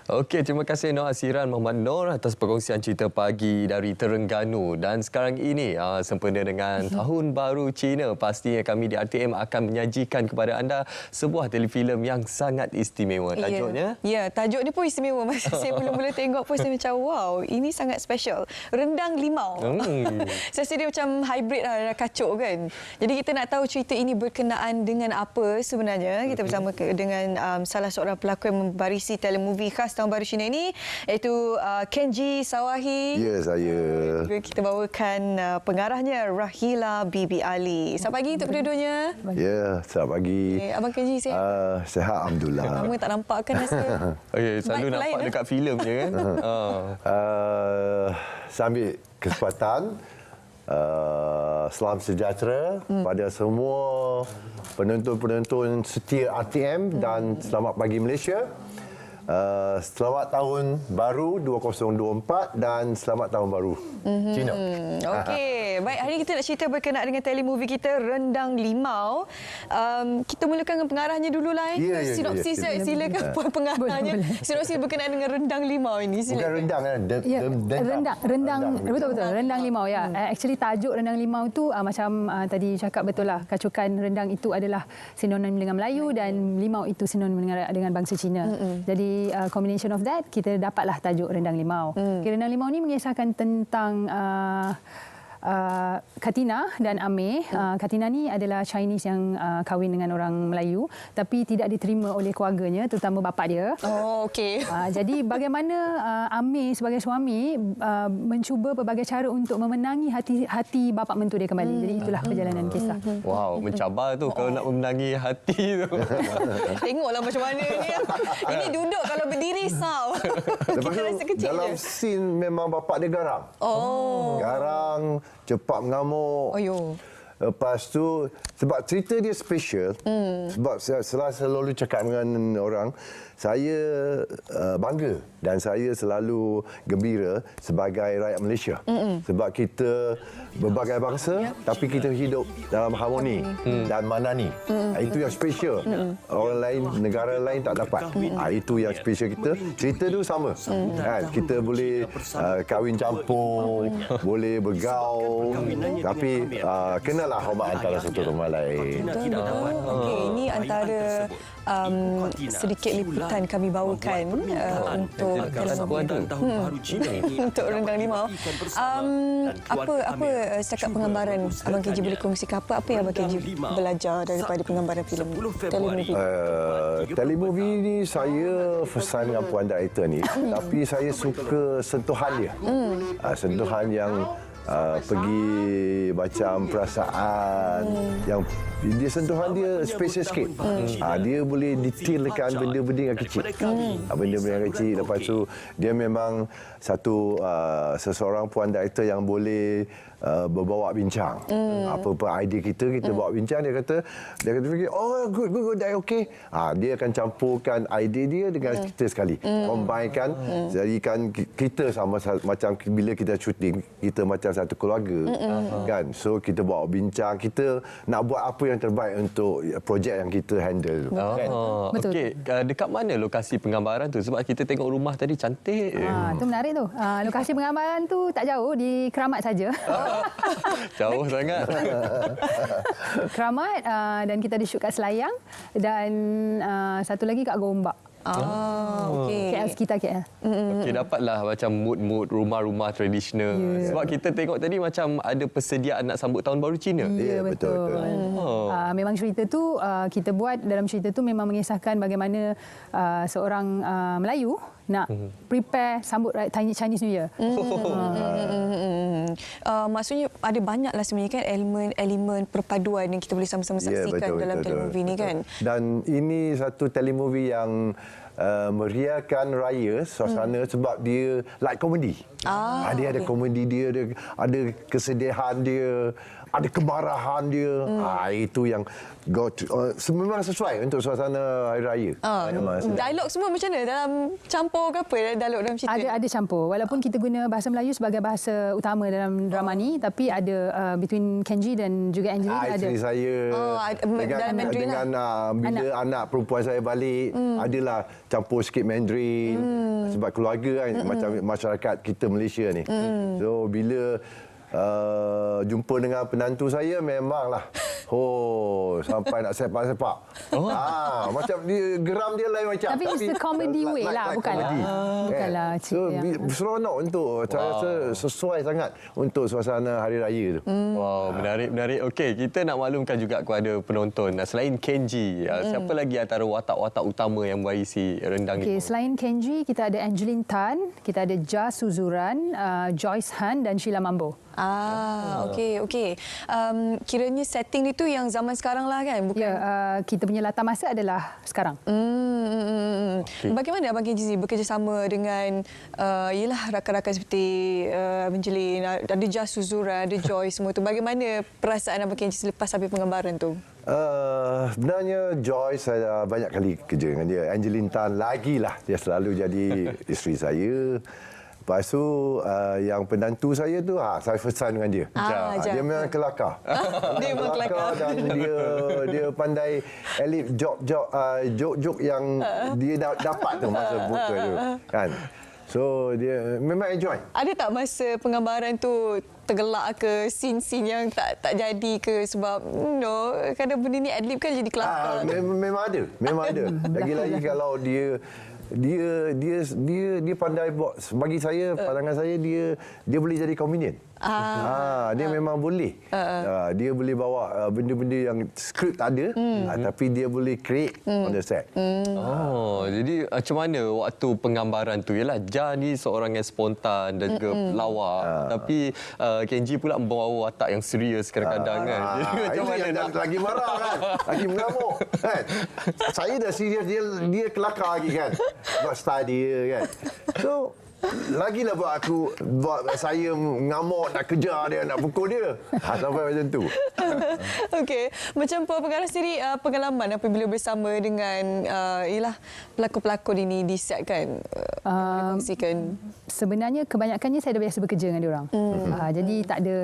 Okey, terima kasih Nur Asiran Muhammad Nur atas perkongsian cerita pagi dari Terengganu. Dan sekarang ini sempena dengan Tahun Baru Cina, pastinya kami di RTM akan menyajikan kepada anda sebuah telefilm yang sangat istimewa. Tajuknya? Ya, tajuk ni pun istimewa. Masa saya mula-mula tengok pun saya macam wow, ini sangat special. Rendang Limau. Saya rasa dia macam hybrid lah, kacuk kan. Jadi kita nak tahu cerita ini berkenaan dengan apa sebenarnya. Kita bersama dengan salah seorang pelakon yang membarisi telemovie khas Tahun Baru Cina ini, iaitu Kenji Sawahi. Ya, saya. Kita bawakan pengarahnya Rahila Bibi Ali. Selamat pagi untuk kedua-duanya. Ya, selamat pagi. Abang Kenji sihat? Sihat, Alhamdulillah. Lama tak nampak kan rasa? Selalu nampak dekat filem je kan? Saya ambil kesempatan. Salam sejahtera pada semua penonton-penonton setia RTM dan selamat pagi Malaysia. Selamat Tahun Baru 2024 dan selamat Tahun Baru Cina. Okey, baik, hari ini kita nak cerita berkenaan dengan telemovie kita Rendang Limau. Kita mulakan dengan pengarahnya dululah. Sinopsis silakan puan pengarahnya. Sinopsis berkenaan dengan Rendang Limau ini. Bukan rendang kan? Rendang betul-betul Rendang Limau ya. Actually tajuk Rendang Limau tu macam tadi cakap betul lah. Kacukan rendang itu adalah sinonim dengan Melayu dan limau itu sinonim dengan bangsa Cina. Jadi combination of that, kita dapatlah tajuk Rendang Limau. Rendang Limau ni mengisahkan tentang Katina dan Amir. Katina ni adalah Chinese yang kahwin dengan orang Melayu tapi tidak diterima oleh keluarganya, terutama bapa dia. Oh, okey. Jadi bagaimana Amir sebagai suami mencuba berbagai cara untuk memenangi hati bapa mentua dia kembali. Jadi itulah perjalanan kisah. Wow, mencabar tu kalau nak memenangi hati tu. Tengoklah macam mana ni. Ini duduk kalau berdiri saw. Kita rasa kecil dalam je. scene memang bapa dia garang. Garang, cepat mengamuk. Lepas tu, sebab cerita dia special, sebab saya selalu cakap dengan orang, saya bangga dan saya selalu gembira sebagai rakyat Malaysia. Sebab kita berbagai bangsa, tapi kita hidup dalam harmoni dan manani. Itu yang special. Orang lain, negara lain tak dapat. Itu yang special kita. Cerita tu sama. Kita boleh kahwin campur, boleh bergaul, tapi kenalah hormat antara satu sama lain. Okey, ini antara sedikit liputan kami bawakan untuk untuk Rendang Limau. Apa setakat penggambaran Abang Kenji boleh kongsikan apa yang Abang Kenji belajar daripada penggambaran filem telemovie? Telemovie ni saya first time dengan puan director ni, tapi saya suka sentuhan dia. Sentuhan yang pergi macam perasaan yang dia sentuhan dia special sikit. Dia boleh detailkan benda-benda yang kecil. Benda-benda yang kecil. Lepas tu dia memang satu seseorang puan director yang boleh berbawa bincang. Apa-apa idea kita bawa bincang, dia kata fikir, oh good, okay. Dia akan campurkan idea dia dengan kita sekali. Combinekan, jadikan kita sama macam bila kita syuting, kita macam satu keluarga. Kan? So kita bawa bincang, kita nak buat apa yang terbaik untuk projek yang kita handle. Kan? Okey, dekat mana lokasi penggambaran tu? Sebab kita tengok rumah tadi cantik. Itu menarik tu. Lokasi penggambaran tu tak jauh, di Keramat saja. Jauh sangat. Keramat, dan kita ada shoot kat Selayang dan satu lagi kat Gombak. Okey. KL sekitar KL. Okey, dapatlah macam mood-mood rumah-rumah tradisional. Sebab kita tengok tadi macam ada persediaan nak sambut Tahun Baru Cina. Ya, betul. Memang cerita tu kita buat dalam cerita tu memang mengisahkan bagaimana seorang Melayu nak prepare sambut Chinese New Year. Maksudnya ada banyaklah sebenarnya kan elemen perpaduan yang kita boleh sama-sama saksikan dalam telemovie ni kan. Dan ini satu telemovie yang meriahkan raya suasana sebab dia like komedi. Dia ada komedi dia, ada kesedihan dia, ada kemarahan dia. Itu yang memang sesuai untuk suasana hari raya. Dialog semua macam mana dalam campur ke apa dialog dalam cerita? Ada campur. Walaupun kita guna bahasa Melayu sebagai bahasa utama dalam drama ni, tapi ada between Kenji dan juga Angeline ada. Isteri saya dengan bila anak perempuan saya balik, adalah campur sikit Mandarin sebab keluarga kan macam masyarakat kita Malaysia ni. So bila jumpa dengan penantu saya memanglah sampai nak sepak-sepak. Macam dia geram dia lain macam. Tapi it's the comedy way lah, bukanlah so seronok untuk saya rasa sesuai sangat untuk suasana hari raya tu. Wow, menarik. Okey, kita nak maklumkan juga kepada penonton, selain Kenji, siapa lagi antara watak-watak utama yang berisi rendang ni? Okey, selain Kenji, kita ada Angeline Tan, kita ada Ja Suzuran, Joyce Han dan Sheila Mambo. Okey. Kiranya setting itu yang zaman sekarang lah kan? Bukan? Ya, kita punya latar masa adalah sekarang. Bagaimana Abang Kenji bekerjasama dengan rakan-rakan seperti Angeline, ada Ja Suzuran, ada Joyce semua tu. Bagaimana perasaan Abang Kenji selepas habis penggambaran tu? Sebenarnya Joyce saya banyak kali kerja dengan dia. Angeline Tan lagi lah, dia selalu jadi isteri saya. Lepas tu yang penantu saya tu saya first time dengan dia. Dia memang kelakar. Dia memang kelakar dan dia pandai elip joke yang dia dapat tu masa buka tu kan. So dia memang enjoy. Ada tak masa penggambaran tu tergelak ke scene-scene yang tak jadi ke sebab kadang benda ni adlib kan jadi kelakar. Memang ada. Lagi-lagi kalau dia pandai buat. Bagi saya, pandangan saya dia boleh jadi comedian. Dia memang boleh. Dia boleh bawa benda-benda yang skrip tak ada, tapi dia boleh create on the set. Jadi macam mana waktu penggambaran tu? Yalah, Ja ni seorang yang spontan dan juga pelawak, tapi Kenji pula membawa watak yang serius kadang-kadang kan. Macam mana nak lagi marah kan? Lagi mengamuk kan? Saya dah serius, dia kelakar lagi kan. Buat style dia kan. So lagilah buat saya ngamuk, nak kejar dia, nak pukul dia. Sampai macam tu. Okey, macam Puan Pengarah sendiri, pengalaman apabila bersama dengan pelakon-pelakon ini di set kan? Kongsikan. Sebenarnya kebanyakannya saya dah biasa bekerja dengan diorang. Jadi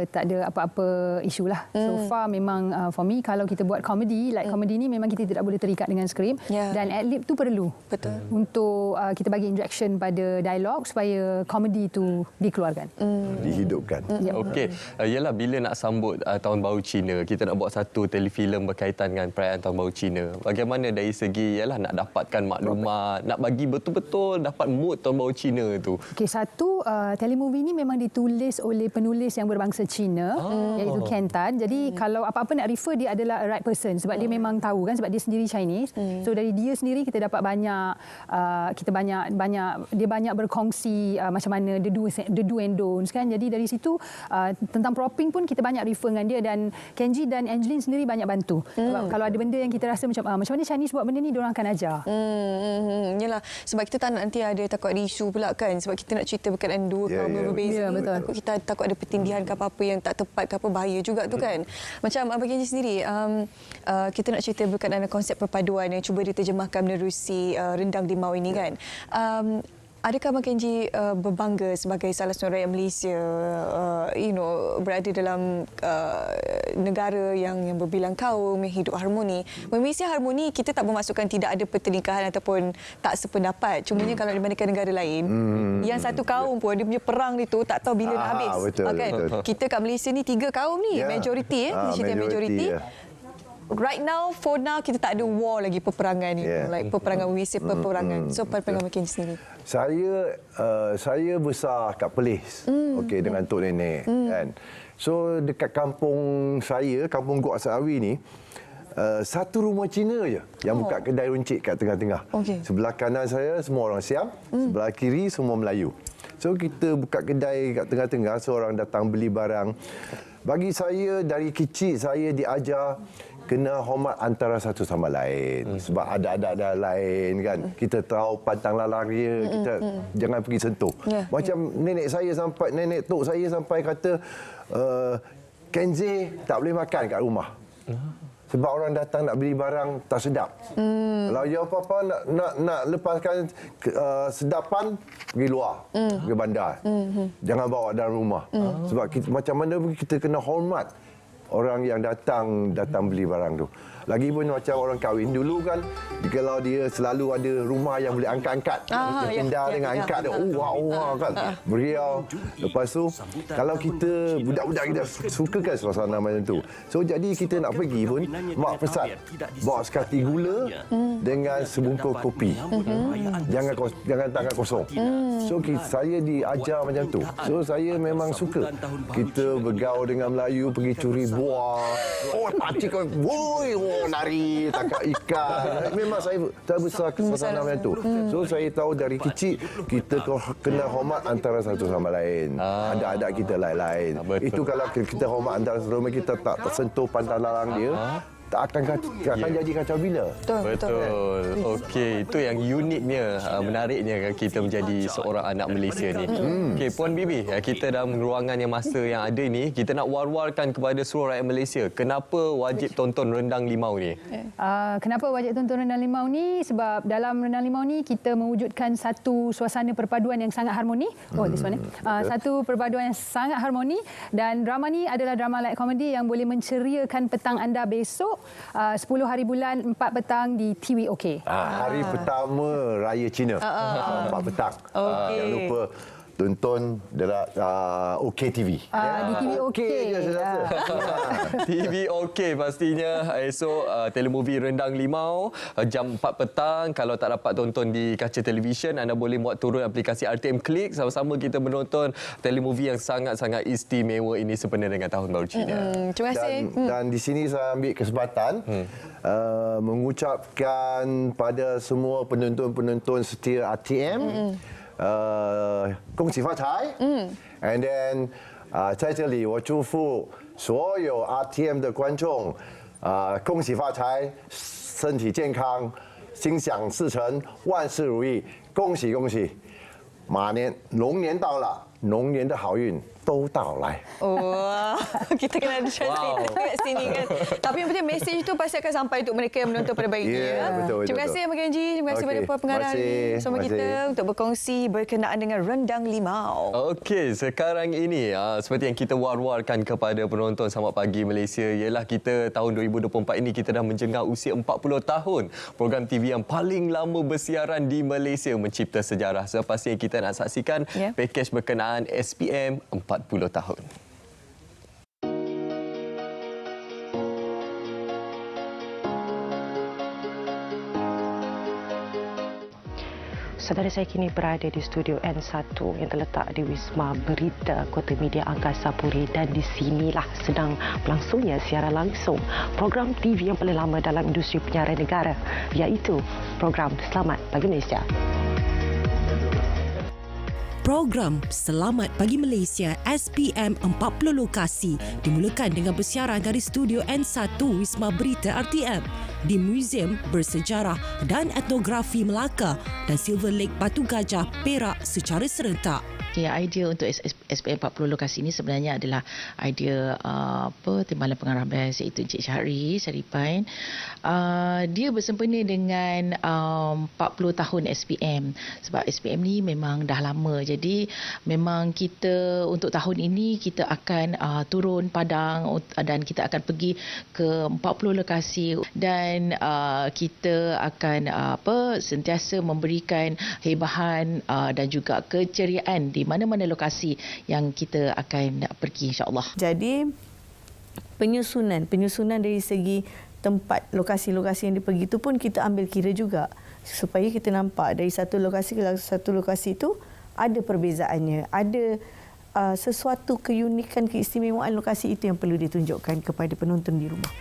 tak ada apa-apa isu lah. So far memang for me, kalau kita buat komedi, komedi ni memang kita tidak boleh terikat dengan skrip. Dan ad-lib tu perlu. Betul. Untuk kita bagi injection pada dialog supaya komedi itu dikeluarkan. Dihidupkan. Okey, ialah bila nak sambut Tahun Baru Cina, kita nak buat satu telefilm berkaitan dengan perayaan Tahun Baru Cina. Bagaimana dari segi nak dapatkan maklumat, nak bagi betul-betul dapat mood Tahun Baru Cina tu? Okey, satu, telemovie ni memang ditulis oleh penulis yang berbangsa Cina, iaitu Ken Tan. Jadi kalau apa-apa nak refer, dia adalah a right person sebab dia memang tahu kan, sebab dia sendiri Chinese. So dari dia sendiri kita dapat banyak dia banyak berkongsi macam mana the do and don'ts kan. Jadi dari situ tentang propping pun kita banyak refer dengan dia, dan Kenji dan Angeline sendiri banyak bantu. Sebab kalau ada benda yang kita rasa macam mana Chinese buat benda ni, diorang akan ajar. Yalah, sebab kita tak nak nanti ada takut ada isu pula kan, sebab kita nak cerita berkaitan dua kaum berbeza. Betul. Kita takut ada pertindihan ke apa-apa yang tak tepat ke apa, bahaya juga tu kan. Macam Abang Kenji sendiri, kita nak cerita berkaitan konsep perpaduan yang cuba diterjemahkan menerusi rendang limau ini kan. Adakah Abang Kenji berbangga sebagai salah seorang rakyat Malaysia, berada dalam negara yang berbilang kaum, yang hidup harmoni? Malaysia harmoni, kita tak bermaksudkan tidak ada pertelingkahan ataupun tak sependapat. Cumanya kalau dibandingkan negara lain, yang satu kaum pun dia punya perang itu tak tahu bila nak habis. Betul. Kita kat Malaysia ni 3 kaum ni, majoriti. Malaysia dia majoriti. right now for now kita tak ada war lagi peperangan ni, like peperangan Malaysia, peperangan. So peperangan Mackenzie sendiri. Saya besar kat Perlis. Okey, dengan tok nenek kan. So dekat kampung saya, kampung Gok Asawi ni, satu rumah Cina je yang buka kedai runcit kat tengah-tengah. Sebelah kanan saya semua orang Siam, sebelah kiri semua Melayu. So kita buka kedai kat tengah-tengah, seorang datang beli barang. Bagi saya dari kecil saya diajar kena hormat antara satu sama lain. Sebab ada adat lain kan. Kita tahu pantang larang dia, kita jangan pergi sentuh. Macam nenek tok saya sampai kata Kenzie tak boleh makan kat rumah. Sebab orang datang nak beli barang tak sedap. Kalau you apa-apa nak lepaskan sedapan, pergi luar, pergi bandar. Jangan bawa dalam rumah. Sebab kita, macam mana pun kita kena hormat orang yang datang beli barang tu. Lagipun macam orang kahwin dulu kan, kalau dia selalu ada rumah yang boleh angkat-angkat, pindah dengan angkat dia, wah kan, beriau. Lepas tu kalau kita budak-budak kita suka kan suasana macam tu. So jadi kita nak pergi pun mak pesan bawa sekati gula dengan sebungkus kopi. Jangan tangan kosong. So saya diajar macam tu. So saya memang suka kita bergaul dengan Melayu, pergi curi buah. Pakcik kan, lari tangkap ikan. Memang saya besar suasana macam tu. So saya tahu dari kecil kita kena hormat antara satu sama lain. Ada adat kita lain-lain. Itu kalau kita hormat antara satu sama lain, kita tak tersentuh pantang larang dia, tak akan jadi kacau bina. Betul. Okey, itu yang uniknya, menariknya kita menjadi seorang anak Malaysia ni. Okey, Puan Bibi, kita dalam ruangan yang masa yang ada ni, kita nak war-warkan kepada seluruh rakyat Malaysia. Kenapa wajib tonton Rendang Limau ni? Kenapa wajib tonton Rendang Limau ni? Sebab dalam Rendang Limau ni kita mewujudkan satu suasana perpaduan yang sangat harmoni. This one. Satu perpaduan yang sangat harmoni, dan drama ni adalah drama light comedy yang boleh menceriakan petang anda besok 10 hari bulan 4 petang di TV OK. Hari pertama Raya Cina. 4 petang. Jangan lupa tonton OK TV. Di TV OK. TV OK pastinya. Esok telemovie Rendang Limau jam 4 petang. Kalau tak dapat tonton di kaca televisyen, anda boleh buat turun aplikasi RTM Klik. Sama-sama kita menonton telemovie yang sangat-sangat istimewa ini sempena dengan Tahun Baru Cina. Terima kasih. Dan di sini saya ambil kesempatan mengucapkan pada semua penonton-penonton setia RTM, 恭喜发财 and then 在这里我祝福所有 RTM 的观众恭喜发财，身体健康，心想事成，万事如意，恭喜恭喜，马年龙年到了，龙年的好运都到来。 Kita kena ada translate kat sini kan. Tapi yang penting mesej tu pasti akan sampai untuk mereka yang menonton pada baiknya. Terima kasih Mackenzie, terima kasih kepada para pengarah bersama kita untuk berkongsi berkenaan dengan Rendang Limau. Okey, sekarang ini seperti yang kita war-warkan kepada penonton Selamat Pagi Malaysia, ialah kita tahun 2024 ini kita dah menjengah usia 40 tahun program TV yang paling lama bersiaran di Malaysia, mencipta sejarah. Sepasti kita nak saksikan pakej berkenaan SPM 40 tahun. Saudara, saya kini berada di studio N1 yang terletak di Wisma Berita Kota Media Angkasa Puri, dan di sinilah sedang berlangsungnya siaran langsung program TV yang paling lama dalam industri penyiaran negara, iaitu program Selamat Pagi Malaysia. Program Selamat Pagi Malaysia SPM 40 lokasi dimulakan dengan bersiaran dari studio N1 Wisma Berita RTM di Museum Bersejarah dan Etnografi Melaka dan Silver Lake Batu Gajah, Perak secara serentak. Idea untuk SPM 40 lokasi ini sebenarnya adalah idea Timbalan Pengarah Best, iaitu Encik Syahri Syaripain. Dia bersempena dengan 40 tahun SPM. Sebab SPM ni memang dah lama. Jadi memang kita untuk tahun ini kita akan turun padang dan kita akan pergi ke 40 lokasi, dan kita akan sentiasa memberikan hebahan dan juga keceriaan di mana-mana lokasi yang kita akan pergi, insya-Allah. Jadi penyusunan dari segi tempat lokasi-lokasi yang dipergi itu pun kita ambil kira juga supaya kita nampak dari satu lokasi ke satu lokasi itu ada perbezaannya, ada sesuatu keunikan, keistimewaan lokasi itu yang perlu ditunjukkan kepada penonton di rumah.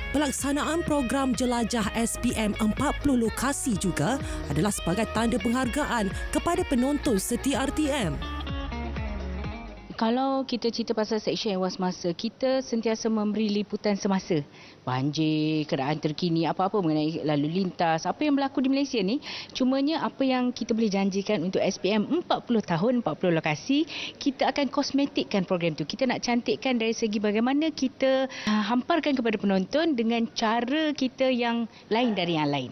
Pelaksanaan program jelajah SPM 40 lokasi juga adalah sebagai tanda penghargaan kepada penonton setia RTM. Kalau kita cerita pasal Seksyen Ewas Masa, kita sentiasa memberi liputan semasa. Banjir, keadaan terkini, apa-apa mengenai lalu lintas, apa yang berlaku di Malaysia ni. Cumanya apa yang kita boleh janjikan untuk SPM 40 tahun, 40 lokasi, kita akan kosmetikkan program tu. Kita nak cantikkan dari segi bagaimana kita hamparkan kepada penonton dengan cara kita yang lain dari yang lain.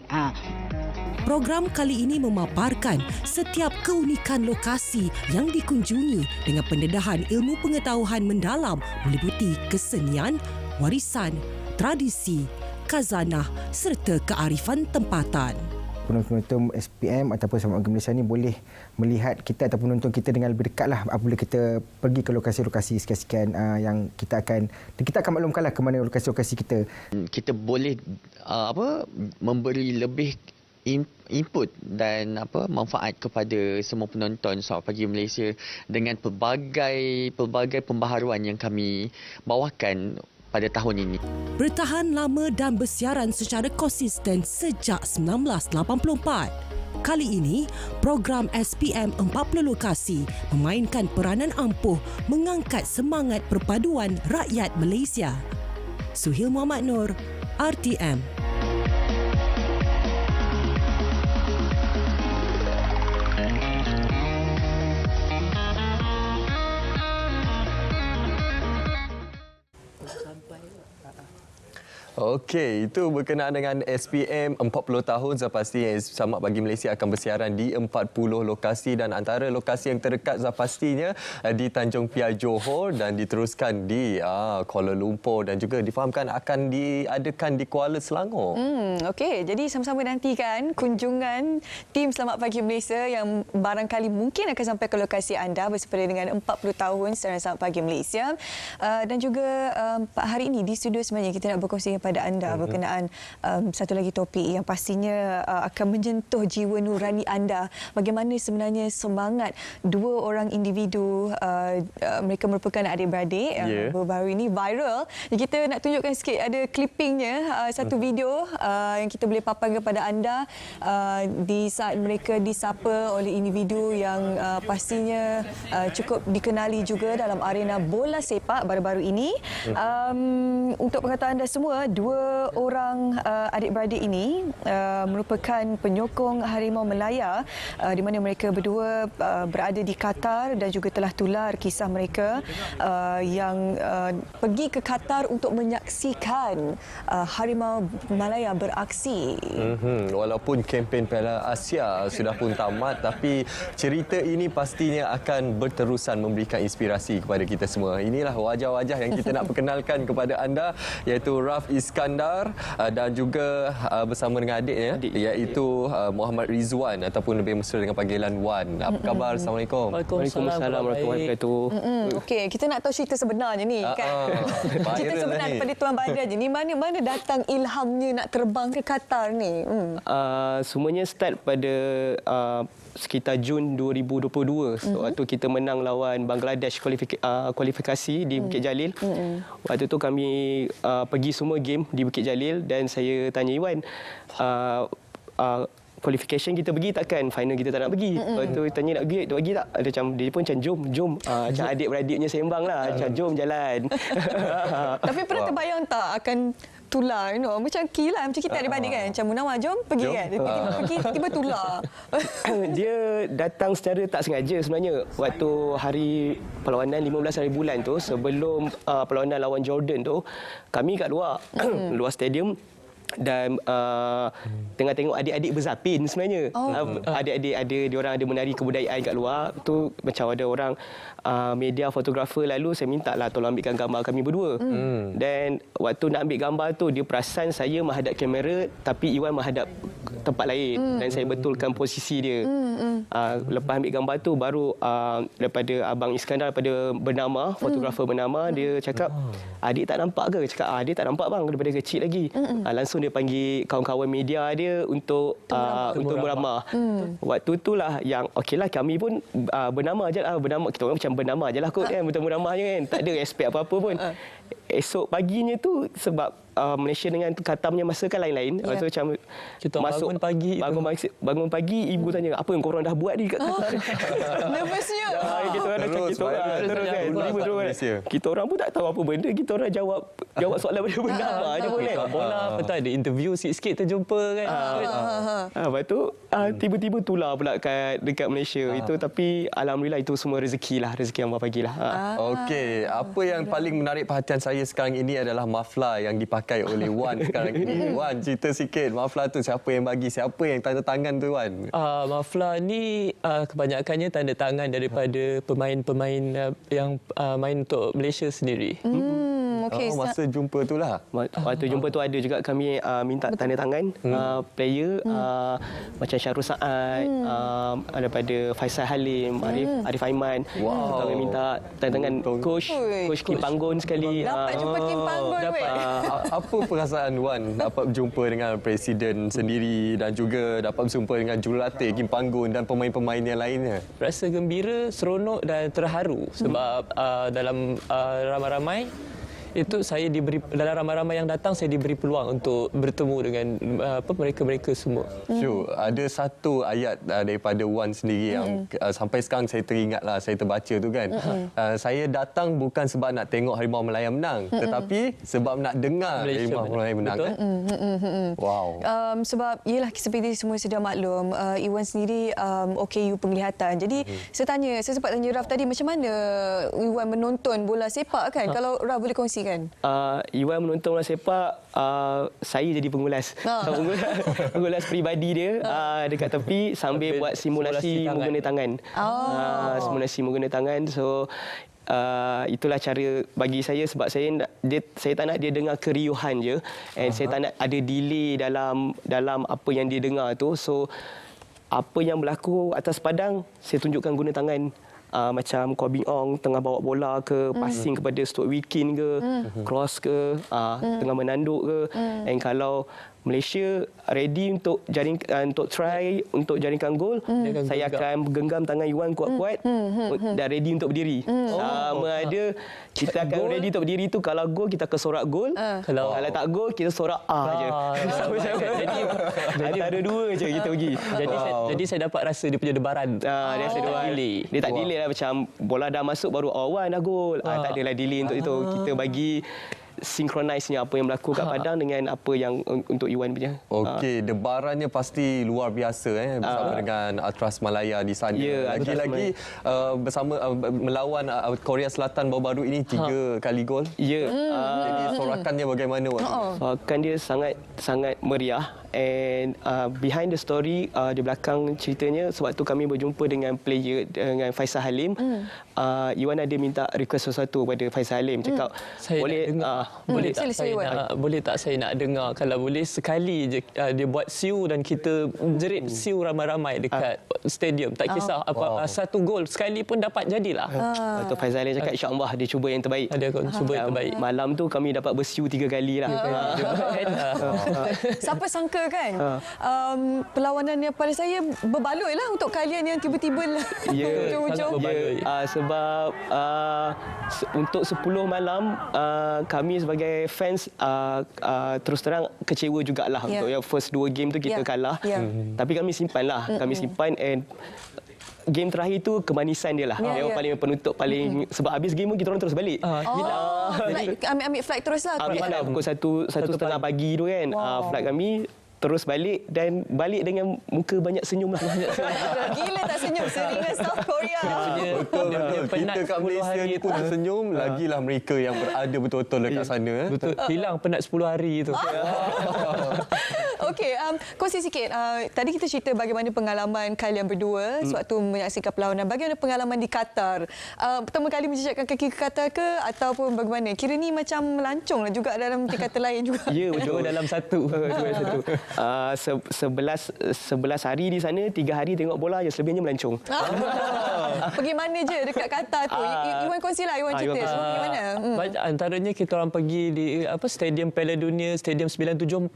Program kali ini memaparkan setiap keunikan lokasi yang dikunjungi dengan pendedahan ilmu pengetahuan mendalam meliputi kesenian, warisan, tradisi, khazanah serta kearifan tempatan. Penonton SPM ataupun Selamat Pagi Malaysia ni boleh melihat kita ataupun penonton kita dengan lebih dekatlah apabila kita pergi ke lokasi-lokasi sekian-sekian yang kita akan maklumkanlah ke mana lokasi-lokasi kita. Kita boleh memberi lebih input dan manfaat kepada semua penonton Selamat Pagi Malaysia dengan pelbagai pembaharuan yang kami bawakan pada tahun ini. Bertahan lama dan bersiaran secara konsisten sejak 1984. Kali ini, program SPM 40 lokasi memainkan peranan ampuh mengangkat semangat perpaduan rakyat Malaysia. Suhil Muhammad Nur, RTM. Okey, itu berkenaan dengan SPM 40 tahun. Zapasti Selamat Pagi Malaysia akan bersiaran di 40 lokasi dan antara lokasi yang terdekat pastinya di Tanjung Piai Johor dan diteruskan di Kuala Lumpur dan juga difahamkan akan diadakan di Kuala Selangor. Okey, jadi sama-sama nantikan kunjungan tim Selamat Pagi Malaysia yang barangkali mungkin akan sampai ke lokasi anda bersempena dengan 40 tahun siaran Selamat Pagi Malaysia. Dan juga hari ini di studio sebenarnya kita nak berkongsi pada anda berkenaan satu lagi topik yang pastinya akan menyentuh jiwa nurani anda. Bagaimana sebenarnya semangat dua orang individu, mereka merupakan adik-beradik yang baru-baru ini viral. Kita nak tunjukkan sikit, ada clippingnya, satu video yang kita boleh paparkan kepada anda di saat mereka disapa oleh individu yang pastinya cukup dikenali juga dalam arena bola sepak baru-baru ini. Untuk pengetahuan anda semua, dua orang adik-beradik ini merupakan penyokong Harimau Melaya di mana mereka berdua berada di Qatar dan juga telah tular kisah mereka yang pergi ke Qatar untuk menyaksikan Harimau Melaya beraksi. Walaupun kempen Piala Asia sudah pun tamat, tapi cerita ini pastinya akan berterusan memberikan inspirasi kepada kita semua. Inilah wajah-wajah yang kita nak perkenalkan kepada anda, iaitu Raf Iskandar dan juga bersama dengan adiknya iaitu Muhammad Rizwan ataupun lebih mesra dengan panggilan Wan. Apa khabar? Assalamualaikum. Waalaikumsalam warahmatullahi wabarakatuh. Okey, kita nak tahu cerita sebenarnya ni kan. Cerita sebenar daripada Tuan Badar je. Ni mana datang ilhamnya nak terbang ke Qatar ni? Semuanya start pada sekitar Jun 2022 waktu kita menang lawan Bangladesh kualifikasi di Bukit Jalil. Waktu tu kami pergi semua game di Bukit Jalil dan saya tanya Iwan, qualification kita pergi takkan, final kita tak nak pergi. Lepas tu tanya nak pergi tak? Dia pun macam jom. Macam adik-beradiknya sembang lah, macam jom jalan. Tapi pernah terbayang tak akan tular, macam kilah, macam kita adik-beradik kan, macam Munawar jom pergi kan, tiba-tiba tular. Dia datang secara tak sengaja sebenarnya. Waktu hari perlawanan 15 hari bulan tu, sebelum perlawanan lawan Jordan tu, kami kat luar stadium dan tengah tengok adik-adik berzapin sebenarnya. Adik-adik diorang ada menari kebudayaan kat luar. Tu macam ada orang media fotografer, lalu saya minta lah tolong ambilkan gambar kami berdua. Dan waktu nak ambil gambar tu, dia perasan saya menghadap kamera tapi Iwan menghadap tempat lain dan saya betulkan posisi dia. Lepas ambil gambar tu baru daripada Abang Iskandar daripada bernama, fotografer bernama, dia cakap, adik tak nampak ke? Cakap, dia tak nampak bang daripada kecil lagi. Langsung dia panggil kawan-kawan media dia untuk beramah. Waktu itulah yang okeylah kami pun bernama je lah. Bernama, kita orang macam bernama je lah kot kan. Beramah je kan. Tak ada respect apa-apa pun. Esok paginya tu sebab Malaysia dengan Qatarnya masa kan lain-lain. So macam kita masuk bangun pagi ibu tanya apa yang korang dah buat ni kat Qatar. Nervousnya. Kita orang terus kan. Kita orang pun tak tahu apa benda. Kita orang jawab soalan benda je pun kan. Bola apa tu ada interview sikit-sikit terjumpa kan. Lepas tu tiba-tiba tular pula dekat Malaysia itu, tapi alhamdulillah itu semua rezeki yang Allah bagilah. Okey, apa yang paling menarik perhatian saya sekarang ini adalah maflar yang dipakai oleh Wan sekarang ini. Wan, cerita sikit maflar tu siapa yang bagi, siapa yang tanda tangan tu Wan? Maflar ni kebanyakannya tanda tangan daripada pemain-pemain yang main untuk Malaysia sendiri. Masa jumpa tu lah. Waktu jumpa tu ada juga kami minta tanda tangan player macam Syahrul Saad, daripada Faisal Halim, Arif Aiman. Kami minta tanda tangan coach Kim Panggon sekali. Dapat jumpa Kim Panggon. Apa perasaan Wan dapat berjumpa dengan presiden sendiri dan juga dapat berjumpa dengan jurulatih Kim Panggon dan pemain-pemain yang lainnya? Rasa gembira, seronok dan terharu sebab dalam ramai-ramai itu saya diberi, dalam ramai-ramai yang datang saya diberi peluang untuk bertemu dengan mereka-mereka semua. Ada satu ayat daripada Wan sendiri yang sampai sekarang saya teringatlah, saya terbaca tu kan. Saya datang bukan sebab nak tengok Harimau Melaya menang, tetapi sebab nak dengar Harimau Melaya menang. Wow. Sebab yelah seperti semua sudah maklum, Iwan sendiri OKU penglihatan. Jadi saya sempat tanya Raf tadi, macam mana Iwan menonton bola sepak kan? Kalau Raf boleh kongsi kan? Iwan menonton bola sepak, saya jadi pengulas. Pengulas peribadi dia dekat tepi sambil buat simulasi menggunakan tangan. Simulasi menggunakan tangan. So itulah cara bagi saya sebab saya tak nak dia dengar keriuhan je, and saya tak nak ada delay dalam apa yang dia dengar tu. So apa yang berlaku atas padang saya tunjukkan guna tangan. Macam Koh Bee Ong tengah bawa bola ke, passing kepada Stuart Wikin ke, cross ke, tengah menanduk ke. And kalau Malaysia ready untuk try untuk jaringkan gol, saya akan genggam tangan Iwan kuat-kuat dan ready untuk berdiri. Sama ada kita akan ready untuk berdiri tu, kalau gol kita akan sorak gol, kalau tak gol kita sorak je. Jadi ada dua je kita pergi. Jadi saya dapat rasa dia punya debaran. Dia tak delay lah, macam bola dah masuk baru Wan dah gol. Tak adalah delay untuk itu. Kita bagi synchronize-nya apa yang berlaku kat padang dengan apa yang untuk Iwan punya. Okey, debarannya pasti luar biasa bersama dengan Ultras Malaya di sana. Lagi-lagi bersama melawan Korea Selatan baru-baru ini 3 kali gol. Jadi sorakannya bagaimana? Sorakan dia sangat meriah. And behind the story, di belakang ceritanya, sebab tu kami berjumpa dengan player, dengan Faisal Halim. Iwan ada minta request sesuatu kepada Faisal Halim, cakap boleh tak saya nak dengar, kalau boleh sekali je dia buat siu dan kita jerit siu ramai-ramai dekat stadium, tak kisah apa, satu gol sekali pun dapat jadilah. Lepas tu Faisal Halim cakap insya-Allah dia cuba yang terbaik. Dia akan cuba yang terbaik. Malam tu kami dapat bersiu 3 kali lah. Siapa sangka kan? Perlawanan yang pada saya berbaloi lah untuk kalian yang tiba-tiba lah hujung-hujung. Sebab untuk 10 malam kami sebagai fans terus terang kecewa jugalah untuk yang first 2 game tu kita kalah. Tapi kami simpan lah. Kami simpan, and game terakhir tu kemanisan dia lah. Yang paling penutup paling sebab habis game kita orang terus balik. Ambil flight terus lah. Ambil flight pukul 1:30 pagi tu kan. Flight kami terus balik, dan balik dengan muka banyak senyum lah. Gila tak senyum, seringan South Korea. Betul. Kita kat Malaysia ni pun senyum, lagilah mereka yang berada betul-betul dekat sana. Betul. Hilang penat 10 hari tu. Okey, kongsi sikit. Tadi kita cerita bagaimana pengalaman kalian berdua sewaktu menyaksikan perlawanan. Bagaimana pengalaman di Qatar? Pertama kali menjejakkan kaki ke Qatar ke ataupun bagaimana? Kira ni macam melancong juga dalam kata lain juga. Ya, betul. Dalam satu. 11 hari di sana, 3 hari tengok bola je, selebihnya melancong. Pergi mana je dekat Qatar tu? Iwan kongsilah, Iwan cerita. Semua pergi mana? Antaranya kita orang pergi di Stadium Piala Dunia, Stadium 974.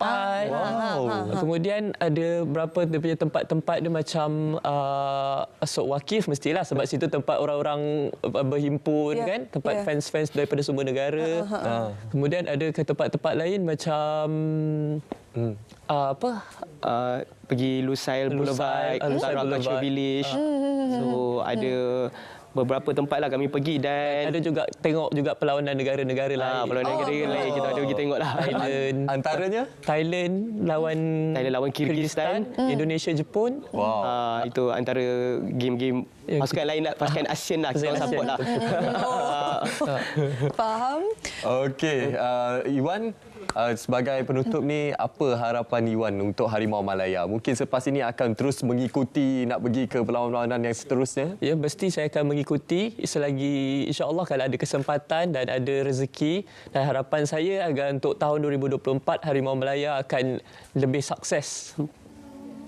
Kemudian ada berapa dia punya tempat-tempat dia macam Asok Waqif mestilah sebab situ tempat orang-orang berhimpun kan, tempat fans-fans daripada semua negara. Kemudian ada ke tempat-tempat lain macam pergi Lusail Boulevard, Culture Village. So ada beberapa tempat lah kami pergi dan ada juga tengok juga perlawanan negara-negara lain. Perlawanan negara lain kita ada pergi tengok lah. Antaranya Thailand lawan Kyrgyzstan, Indonesia Jepun. Itu antara game-game pasukan lain lah, pasukan ASEAN lah kita support lah. Faham? Okey, Iwan, sebagai penutup ni, apa harapan Iwan untuk Harimau Malaya? Mungkin selepas ini akan terus mengikuti nak pergi ke perlawanan yang seterusnya? Ya, mesti saya akan mengikuti selagi insya-Allah kalau ada kesempatan dan ada rezeki, dan harapan saya agar untuk tahun 2024 Harimau Malaya akan lebih sukses.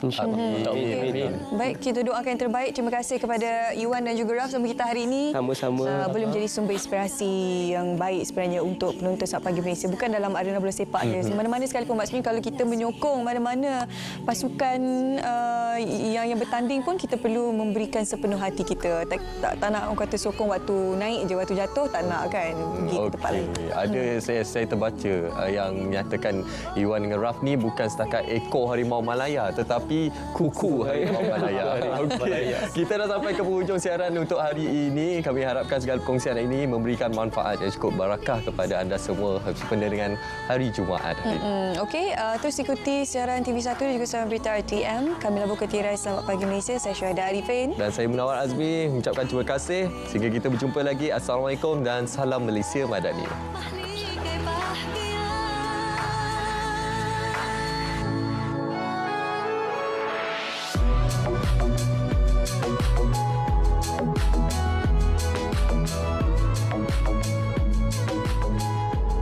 Baik, kita doakan yang terbaik. Terima kasih kepada Iwan dan juga Raf bersama kita hari ini. Sama-sama. Boleh menjadi sumber inspirasi yang baik sebenarnya untuk penonton Sabtu Pagi Malaysia. Bukan dalam arena bola sepak je. Mana-mana sekalipun, maksudnya kalau kita menyokong mana-mana pasukan yang bertanding pun kita perlu memberikan sepenuh hati kita. Tak nak orang kata sokong waktu naik je, waktu jatuh tak nak kan. Pergi ke tempat lain. Ada saya terbaca yang menyatakan Iwan dengan Raf ni bukan setakat ekor Harimau Malaya tetapi kuku Harimau Malaya. Kita dah sampai ke penghujung siaran untuk hari ini. Kami harapkan segala perkongsian ini memberikan manfaat yang cukup barakah kepada anda semua sempena dengan hari Jumaat. Okey, terus ikuti siaran TV1 dan juga siaran berita RTM. Kami Labuh Ketirai Selamat Pagi Malaysia. Saya Syuhada Arifin. Dan saya Munawar Azmi mengucapkan terima kasih. Sehingga kita berjumpa lagi. Assalamualaikum dan salam Malaysia Madani.